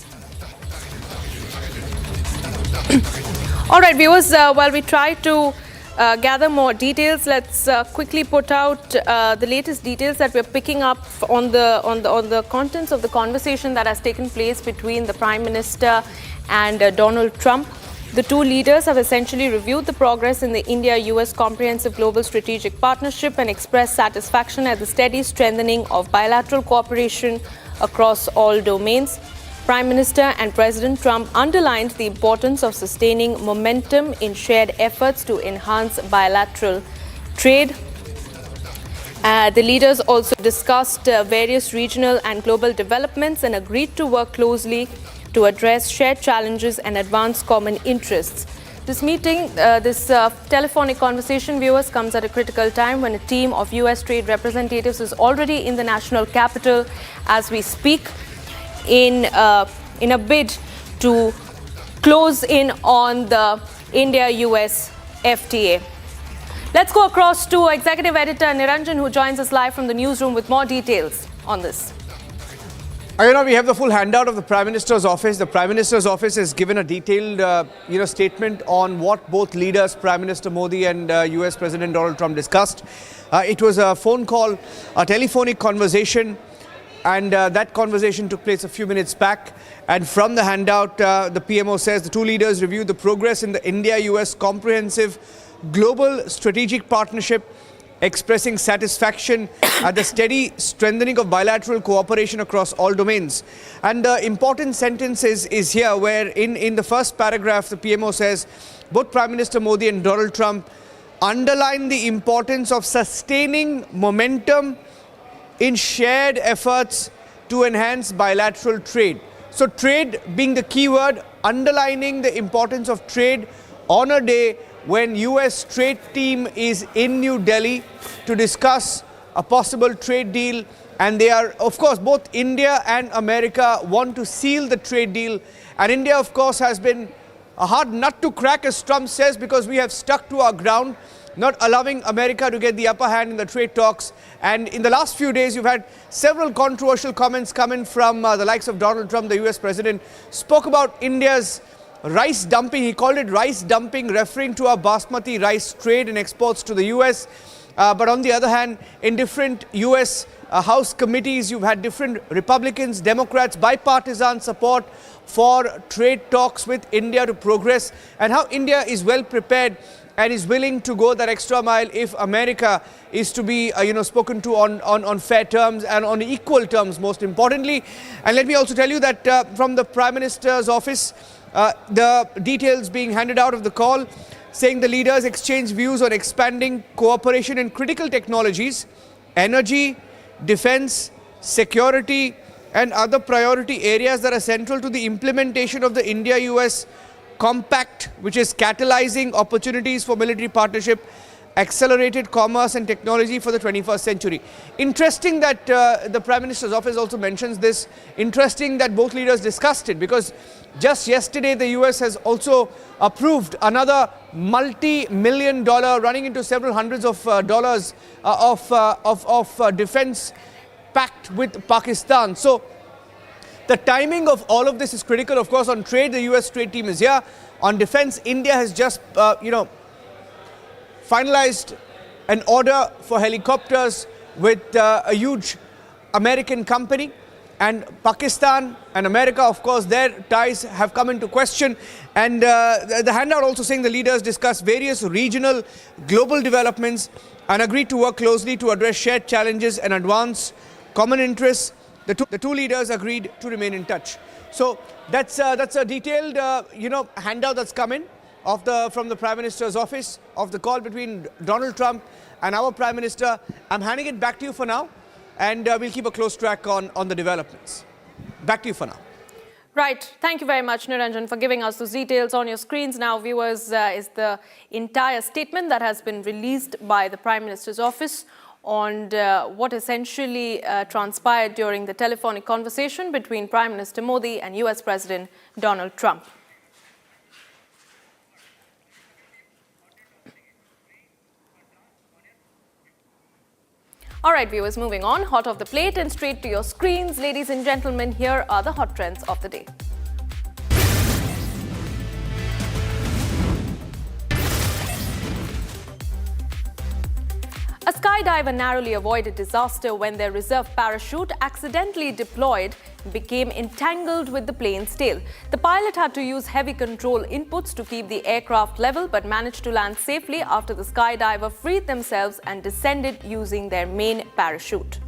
All right, viewers, while we try to gather more details, let's quickly put out the latest details that we're picking up on the contents of the conversation that has taken place between the Prime Minister and Donald Trump. The two leaders have essentially reviewed the progress in the India-US Comprehensive Global Strategic Partnership and expressed satisfaction at the steady strengthening of bilateral cooperation across all domains. Prime Minister and President Trump underlined the importance of sustaining momentum in shared efforts to enhance bilateral trade. The leaders also discussed various regional and global developments and agreed to work closely to address shared challenges and advance common interests. This meeting, this telephonic conversation, viewers, comes at a critical time when a team of US trade representatives is already in the national capital as we speak in a bid to close in on the India-US FTA. Let's go across to Executive Editor Niranjan, who joins us live from the newsroom with more details on this.
We have the full handout of the Prime Minister's office. The Prime Minister's office has given a detailed statement on what both leaders, Prime Minister Modi and US President Donald Trump, discussed. It was a phone call, a telephonic conversation, and that conversation took place a few minutes back. And from the handout, the PMO says the two leaders reviewed the progress in the India-US Comprehensive Global Strategic Partnership, expressing satisfaction at the steady strengthening of bilateral cooperation across all domains. And the important sentence is here, where in the first paragraph, the PMO says, both Prime Minister Modi and Donald Trump underline the importance of sustaining momentum in shared efforts to enhance bilateral trade. So trade being the key word, underlining the importance of trade on a day when US trade team is in New Delhi to discuss a possible trade deal. And they are, of course, both India and America want to seal the trade deal. And India, of course, has been a hard nut to crack, as Trump says, because we have stuck to our ground, not allowing America to get the upper hand in the trade talks. And in the last few days, you've had several controversial comments coming from the likes of Donald Trump. The US president spoke about India's rice dumping. He called it rice dumping, referring to our basmati rice trade and exports to the US. But on the other hand, in different US House committees, you've had different Republicans, Democrats, bipartisan support for trade talks with India to progress, and how India is well prepared and is willing to go that extra mile if America is to be spoken to on fair terms and on equal terms, most importantly. And let me also tell you that from the Prime Minister's office, the details being handed out of the call, saying the leaders exchanged views on expanding cooperation in critical technologies, energy, defense, security, and other priority areas that are central to the implementation of the India-US Compact, which is catalyzing opportunities for military partnership, accelerated commerce and technology for the 21st century. Interesting that the Prime Minister's office also mentions this. Interesting that both leaders discussed it, because just yesterday the US has also approved another multi-million dollar, running into several hundreds of dollars of defense pact with Pakistan. So the timing of all of this is critical. Of course, on trade, the US trade team is here. On defense, India has just, finalized an order for helicopters with a huge American company. And Pakistan and America, of course, their ties have come into question. And the handout also saying the leaders discussed various regional, global developments and agreed to work closely to address shared challenges and advance common interests. The two leaders agreed to remain in touch. So that's a detailed, handout that's come in from the Prime Minister's office of the call between Donald Trump and our Prime Minister. I'm handing it back to you for now, and we'll keep a close track on the developments. Back to you for now.
Right. Thank you very much, Niranjan, for giving us those details. On your screens now, viewers, is the entire statement that has been released by the Prime Minister's office on what essentially transpired during the telephonic conversation between Prime Minister Modi and US President Donald Trump. All right, viewers, moving on. Hot off the plate and straight to your screens. Ladies and gentlemen, here are the hot trends of the day. A skydiver narrowly avoided disaster when their reserve parachute, accidentally deployed, became entangled with the plane's tail. The pilot had to use heavy control inputs to keep the aircraft level, but managed to land safely after the skydiver freed themselves and descended using their main parachute.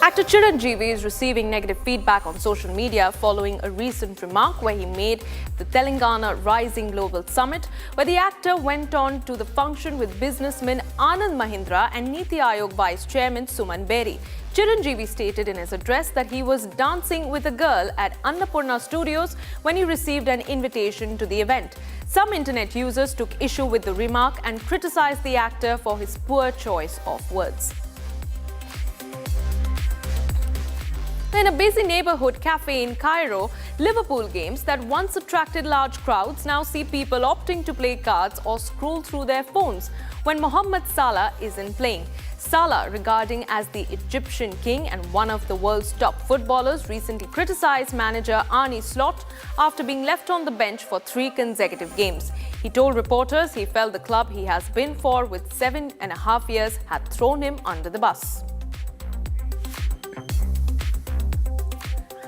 Actor Chiranjeevi is receiving negative feedback on social media following a recent remark where he made the Telangana Rising Global Summit, where the actor went on to the function with businessmen Anand Mahindra and Niti Aayog Vice Chairman Suman Beri. Chiranjeevi stated in his address that he was dancing with a girl at Annapurna Studios when he received an invitation to the event. Some internet users took issue with the remark and criticized the actor for his poor choice of words. In a busy neighborhood cafe in Cairo, Liverpool games that once attracted large crowds now see people opting to play cards or scroll through their phones when Mohamed Salah isn't playing. Salah, regarding as the Egyptian king and one of the world's top footballers, recently criticized manager Arne Slot after being left on the bench for 3 consecutive games. He told reporters he felt the club he has been for with 7.5 years had thrown him under the bus.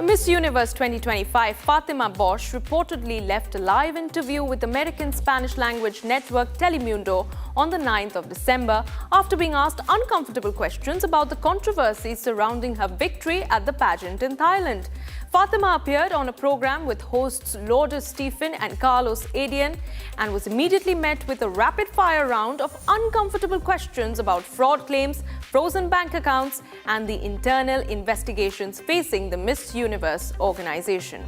Miss Universe 2025 Fatima Bosch reportedly left a live interview with American Spanish-language network Telemundo on the 9th of December after being asked uncomfortable questions about the controversy surrounding her victory at the pageant in Thailand. Fatima appeared on a program with hosts Lourdes Stephen and Carlos Adian and was immediately met with a rapid-fire round of uncomfortable questions about fraud claims, frozen bank accounts, and the internal investigations facing the Miss Universe organization.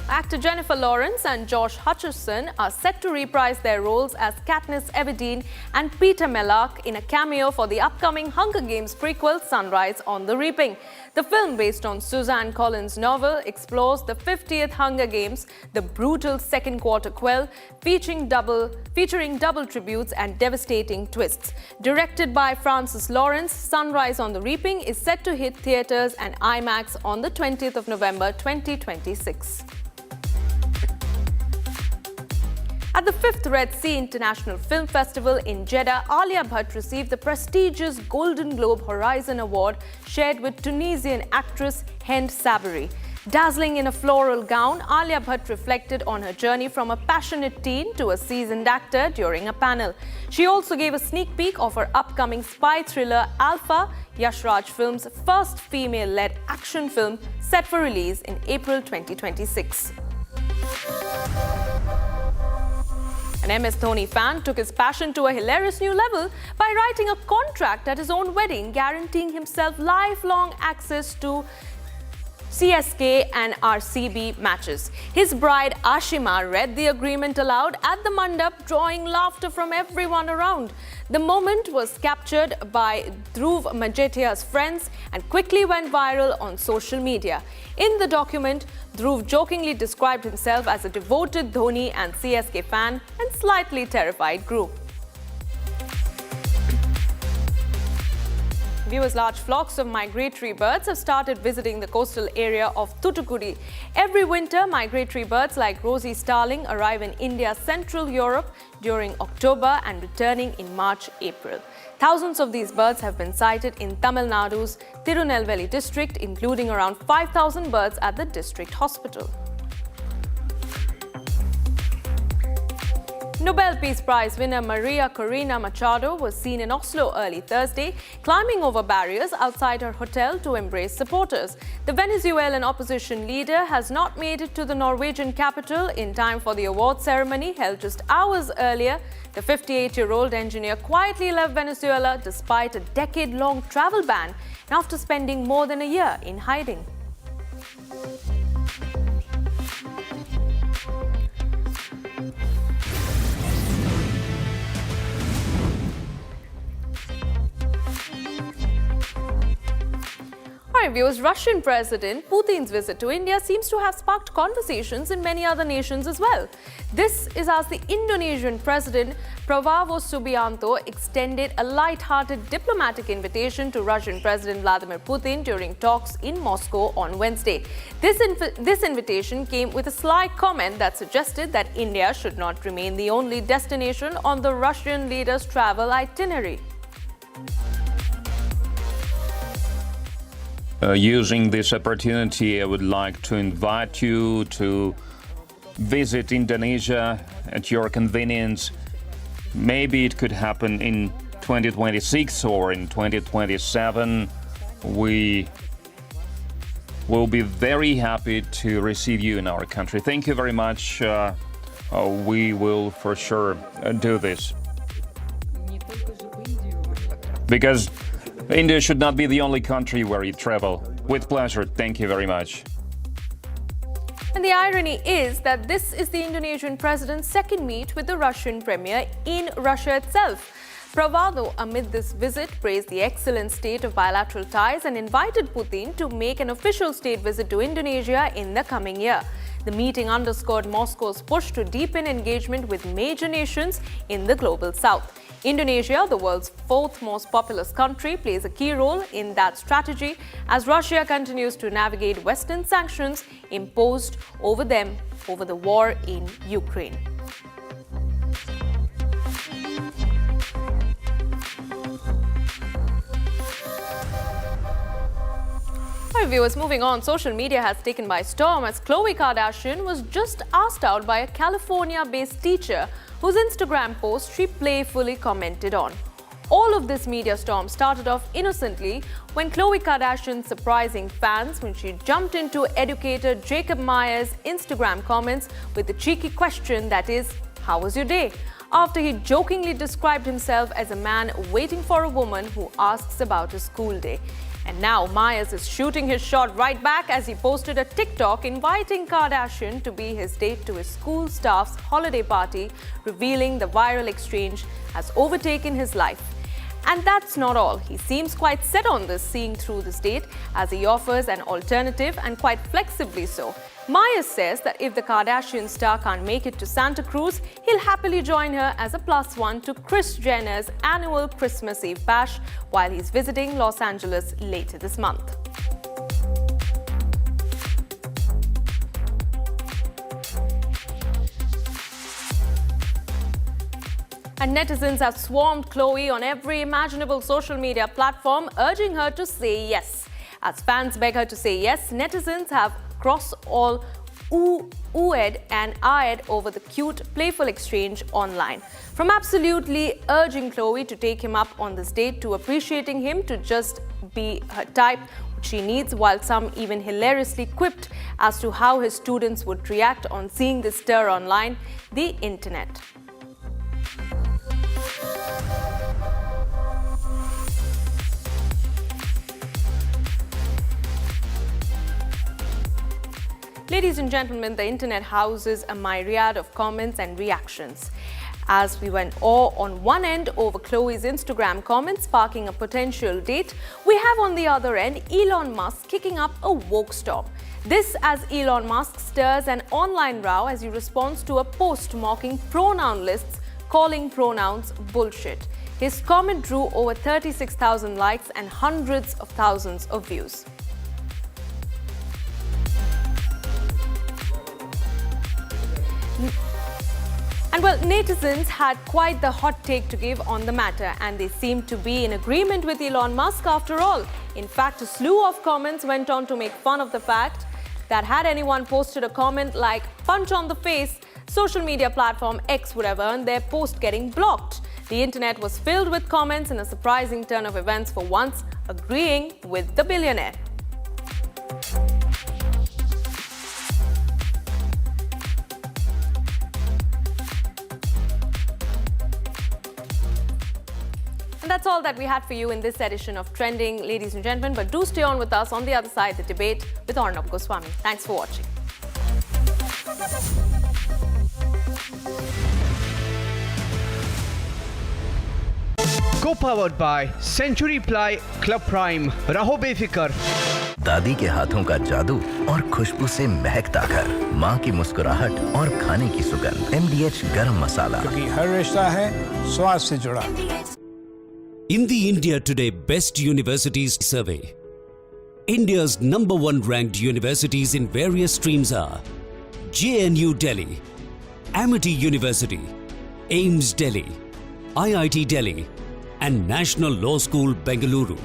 Actor Jennifer Lawrence and Josh Hutcherson are set to reprise their roles as Katniss Everdeen and Peter Mellark in a cameo for the upcoming Hunger Games prequel Sunrise on the Reaping. The film, based on Suzanne Collins' novel, explores the 50th Hunger Games, the brutal second quarter quell, featuring double tributes and devastating twists. Directed by Francis Lawrence, Sunrise on the Reaping is set to hit theaters and IMAX on the 20th of November 2026. At the 5th Red Sea International Film Festival in Jeddah, Alia Bhatt received the prestigious Golden Globe Horizon Award shared with Tunisian actress Hind Sabri. Dazzling in a floral gown, Alia Bhatt reflected on her journey from a passionate teen to a seasoned actor during a panel. She also gave a sneak peek of her upcoming spy thriller Alpha, Yash Raj Films' first female-led action film set for release in April 2026. An MS Dhoni fan took his passion to a hilarious new level by writing a contract at his own wedding, guaranteeing himself lifelong access to CSK and RCB matches. His bride Ashima read the agreement aloud at the mandap, drawing laughter from everyone around. The moment was captured by Dhruv Majetia's friends and quickly went viral on social media. In the document, Dhruv jokingly described himself as a devoted Dhoni and CSK fan and slightly terrified groom. Viewers, large flocks of migratory birds have started visiting the coastal area of Thoothukudi. Every winter, migratory birds like rosy starling arrive in India's Central Europe during October and returning in March-April. Thousands of these birds have been sighted in Tamil Nadu's Tirunelveli district, including around 5,000 birds at the district hospital. Nobel Peace Prize winner Maria Corina Machado was seen in Oslo early Thursday, climbing over barriers outside her hotel to embrace supporters. The Venezuelan opposition leader has not made it to the Norwegian capital in time for the award ceremony held just hours earlier. The 58-year-old engineer quietly left Venezuela despite a decade-long travel ban and after spending more than a year in hiding. Hi viewers, Russian President Putin's visit to India seems to have sparked conversations in many other nations as well. This is as the Indonesian President Prabowo Subianto extended a light-hearted diplomatic invitation to Russian President Vladimir Putin during talks in Moscow on Wednesday. This invitation came with a sly comment that suggested that India should not remain the only destination on the Russian leader's travel itinerary.
Using this opportunity, I would like to invite you to visit Indonesia at your convenience. Maybe it could happen in 2026 or in 2027. We will be very happy to receive you in our country. Thank you very much. We will for sure do this. Because India should not be the only country where you travel. With pleasure. Thank you very much.
And the irony is that this is the Indonesian president's second meet with the Russian premier in Russia itself. Prabowo, amid this visit, praised the excellent state of bilateral ties and invited Putin to make an official state visit to Indonesia in the coming year. The meeting underscored Moscow's push to deepen engagement with major nations in the global south. Indonesia, the world's fourth most populous country, plays a key role in that strategy as Russia continues to navigate Western sanctions imposed over them over the war in Ukraine. All right, viewers, moving on, social media has taken by storm as Khloe Kardashian was just asked out by a California-based teacher whose Instagram post she playfully commented on. All of this media storm started off innocently when Khloe Kardashian surprising fans when she jumped into educator Jacob Meyer's Instagram comments with a cheeky question that is, "How was your day?" after he jokingly described himself as a man waiting for a woman who asks about his school day. And now Myers is shooting his shot right back as he posted a TikTok inviting Kardashian to be his date to his school staff's holiday party, revealing the viral exchange has overtaken his life. And that's not all. He seems quite set on this, seeing through this date as he offers an alternative and quite flexibly so. Myers says that if the Kardashian star can't make it to Santa Cruz, he'll happily join her as a +1 to Kris Jenner's annual Christmas Eve bash while he's visiting Los Angeles later this month. And netizens have swarmed Khloe on every imaginable social media platform, urging her to say yes. As fans beg her to say yes, netizens have crossed all oohed and ahed over the cute, playful exchange online. From absolutely urging Khloe to take him up on this date to appreciating him to just be her type, which she needs, while some even hilariously quipped as to how his students would react on seeing this stir online, the internet. Ladies and gentlemen, the internet houses a myriad of comments and reactions. As we went all on one end over Khloe's Instagram comments sparking a potential date, we have on the other end Elon Musk kicking up a woke storm. This as Elon Musk stirs an online row as he responds to a post mocking pronoun lists, calling pronouns bullshit. His comment drew over 36,000 likes and hundreds of thousands of views. And well, netizens had quite the hot take to give on the matter, and they seemed to be in agreement with Elon Musk after all. In fact, a slew of comments went on to make fun of the fact that had anyone posted a comment like "punch on the face," social media platform X would have earned their post getting blocked. The internet was filled with comments in a surprising turn of events, for once agreeing with the billionaire. And that's all that we had for you in this edition of Trending, ladies and gentlemen. But do stay on with us on the other side, the debate with Arnab Goswami. Thanks for watching.
Co-powered by Century Ply Club Prime. Raho befikar.
दादी के हाथों का जादू और खुशबू से महकता घर, माँ की मुस्कुराहट और खाने की सुगंध। MDH गरम मसाला,
क्योंकि हर रिश्ता है स्वाद से जुड़ा।
In the India Today Best Universities Survey, India's #1 ranked universities in various streams are JNU Delhi, Amity University, AIMS Delhi, IIT Delhi, and National Law School Bengaluru.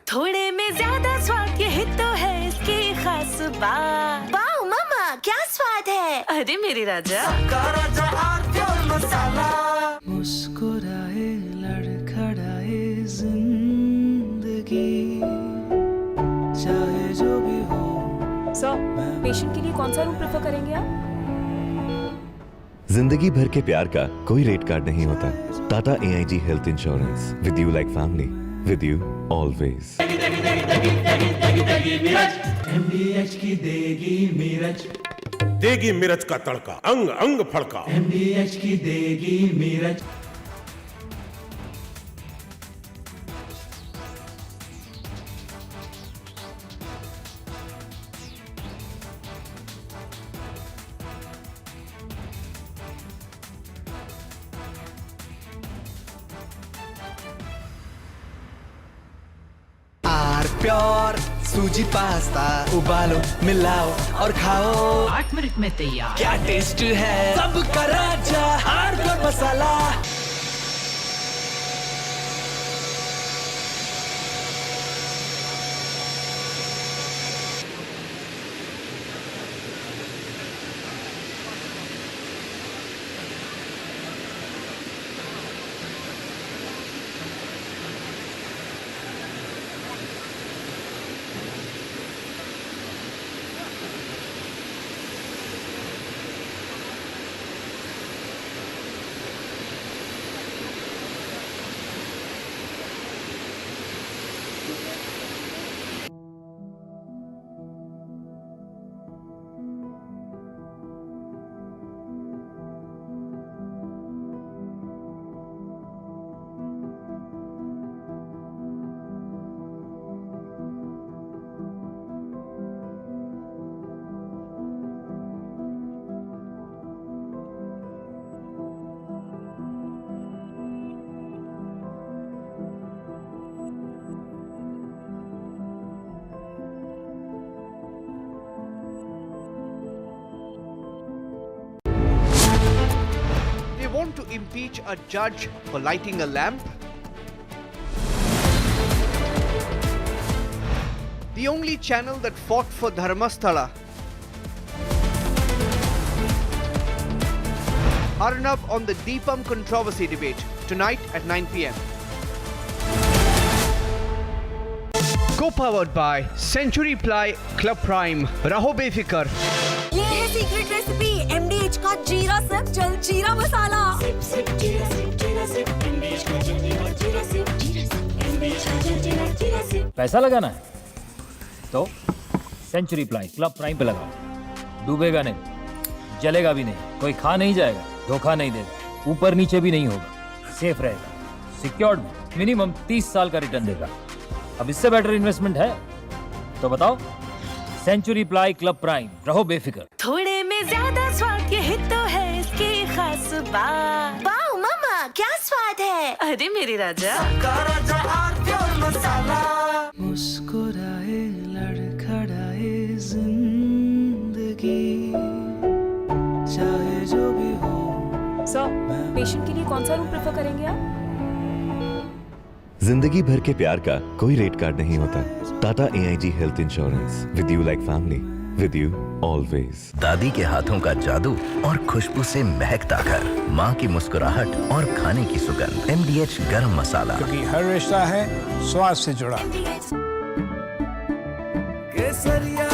थोड़े में ज्यादा स्वाद यही तो है इसकी खास बात। वाओ मामा क्या स्वाद है। अरे मेरे राजा राजा और प्योर मसाला।
मुस्कुराए लड़खड़ाए जिंदगी चाहे जो भी हो।
सर, पेशेंट के लिए कौन सा रूम प्रेफर करेंगे आप?
जिंदगी भर के प्यार का कोई रेट कार्ड नहीं होता। Tata AIG health insurance, with you like family, with you always.
MDH की देगी मिर्च,
देगी मिर्च का तड़का, अंग अंग फड़का।
MDH की देगी मिर्च। प्योर सूजी पास्ता उबालो मिलाओ और खाओ।
8 मिनट में तैयार।
क्या टेस्ट है सबका राजा hardcore masala.
Want to impeach a judge for lighting a lamp? The only channel that fought for Dharmasthala. Arnab on the Deepam controversy debate tonight at 9 p.m. Co-powered by Century Ply Club Prime. Raho befikar.
ये है secret recipe MDH का जीरा SIP जल जीरा मसाला।
पैसा लगाना है तो सेंचुरी प्लाई क्लब प्राइम पे लगाओ। डूबेगा नहीं, जलेगा भी नहीं, कोई खा नहीं जाएगा, धोखा नहीं देगा, ऊपर नीचे भी नहीं होगा, सेफ रहेगा, सिक्योर्ड, मिनिमम 30 साल का रिटर्न देगा। अब इससे बेटर इन्वेस्टमेंट है तो बताओ। सेंचुरी प्लाई क्लब प्राइम, रहो बेफिक्र।
थोड़े में ज्यादा स्वाद यही तो है इसकी खास बात। वाओ मामा क्या स्वाद है। अरे मेरे राजा राजा और प्योर मसाला।
मुस्कुराए लड़खड़ाए जिंदगी चाहे जो भी हो।
सर, पेशेंट के लिए कौन सा रूम प्रेफर करेंगे आप?
जिंदगी भर के प्यार का कोई रेट कार्ड नहीं होता। Tata AIG health insurance, with you like family, with you always.
दादी के हाथों का जादू और खुशबू से महकता घर, माँ की मुस्कुराहट और खाने की सुगंध। MDH गरम मसाला,
क्योंकि हर रिश्ता है स्वाद से जुड़ा।
केसरिया